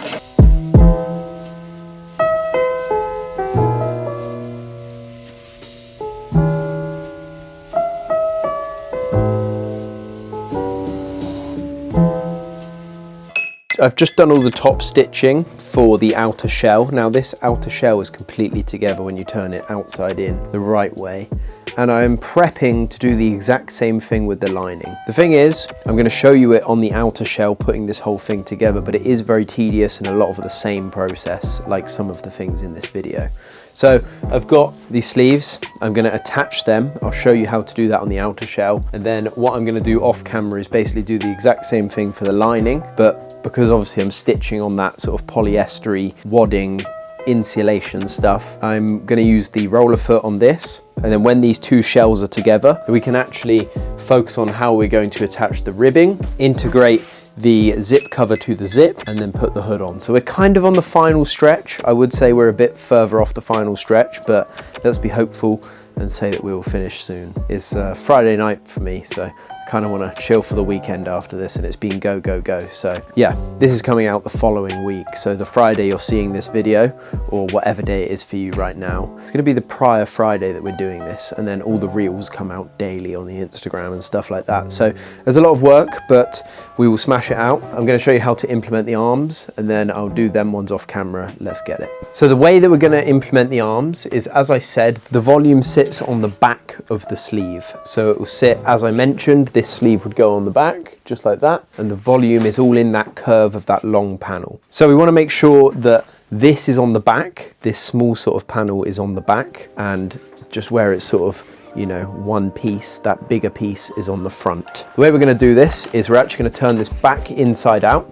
Speaker 2: I've just done all the top stitching for the outer shell. Now this outer shell is completely together when you turn it outside in the right way. And I'm prepping to do the exact same thing with the lining. The thing is, I'm going to show you it on the outer shell, putting this whole thing together, but it is very tedious and a lot of the same process, like some of the things in this video. So I've got these sleeves, I'm going to attach them. I'll show you how to do that on the outer shell. And then what I'm going to do off camera is basically do the exact same thing for the lining, but because obviously I'm stitching on that sort of polyestery wadding insulation stuff, I'm going to use the roller foot on this. And then when these two shells are together, we can actually focus on how we're going to attach the ribbing, integrate the zip cover to the zip and then put the hood on. So we're kind of on the final stretch. I would say we're a bit further off the final stretch, but let's be hopeful and say that we will finish soon. It's Friday night for me, so I kind of want to chill for the weekend after this, and it's been go, go, go. So yeah, this is coming out the following week. So the Friday you're seeing this video, or whatever day it is for you right now, it's going to be the prior Friday that we're doing this, and then all the reels come out daily on the Instagram and stuff like that. So there's a lot of work, but we will smash it out. I'm going to show you how to implement the arms, and then I'll do them ones off camera. Let's get it. So the way that we're going to implement the arms is, as I said, the volume sits on the back of the sleeve. So it will sit, as I mentioned, this sleeve would go on the back, just like that, and the volume is all in that curve of that long panel. So we want to make sure that this is on the back, this small sort of panel is on the back, and just where it's sort of, you know, one piece, that bigger piece is on the front. The way we're going to do this is we're actually going to turn this back inside out,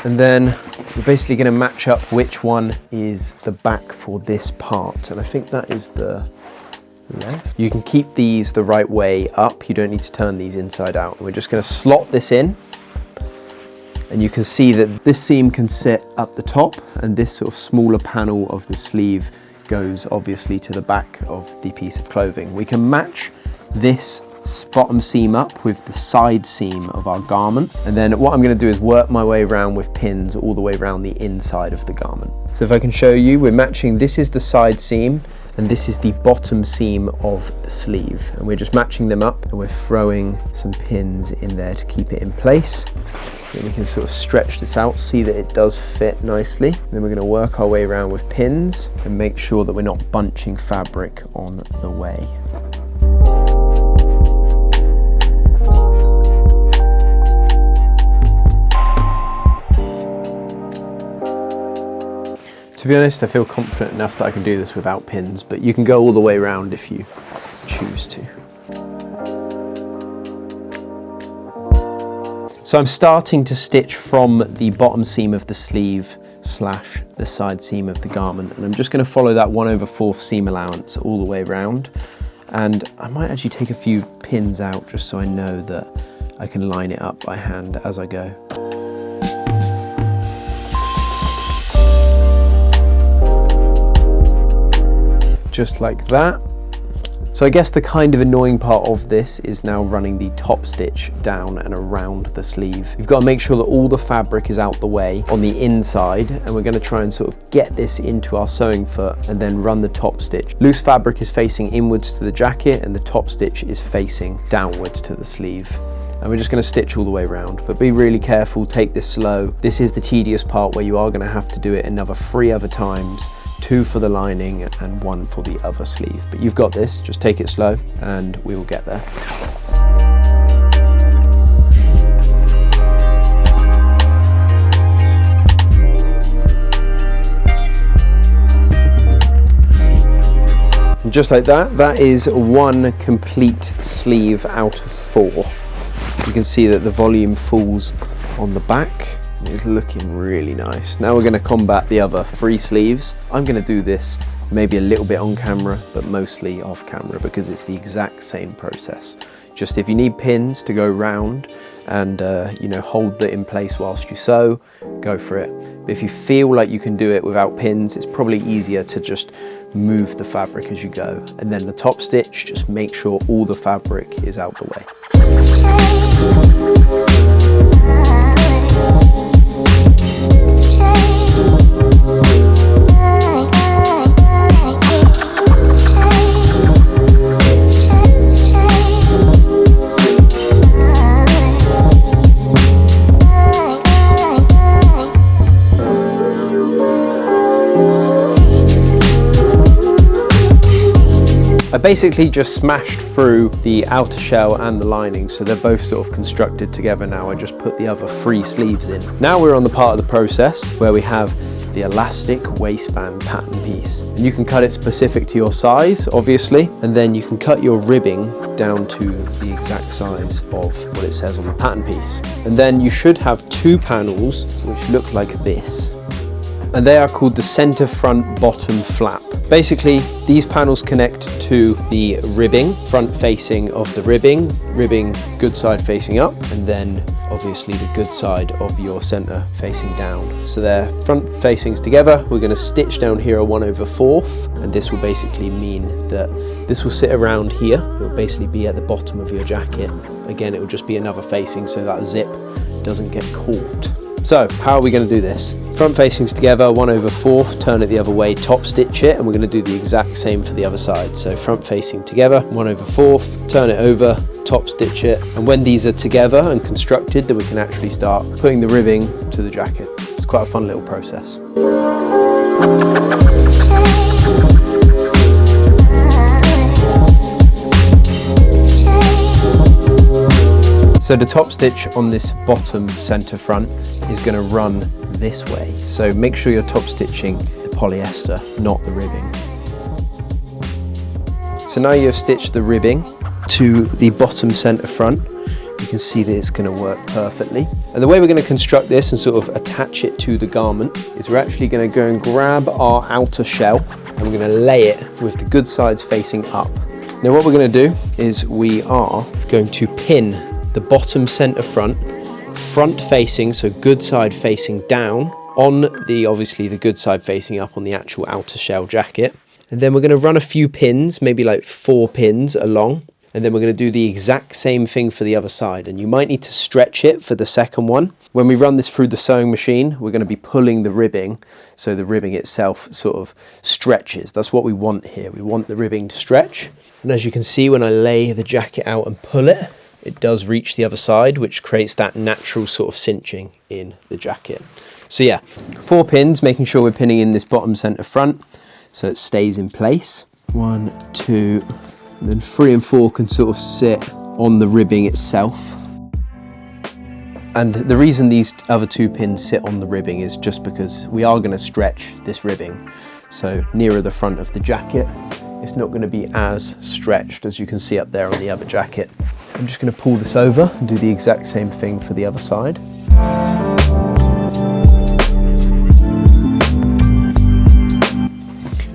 Speaker 2: and then we're basically going to match up which one is the back for this part, and I think that is the left. You can keep these the right way up, you don't need to turn these inside out. We're just going to slot this in, and you can see that this seam can sit up the top, and this sort of smaller panel of the sleeve goes obviously to the back of the piece of clothing. We can match this bottom seam up with the side seam of our garment, and then what I'm going to do is work my way around with pins all the way around the inside of the garment. So if I can show you, we're matching, this is the side seam and this is the bottom seam of the sleeve, and we're just matching them up, and we're throwing some pins in there to keep it in place. Then we can sort of stretch this out, see that it does fit nicely. And then we're going to work our way around with pins and make sure that we're not bunching fabric on the way. To be honest, I feel confident enough that I can do this without pins, but you can go all the way around if you choose to. So I'm starting to stitch from the bottom seam of the sleeve slash the side seam of the garment, and I'm just going to follow that 1/4 seam allowance all the way around, and I might actually take a few pins out just so I know that I can line it up by hand as I go. Just like that. So I guess the kind of annoying part of this is now running the top stitch down and around the sleeve. You've got to make sure that all the fabric is out the way on the inside, and we're going to try and sort of get this into our sewing foot and then run the top stitch. Loose fabric is facing inwards to the jacket and the top stitch is facing downwards to the sleeve. And we're just going to stitch all the way around, but be really careful, take this slow. This is the tedious part where you are going to have to do it another 3 other times, 2 for the lining and 1 for the other sleeve. But you've got this, just take it slow and we will get there. And just like that, that is 1 complete sleeve out of 4. You can see that the volume falls on the back. It's looking really nice. Now we're going to combat the other 3 sleeves. I'm going to do this maybe a little bit on camera, but mostly off camera because it's the exact same process. Just if you need pins to go round and you know, hold that in place whilst you sew, go for it. But if you feel like you can do it without pins, it's probably easier to just move the fabric as you go. And then the top stitch, just make sure all the fabric is out the way. I basically just smashed through the outer shell and the lining, so they're both sort of constructed together now. I just put the other 3 sleeves in. Now we're on the part of the process where we have the elastic waistband pattern piece. And you can cut it specific to your size, obviously, and then you can cut your ribbing down to the exact size of what it says on the pattern piece. And then you should have 2 panels which look like this. And they are called the center front bottom flap. Basically, these panels connect to the ribbing, front facing of the ribbing good side facing up, and then obviously the good side of your center facing down. So they're front facings together. We're going to stitch down here a 1/4, and this will basically mean that this will sit around here. It will basically be at the bottom of your jacket. Again, it will just be another facing so that zip doesn't get caught. So how are we going to do this? Front facings together, 1/4, turn it the other way, top stitch it, and we're going to do the exact same for the other side. So front facing together, 1/4, turn it over, top stitch it, and when these are together and constructed, then we can actually start putting the ribbing to the jacket. It's quite a fun little process. So the top stitch on this bottom center front is going to run this way. So make sure you're top stitching the polyester, not the ribbing. So now you've stitched the ribbing to the bottom center front. You can see that it's going to work perfectly. And the way we're going to construct this and sort of attach it to the garment is we're actually going to go and grab our outer shell and we're going to lay it with the good sides facing up. Now what we're going to do is we are going to pin the bottom center front facing, so good side facing down on the, obviously the good side facing up on the actual outer shell jacket. And then we're going to run a few pins, maybe like 4 pins along. And then we're going to do the exact same thing for the other side. And you might need to stretch it for the second one. When we run this through the sewing machine, we're going to be pulling the ribbing, so the ribbing itself sort of stretches. That's what we want here. We want the ribbing to stretch. And as you can see, when I lay the jacket out and pull it, it does reach the other side, which creates that natural sort of cinching in the jacket. So yeah, 4 pins, making sure we're pinning in this bottom center front so it stays in place. 1, 2, and then 3 and 4 can sort of sit on the ribbing itself. And the reason these other 2 pins sit on the ribbing is just because we are going to stretch this ribbing. So nearer the front of the jacket, it's not going to be as stretched as you can see up there on the other jacket. I'm just going to pull this over and do the exact same thing for the other side.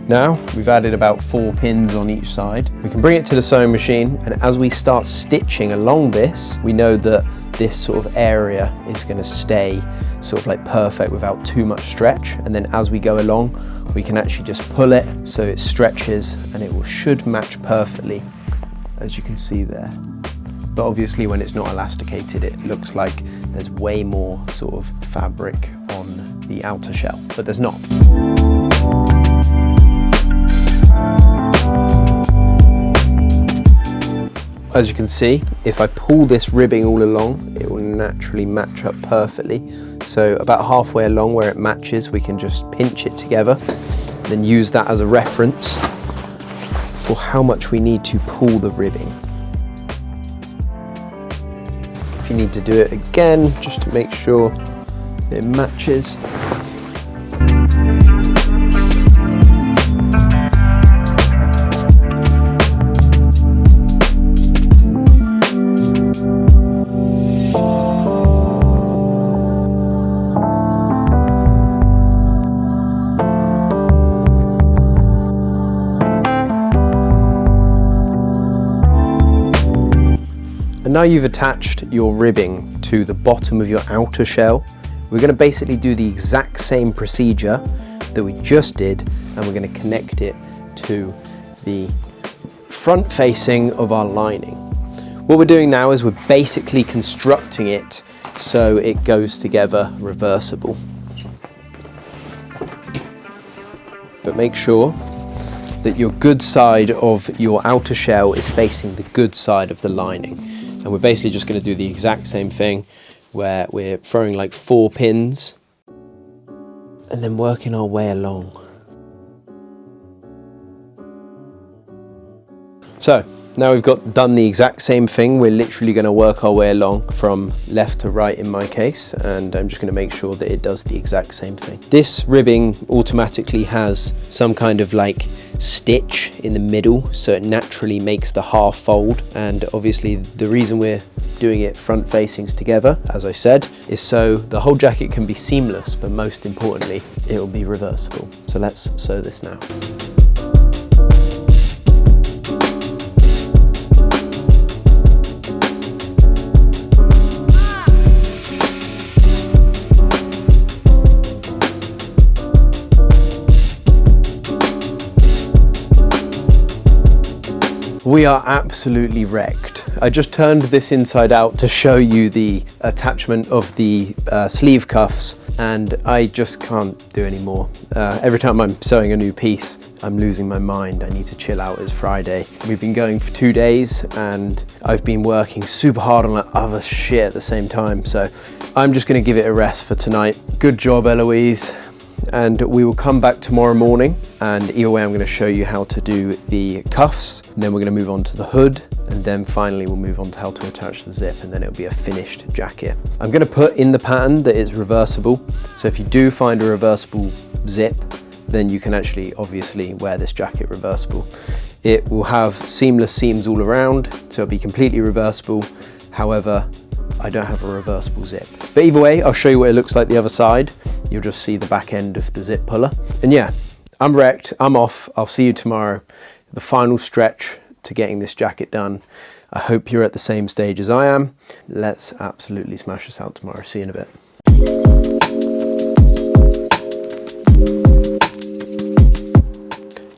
Speaker 2: Now we've added about 4 pins on each side. We can bring it to the sewing machine, and as we start stitching along this, we know that this sort of area is going to stay sort of like perfect without too much stretch. And then as we go along, we can actually just pull it so it stretches and it should match perfectly, as you can see there. But obviously when it's not elasticated, it looks like there's way more sort of fabric on the outer shell, but there's not. As you can see, if I pull this ribbing all along, it will naturally match up perfectly. So about halfway along where it matches, we can just pinch it together, and then use that as a reference for how much we need to pull the ribbing. If you need to do it again, just to make sure it matches. And now you've attached your ribbing to the bottom of your outer shell, we're going to basically do the exact same procedure that we just did, and we're going to connect it to the front facing of our lining. What we're doing now is we're basically constructing it so it goes together reversible. But make sure that your good side of your outer shell is facing the good side of the lining. And we're basically just going to do the exact same thing where we're throwing like 4 pins and then working our way along. So now we've done the exact same thing. We're literally going to work our way along from left to right in my case, and I'm just going to make sure that it does the exact same thing. This ribbing automatically has some kind of like stitch in the middle, so it naturally makes the half fold. And obviously the reason we're doing it front facings together, as I said, is so the whole jacket can be seamless, but most importantly it will be reversible. So let's sew this now. We are absolutely wrecked. I just turned this inside out to show you the attachment of the sleeve cuffs, and I just can't do any more. Every time I'm sewing a new piece, I'm losing my mind. I need to chill out. It's Friday. We've been going for 2 days and I've been working super hard on other shit at the same time. So I'm just gonna give it a rest for tonight. Good job, Eloise. And we will come back tomorrow morning, and either way I'm going to show you how to do the cuffs, and then we're going to move on to the hood, and then finally we'll move on to how to attach the zip, and then it'll be a finished jacket. I'm going to put in the pattern that it's reversible, so if you do find a reversible zip, then you can actually obviously wear this jacket reversible. It will have seamless seams all around, so it'll be completely reversible. However, I don't have a reversible zip. But either way, I'll show you what it looks like the other side. You'll just see the back end of the zip puller. And yeah, I'm wrecked, I'm off. I'll see you tomorrow. The final stretch to getting this jacket done. I hope you're at the same stage as I am. Let's absolutely smash this out tomorrow. See you in a bit.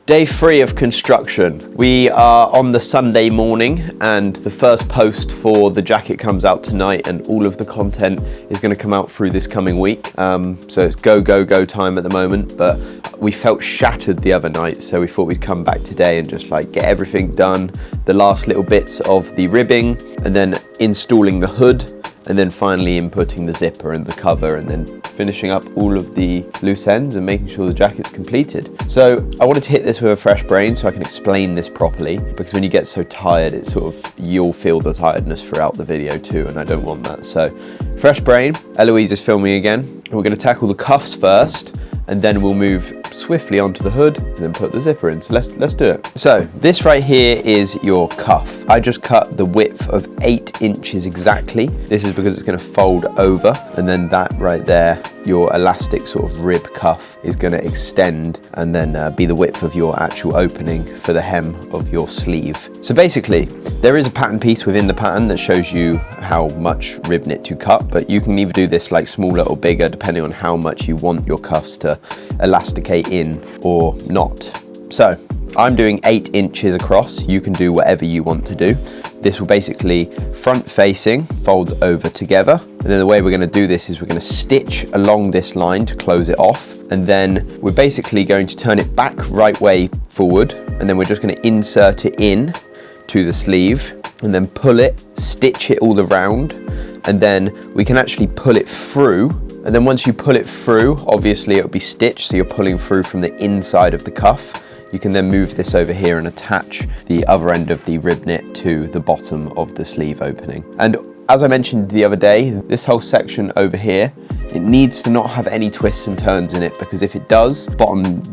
Speaker 2: Day 3 of construction. We are on the Sunday morning, and the first post for the jacket comes out tonight, and all of the content is going to come out through this coming week. So it's go time at the moment, but we felt shattered the other night, so we thought we'd come back today and just like get everything done, the last little bits of the ribbing, and then installing the hood, and then finally inputting the zipper and the cover, and then finishing up all of the loose ends and making sure the jacket's completed. So I wanted to hit this with a fresh brain so I can explain this properly, because when you get so tired, it's sort of, you'll feel the tiredness throughout the video too, and I don't want that. So fresh brain, Eloise is filming again. We're going to tackle the cuffs first, and then we'll move swiftly onto the hood and then put the zipper in. So let's do it. So this right here is your cuff. I just cut the width of 8 inches exactly. This is because it's going to fold over, and then that right there, your elastic sort of rib cuff, is going to extend and then be the width of your actual opening for the hem of your sleeve. So basically, there is a pattern piece within the pattern that shows you how much rib knit to cut, but you can either do this like smaller or bigger depending on how much you want your cuffs to elasticate in or not. So I'm doing 8 inches across. You can do whatever you want to do. This will basically front facing, fold over together. And then the way we're going to do this is we're going to stitch along this line to close it off. And then we're basically going to turn it back right way forward. And then we're just going to insert it in to the sleeve and then pull it, stitch it all around. And then we can actually pull it through. And then once you pull it through, obviously it'll be stitched, so you're pulling through from the inside of the cuff. You can then move this over here and attach the other end of the rib knit to the bottom of the sleeve opening. And as I mentioned the other day, this whole section over here, it needs to not have any twists and turns in it, because if it does,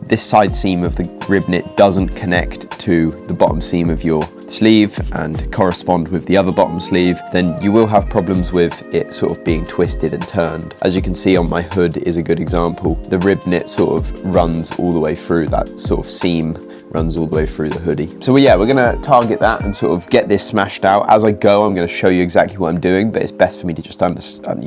Speaker 2: this side seam of the rib knit doesn't connect to the bottom seam of your sleeve and correspond with the other bottom sleeve, then you will have problems with it sort of being twisted and turned. As you can see on my hood is a good example. The rib knit sort of runs all the way through, that sort of seam runs all the way through the hoodie. So yeah, we're gonna target that and sort of get this smashed out. As I go, I'm gonna show you exactly what I'm doing, but it's best for me to just understand,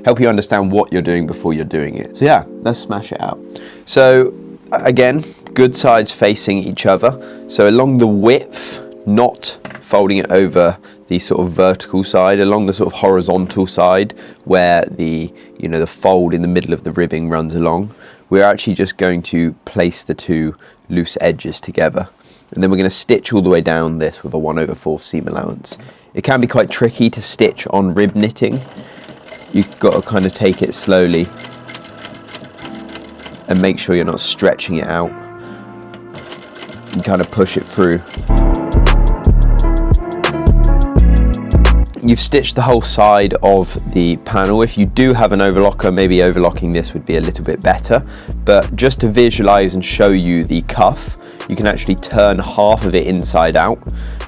Speaker 2: help you understand what you're doing before you're doing it. So yeah, let's smash it out. So again, good sides facing each other. So along the width, not folding it over the sort of vertical side, along the sort of horizontal side where the fold in the middle of the ribbing runs along, we're actually just going to place the two loose edges together. And then we're going to stitch all the way down this with a 1/4 seam allowance. It can be quite tricky to stitch on rib knitting. You've got to kind of take it slowly and make sure you're not stretching it out and kind of push it through. You've stitched the whole side of the panel. If you do have an overlocker, maybe overlocking this would be a little bit better. But just to visualize and show you the cuff, you can actually turn half of it inside out,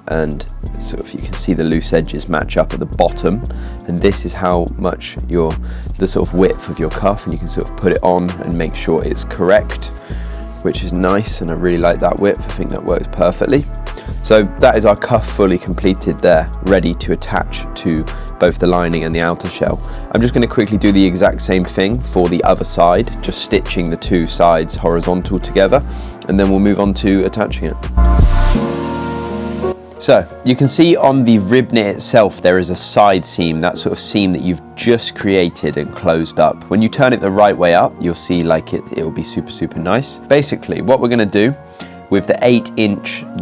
Speaker 2: and sort of you can see the loose edges match up at the bottom. And this is how much the sort of width of your cuff, and you can sort of put it on and make sure it's correct, which is nice, and I really like that width. I think that works perfectly. So that is our cuff fully completed there, ready to attach to both the lining and the outer shell. I'm just going to quickly do the exact same thing for the other side, just stitching the two sides horizontal together, and then we'll move on to attaching it. So you can see on the rib knit itself there is a side seam, that sort of seam that you've just created and closed up. When you turn it the right way up, you'll see like it will be super nice. Basically what we're going to do with the 8"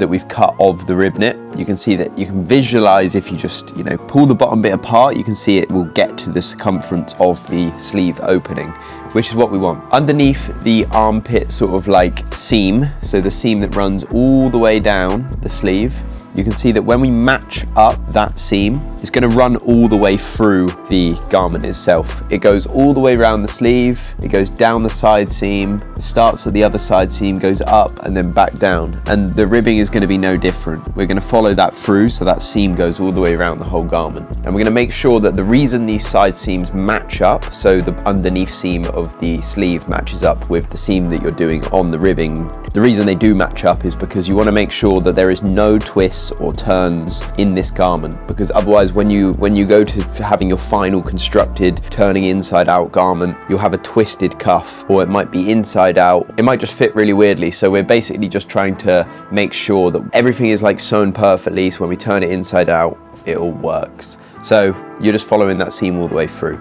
Speaker 2: that we've cut of the rib knit, you can see that you can visualize if you just, you know, pull the bottom bit apart, you can see it will get to the circumference of the sleeve opening, which is what we want. Underneath the armpit sort of like seam, so the seam that runs all the way down the sleeve, you can see that when we match up that seam, it's going to run all the way through the garment itself. It goes all the way around the sleeve, it goes down the side seam, starts at the other side seam, goes up and then back down. And the ribbing is going to be no different. We're going to follow that through so that seam goes all the way around the whole garment. And we're going to make sure that the reason these side seams match up, so the underneath seam of the sleeve matches up with the seam that you're doing on the ribbing, the reason they do match up is because you want to make sure that there is no twists or turns in this garment, because otherwise when you go to having your final constructed turning inside out garment, you'll have a twisted cuff, or it might be inside out. It might just fit really weirdly. So we're basically just trying to make sure that everything is like sewn perfectly, so when we turn it inside out it all works. So you're just following that seam all the way through.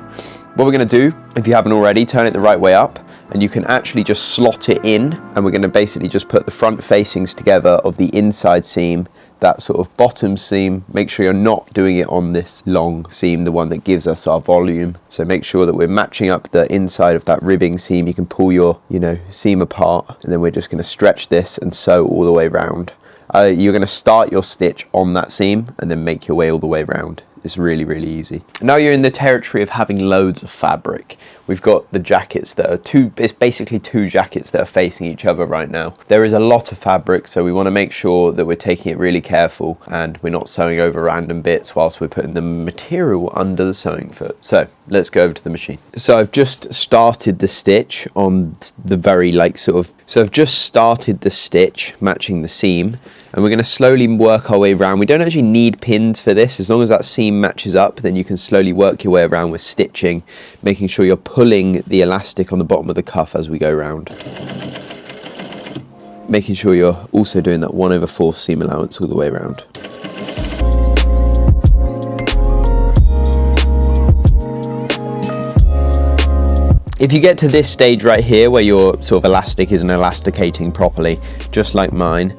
Speaker 2: What we're going to do, if you haven't already, turn it the right way up, and you can actually just slot it in, and we're going to basically just put the front facings together of the inside seam, that sort of bottom seam. Make sure you're not doing it on this long seam, the one that gives us our volume. So make sure that we're matching up the inside of that ribbing seam. You can pull your, you know, seam apart, and then we're just going to stretch this and sew all the way around. You're going to start your stitch on that seam and then make your way all the way around. It's really easy. Now you're in the territory of having loads of fabric. We've got the jackets that are it's basically two jackets that are facing each other right now. There is a lot of fabric, so we want to make sure that we're taking it really careful and we're not sewing over random bits whilst we're putting the material under the sewing foot. So let's go over to the machine. So I've just started the stitch on the very so I've just started the stitch matching the seam, and we're going to slowly work our way around. We don't actually need pins for this. As long as that seam matches up, then you can slowly work your way around with stitching, making sure you're pulling the elastic on the bottom of the cuff as we go around. Making sure you're also doing that 1/4 seam allowance all the way around. If you get to this stage right here where your sort of elastic isn't elasticating properly, just like mine,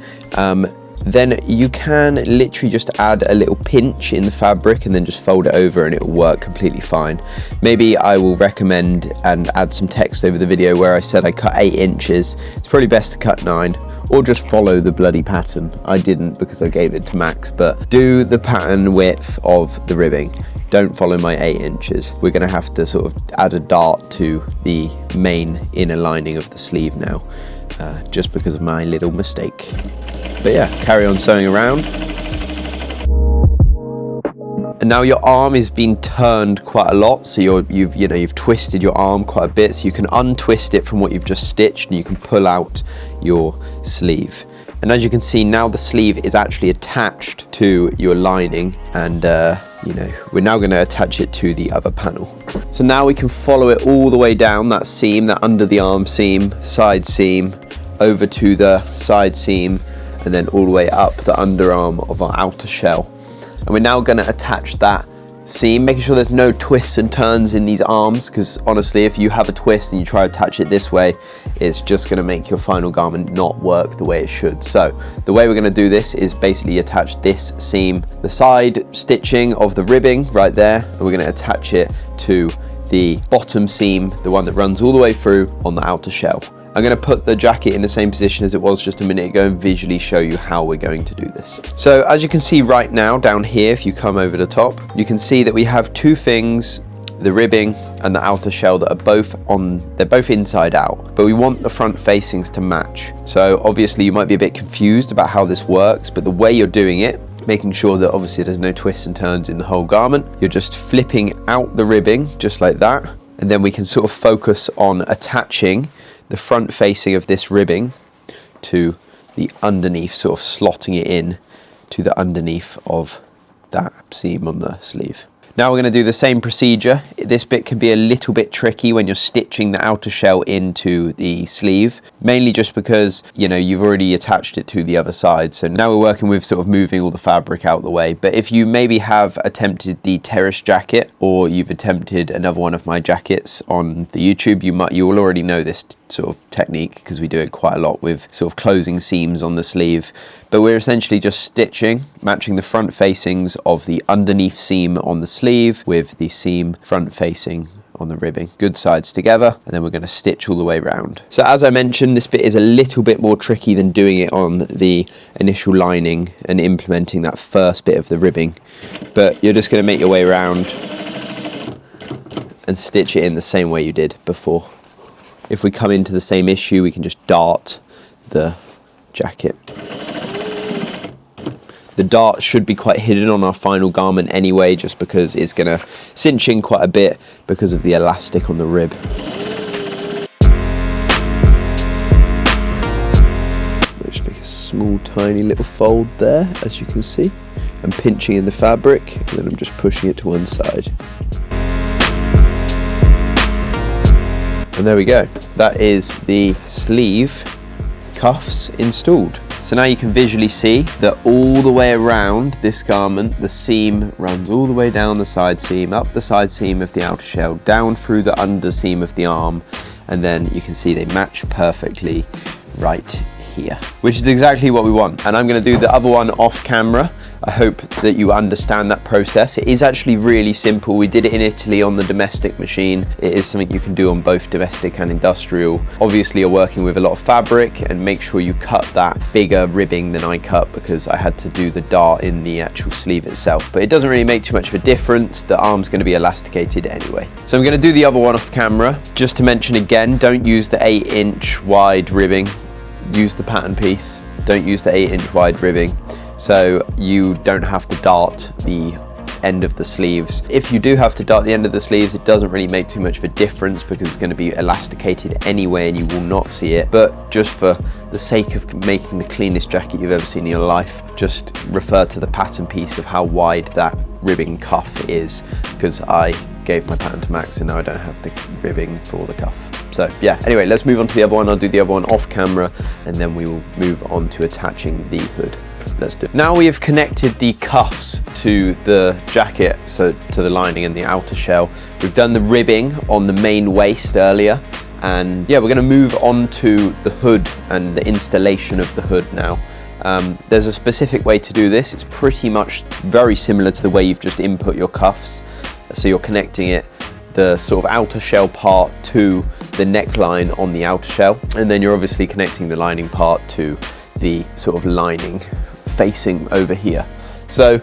Speaker 2: then you can literally just add a little pinch in the fabric and then just fold it over and it will work completely fine. Maybe I will recommend and add some text over the video where I said I cut 8 inches. It's probably best to cut 9, or just follow the bloody pattern. I didn't because I gave it to Max, but do the pattern width of the ribbing. Don't follow my 8 inches. We're going to have to sort of add a dart to the main inner lining of the sleeve now, just because of my little mistake. But yeah, carry on sewing around. And now your arm is being turned quite a lot, so you've twisted your arm quite a bit, so you can untwist it from what you've just stitched and you can pull out your sleeve. And as you can see, now the sleeve is actually attached to your lining, and we're now going to attach it to the other panel. So now we can follow it all the way down that seam, that under the arm seam, side seam, over to the side seam, and then all the way up the underarm of our outer shell. And we're now going to attach that seam, making sure there's no twists and turns in these arms, because honestly, if you have a twist and you try to attach it this way, it's just going to make your final garment not work the way it should. So the way we're going to do this is basically attach this seam, the side stitching of the ribbing right there, and we're going to attach it to the bottom seam, the one that runs all the way through on the outer shell. I'm going to put the jacket in the same position as it was just a minute ago and visually show you how we're going to do this. So as you can see right now down here, if you come over the top, you can see that we have two things, the ribbing and the outer shell, that are they're both inside out, but we want the front facings to match. So obviously you might be a bit confused about how this works, but the way you're doing it, making sure that obviously there's no twists and turns in the whole garment, you're just flipping out the ribbing just like that, and then we can sort of focus on attaching the front facing of this ribbing to the underneath, sort of slotting it in to the underneath of that seam on the sleeve. Now we're going to do the same procedure. This bit can be a little bit tricky when you're stitching the outer shell into the sleeve, mainly just because, you know, you've already attached it to the other side. So now we're working with sort of moving all the fabric out the way. But if you maybe have attempted the terrace jacket, or you've attempted another one of my jackets on the YouTube, you will already know this sort of technique, because we do it quite a lot with sort of closing seams on the sleeve. But we're essentially just stitching, matching the front facings of the underneath seam on the sleeve with the seam front facing on the ribbing, good sides together, and then we're going to stitch all the way around. So as I mentioned, this bit is a little bit more tricky than doing it on the initial lining and implementing that first bit of the ribbing, but you're just going to make your way around and stitch it in the same way you did before. If we come into the same issue, we can just dart the jacket. The dart should be quite hidden on our final garment anyway, just because it's going to cinch in quite a bit because of the elastic on the rib. Just make a small tiny little fold there, as you can see. I'm pinching in the fabric and then I'm just pushing it to one side. And there we go. That is the sleeve cuffs installed. So now you can visually see that all the way around this garment, the seam runs all the way down the side seam, up the side seam of the outer shell, down through the under seam of the arm, and then you can see they match perfectly right here, which is exactly what we want. And I'm going to do the other one off camera. I hope that you understand that process. It is actually really simple. We did it in Italy on the domestic machine. It is something you can do on both domestic and industrial. Obviously you're working with a lot of fabric, and make sure you cut that bigger ribbing than I cut, because I had to do the dart in the actual sleeve itself. But it doesn't really make too much of a difference. The arm's going to be elasticated anyway. So I'm going to do the other one off camera. Just to mention again, don't use the 8-inch wide ribbing. Use the pattern piece. Don't use the 8-inch wide ribbing, so you don't have to dart the end of the sleeves. If you do have to dart the end of the sleeves, it doesn't really make too much of a difference, because it's going to be elasticated anyway and you will not see it. But just for the sake of making the cleanest jacket you've ever seen in your life, just refer to the pattern piece of how wide that ribbing cuff is, because I gave my pattern to Max and now I don't have the ribbing for the cuff. So yeah, anyway, let's move on to the other one. I'll do the other one off camera and then we will move on to attaching the hood. Let's do it. Now we have connected the cuffs to the jacket, so to the lining and the outer shell. We've done the ribbing on the main waist earlier, and yeah, we're going to move on to the hood and the installation of the hood now. There's a specific way to do this. It's pretty much very similar to the way you've just input your cuffs. So you're connecting it, the sort of outer shell part, to the neckline on the outer shell, and then you're obviously connecting the lining part to the sort of lining facing over here. So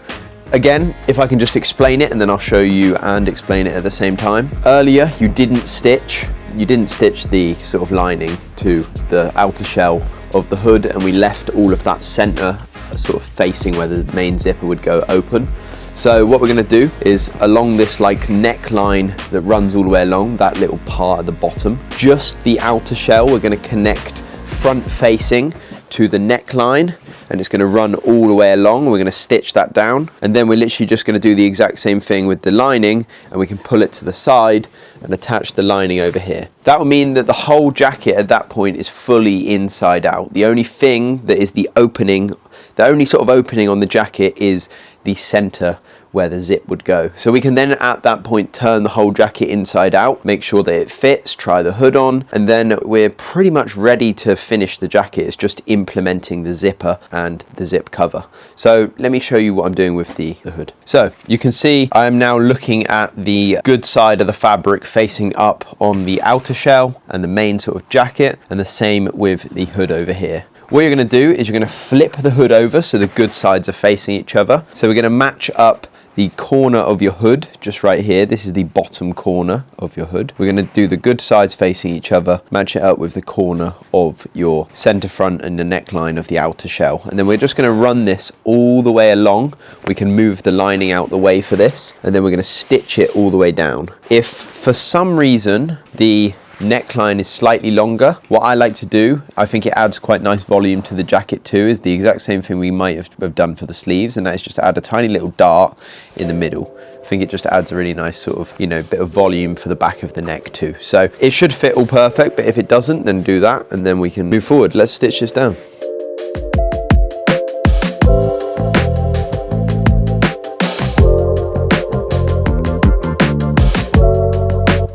Speaker 2: again, if I can just explain it and then I'll show you and explain it at the same time. Earlier you didn't stitch the sort of lining to the outer shell of the hood, and we left all of that center sort of facing where the main zipper would go open. So what we're going to do is, along this like neckline that runs all the way along, that little part at the bottom, just the outer shell, we're going to connect front facing to the neckline, and it's going to run all the way along. We're going to stitch that down, and then we're literally just going to do the exact same thing with the lining, and we can pull it to the side and attach the lining over here. That will mean that the whole jacket at that point is fully inside out. The only thing that is the only sort of opening on the jacket is the center where the zip would go. So we can then at that point turn the whole jacket inside out, make sure that it fits, try the hood on, and then we're pretty much ready to finish the jacket. It's just implementing the zipper and the zip cover. So let me show you what I'm doing with the hood. So you can see I am now looking at the good side of the fabric facing up on the outer shell and the main sort of jacket, and the same with the hood over here. What you're going to do is you're going to flip the hood over so the good sides are facing each other. So we're going to match up the corner of your hood just right here. This is the bottom corner of your hood. We're going to do the good sides facing each other, match it up with the corner of your center front and the neckline of the outer shell. And then we're just going to run this all the way along. We can move the lining out the way for this, and then we're going to stitch it all the way down. If for some reason the neckline is slightly longer, what I like to do, I think it adds quite nice volume to the jacket too, is the exact same thing we might have done for the sleeves, and that is just add a tiny little dart in the middle. I think it just adds a really nice sort of, you know, bit of volume for the back of the neck too. So it should fit all perfect, but if it doesn't, then do that and then we can move forward. Let's stitch this down.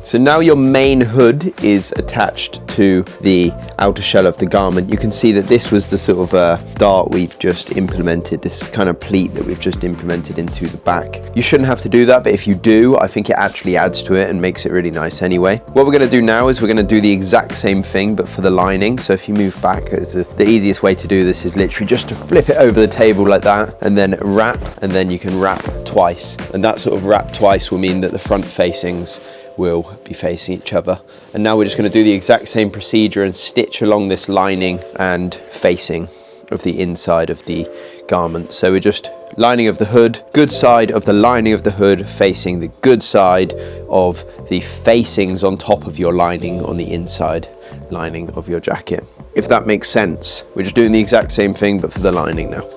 Speaker 2: So now your main hood is attached to the outer shell of the garment. You can see that this was the sort of dart we've just implemented, this kind of pleat that we've just implemented into the back. You shouldn't have to do that, but if you do, I think it actually adds to it and makes it really nice anyway. What we're gonna do now is we're gonna do the exact same thing, but for the lining. So if you move back, the easiest way to do this is literally just to flip it over the table like that, and then wrap, and then you can wrap twice. And that sort of wrap twice will mean that the front facings will be facing each other. And now we're just going to do the exact same procedure and stitch along this lining and facing of the inside of the garment. So we're just lining of the hood, good side of the lining of the hood facing the good side of the facings on top of your lining on the inside lining of your jacket. If that makes sense, we're just doing the exact same thing but for the lining now.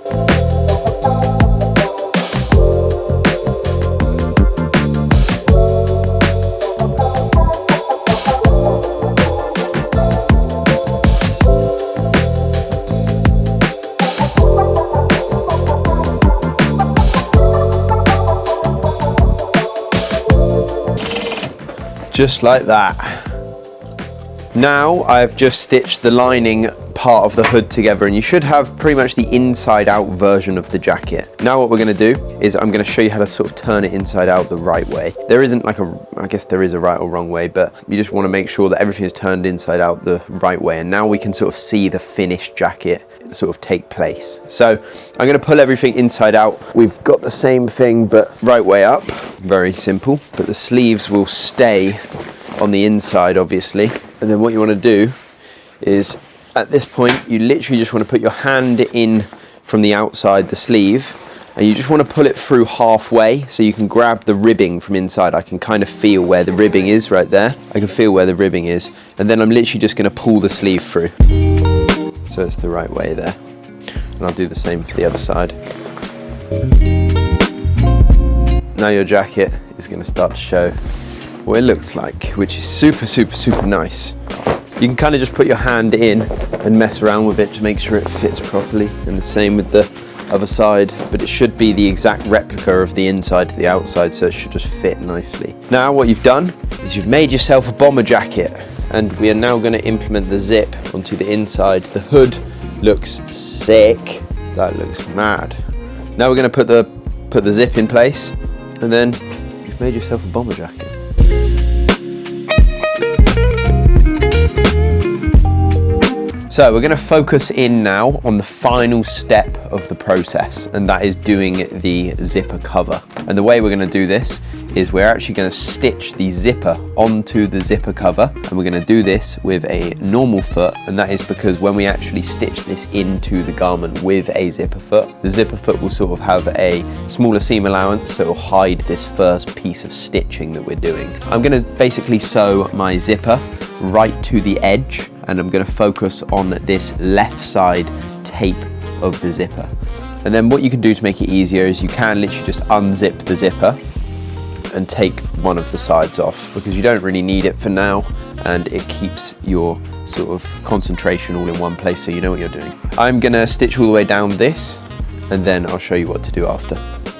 Speaker 2: Just like that. Now I've just stitched the lining part of the hood together, and you should have pretty much the inside out version of the jacket. Now what we're going to do is I'm going to show you how to sort of turn it inside out the right way. There isn't like I guess there is a right or wrong way, but you just want to make sure that everything is turned inside out the right way, and now we can sort of see the finished jacket sort of take place. So I'm going to pull everything inside out. We've got the same thing but right way up. Very simple, but the sleeves will stay on the inside obviously. And then what you want to do is at this point you literally just want to put your hand in from the outside the sleeve, and you just want to pull it through halfway so you can grab the ribbing from inside. I can kind of feel where the ribbing is right there. I can feel where the ribbing is, and then I'm literally just going to pull the sleeve through. So it's the right way there. And I'll do the same for the other side. Now your jacket is going to start to show what it looks like, which is super, super, super nice. You can kind of just put your hand in and mess around with it to make sure it fits properly, and the same with the other side, but it should be the exact replica of the inside to the outside, so it should just fit nicely. Now what you've done is you've made yourself a bomber jacket, and we are now going to implement the zip onto the inside. The hood looks sick. That looks mad. Now we're going to put the zip in place, and then you've made yourself a bomber jacket. So we're going to focus in now on the final step of the process, and that is doing the zipper cover. And the way we're going to do this is we're actually going to stitch the zipper onto the zipper cover, and we're going to do this with a normal foot, and that is because when we actually stitch this into the garment with a zipper foot, the zipper foot will sort of have a smaller seam allowance, so it will hide this first piece of stitching that we're doing. I'm going to basically sew my zipper right to the edge, and I'm going to focus on this left side tape of the zipper. And then what you can do to make it easier is you can literally just unzip the zipper and take one of the sides off, because you don't really need it for now, and it keeps your sort of concentration all in one place so you know what you're doing. I'm going to stitch all the way down this, and then I'll show you what to do after.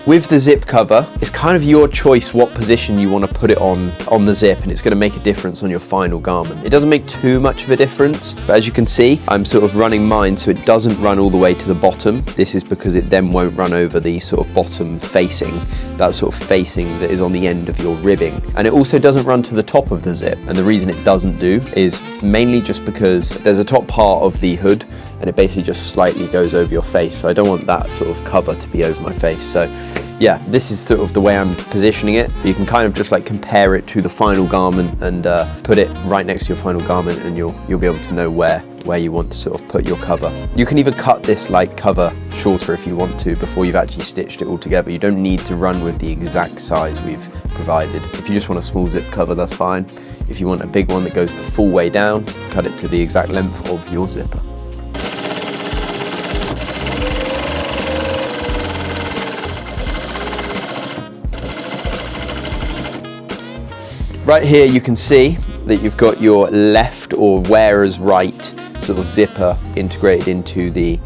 Speaker 2: With the zip cover, it's kind of your choice what position you want to put it on the zip, and it's going to make a difference on your final garment. It doesn't make too much of a difference, but as you can see, I'm sort of running mine so it doesn't run all the way to the bottom. This is because it then won't run over the sort of bottom facing, that sort of facing that is on the end of your ribbing. And it also doesn't run to the top of the zip, and the reason it doesn't do is mainly just because there's a top part of the hood and it basically just slightly goes over your face, so I don't want that sort of cover to be over my face. So yeah, this is sort of the way I'm positioning it. But you can kind of just like compare it to the final garment and put it right next to your final garment, and you'll be able to know where where you want to sort of put your cover. You can even cut this like cover shorter if you want to before you've actually stitched it all together. You don't need to run with the exact size we've provided. If you just want a small zip cover, that's fine. If you want a big one that goes the full way down, cut it to the exact length of your zipper. Right here you can see that you've got your left or wearer's right sort of zipper integrated into the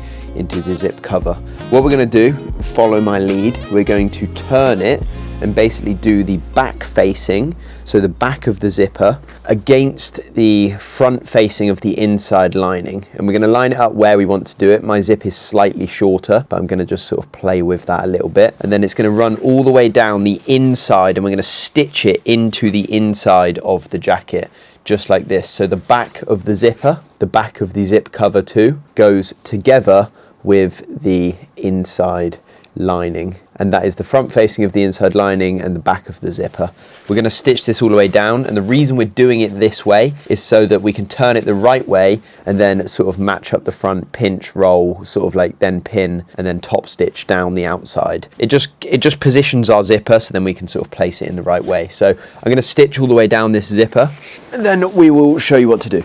Speaker 2: zip cover. What we're going to do, follow my lead, we're going to turn it and basically do the back facing, so the back of the zipper against the front facing of the inside lining, and we're going to line it up where we want to do it. My zip is slightly shorter, but I'm going to just sort of play with that a little bit, and then it's going to run all the way down the inside, and we're going to stitch it into the inside of the jacket just like this. So the back of the zipper, the back of the zip cover too, goes together with the inside lining, and that is the front facing of the inside lining and the back of the zipper. We're going to stitch this all the way down, and the reason we're doing it this way is so that we can turn it the right way and then sort of match up the front, pinch, roll, sort of like then pin and then top stitch down the outside. It just positions our zipper so then we can sort of place it in the right way. So I'm going to stitch all the way down this zipper and then we will show you what to do.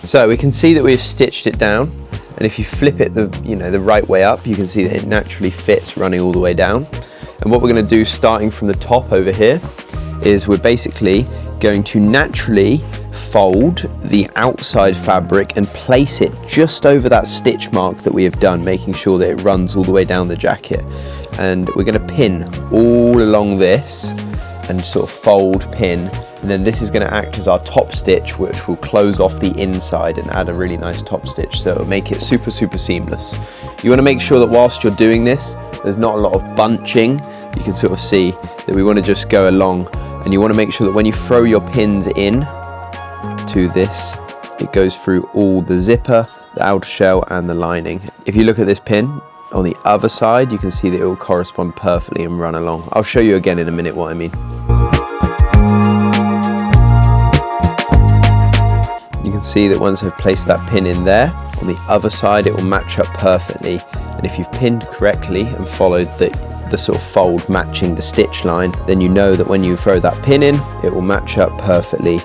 Speaker 2: So we can see that we've stitched it down, and if you flip it the right way up, you can see that it naturally fits running all the way down. And what we're going to do starting from the top over here is we're basically going to naturally fold the outside fabric and place it just over that stitch mark that we have done, making sure that it runs all the way down the jacket. And we're going to pin all along this and sort of fold, pin, and then this is going to act as our top stitch, which will close off the inside and add a really nice top stitch, so it'll make it super seamless. You want to make sure that whilst you're doing this, there's not a lot of bunching. You can sort of see that we want to just go along, and you want to make sure that when you throw your pins in to this, it goes through all the zipper, the outer shell and the lining. If you look at this pin on the other side, you can see that it will correspond perfectly and run along. I'll show you again in a minute what I mean. You can see that once I've placed that pin in there, on the other side it will match up perfectly, and if you've pinned correctly and followed the sort of fold matching the stitch line, then you know that when you throw that pin in, it will match up perfectly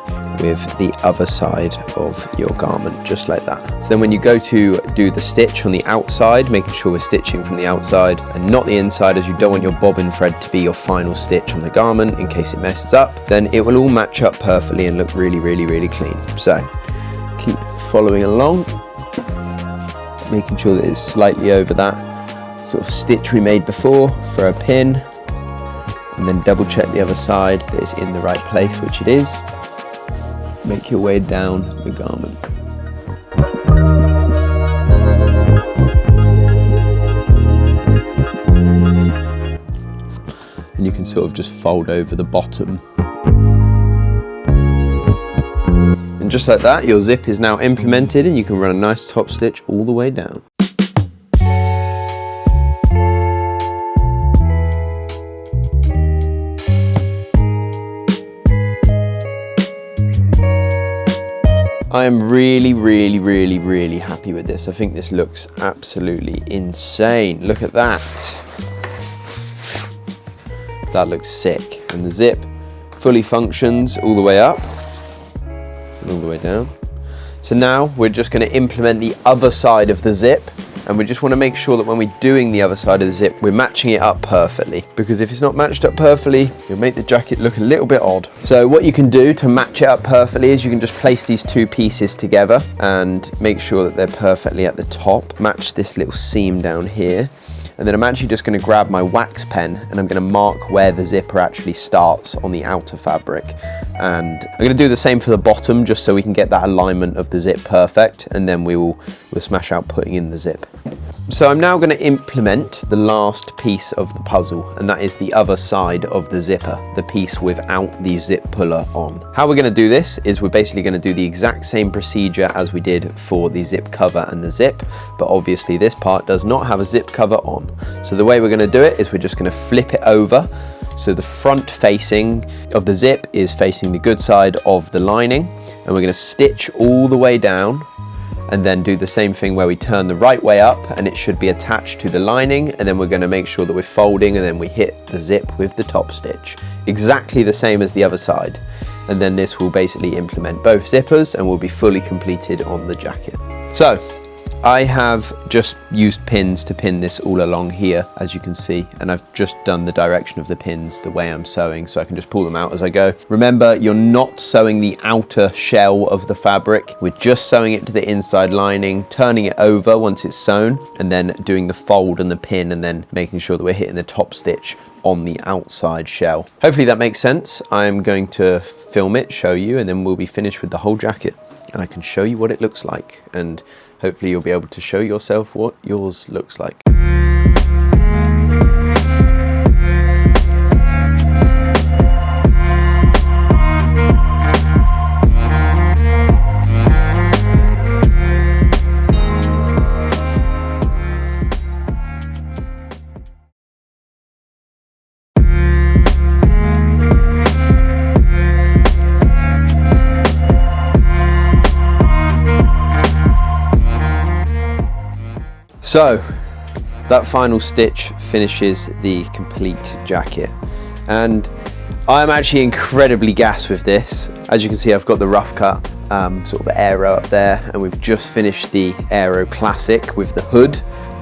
Speaker 2: with the other side of your garment, just like that. So then when you go to do the stitch on the outside, making sure we're stitching from the outside and not the inside, as you don't want your bobbin thread to be your final stitch on the garment in case it messes up, then it will all match up perfectly and look really clean. So keep following along, making sure that it's slightly over that sort of stitch we made before for a pin, and then double check the other side that it's in the right place, which it is. Make your way down the garment. And you can sort of just fold over the bottom. And just like that, your zip is now implemented and you can run a nice top stitch all the way down. I am really happy with this. I think this looks absolutely insane. Look at that. That looks sick. And the zip fully functions all the way up and all the way down. So now we're just going to implement the other side of the zip, and we just want to make sure that when we're doing the other side of the zip, we're matching it up perfectly, because if it's not matched up perfectly, it'll make the jacket look a little bit odd. So what you can do to match it up perfectly is you can just place these two pieces together and make sure that they're perfectly at the top. Match this little seam down here. And then I'm actually just going to grab my wax pen and I'm going to mark where the zipper actually starts on the outer fabric. And I'm going to do the same for the bottom, just so we can get that alignment of the zip perfect, and then we'll smash out putting in the zip. So I'm now going to implement the last piece of the puzzle, and that is the other side of the zipper, the piece without the zip puller on. How we're going to do this is we're basically going to do the exact same procedure as we did for the zip cover and the zip, but obviously this part does not have a zip cover on. So the way we're going to do it is we're just going to flip it over. So the front facing of the zip is facing the good side of the lining, and we're going to stitch all the way down, and then do the same thing where we turn the right way up and it should be attached to the lining, and then we're going to make sure that we're folding and then we hit the zip with the top stitch. Exactly the same as the other side. And then this will basically implement both zippers and will be fully completed on the jacket. So I have just used pins to pin this all along here, as you can see, and I've just done the direction of the pins the way I'm sewing, so I can just pull them out as I go. Remember, you're not sewing the outer shell of the fabric. We're just sewing it to the inside lining, turning it over once it's sewn, and then doing the fold and the pin, and then making sure that we're hitting the top stitch on the outside shell. Hopefully that makes sense. I'm going to film it, show you, and then we'll be finished with the whole jacket, and I can show you what it looks like, and hopefully you'll be able to show yourself what yours looks like. So that final stitch finishes the complete jacket, and I'm actually incredibly gassed with this. As you can see, I've got the rough cut sort of Aero up there, and we've just finished the Aero Classic with the hood.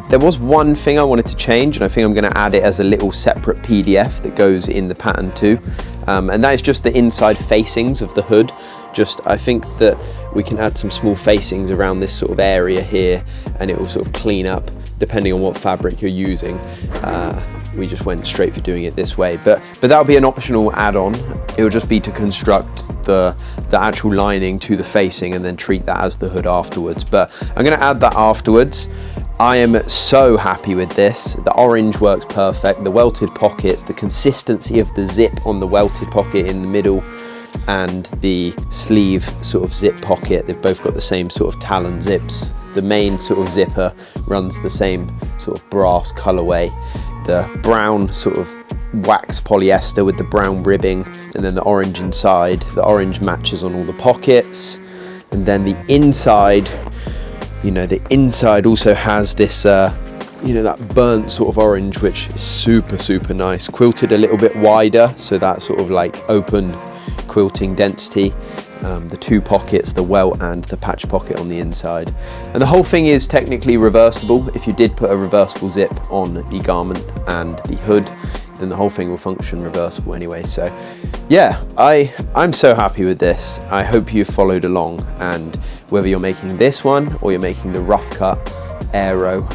Speaker 2: There was one thing I wanted to change, and I think I'm going to add it as a little separate PDF that goes in the pattern too, and that is just the inside facings of the hood. I think that we can add some small facings around this sort of area here, and it will sort of clean up depending on what fabric you're using. We just went straight for doing it this way, but that'll be an optional add-on. It will just be to construct the actual lining to the facing and then treat that as the hood afterwards, but I'm going to add that afterwards. I am so happy with this. The orange works perfect, the welted pockets, the consistency of the zip on the welted pocket in the middle, and the sleeve sort of zip pocket, they've both got the same sort of talon zips. The main sort of zipper runs the same sort of brass colorway. The brown sort of wax polyester with the brown ribbing, and then the orange inside. The orange matches on all the pockets, and then the inside, you know, the inside also has this you know, that burnt sort of orange, which is super nice. Quilted a little bit wider, so that sort of like open quilting density. The two pockets, the welt and the patch pocket on the inside, and the whole thing is technically reversible. If you did put a reversible zip on the garment and the hood, then the whole thing will function reversible anyway. So yeah, I'm so happy with this. I hope you followed along, and whether you're making this one or you're making the rough cut Aero,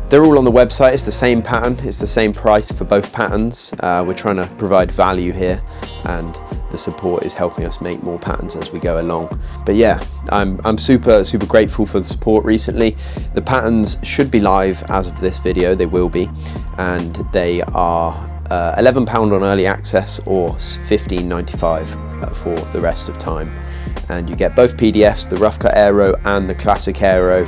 Speaker 2: they're all on the website. It's the same pattern, it's the same price for both patterns. We're trying to provide value here, and the support is helping us make more patterns as we go along. But yeah, I'm super grateful for the support recently. The patterns should be live as of this video, they will be, and they are £11 on early access or £15.95 for the rest of time. And you get both PDFs, the rough cut Aero and the classic Aero.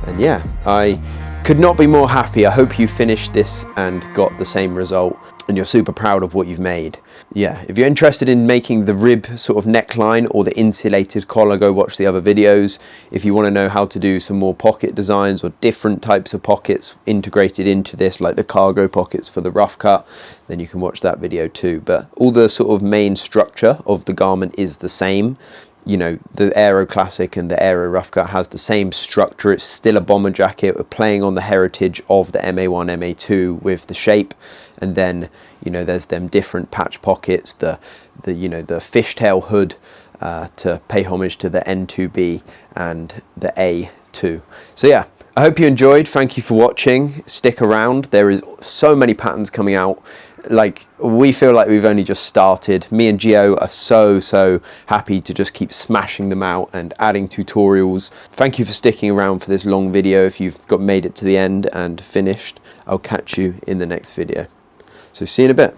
Speaker 2: And yeah, I could not be more happy. I hope you finished this and got the same result, and you're super proud of what you've made. Yeah, if you're interested in making the rib sort of neckline or the insulated collar, go watch the other videos. If you want to know how to do some more pocket designs or different types of pockets integrated into this, like the cargo pockets for the rough cut, then you can watch that video too. But all the sort of main structure of the garment is the same. You know, the Aero Classic and the Aero Rough Cut has the same structure. It's still a bomber jacket. We're playing on the heritage of the MA1, MA2 with the shape, and then, you know, there's them different patch pockets, the you know, the fishtail hood to pay homage to the N2B and the A2. So yeah, I hope you enjoyed. Thank you for watching. Stick around. There is so many patterns coming out, like, we feel like we've only just started. Me and Gio are so happy to just keep smashing them out and adding tutorials. Thank you for sticking around for this long video. If you've made it to the end and finished, I'll catch you in the next video. So see you in a bit.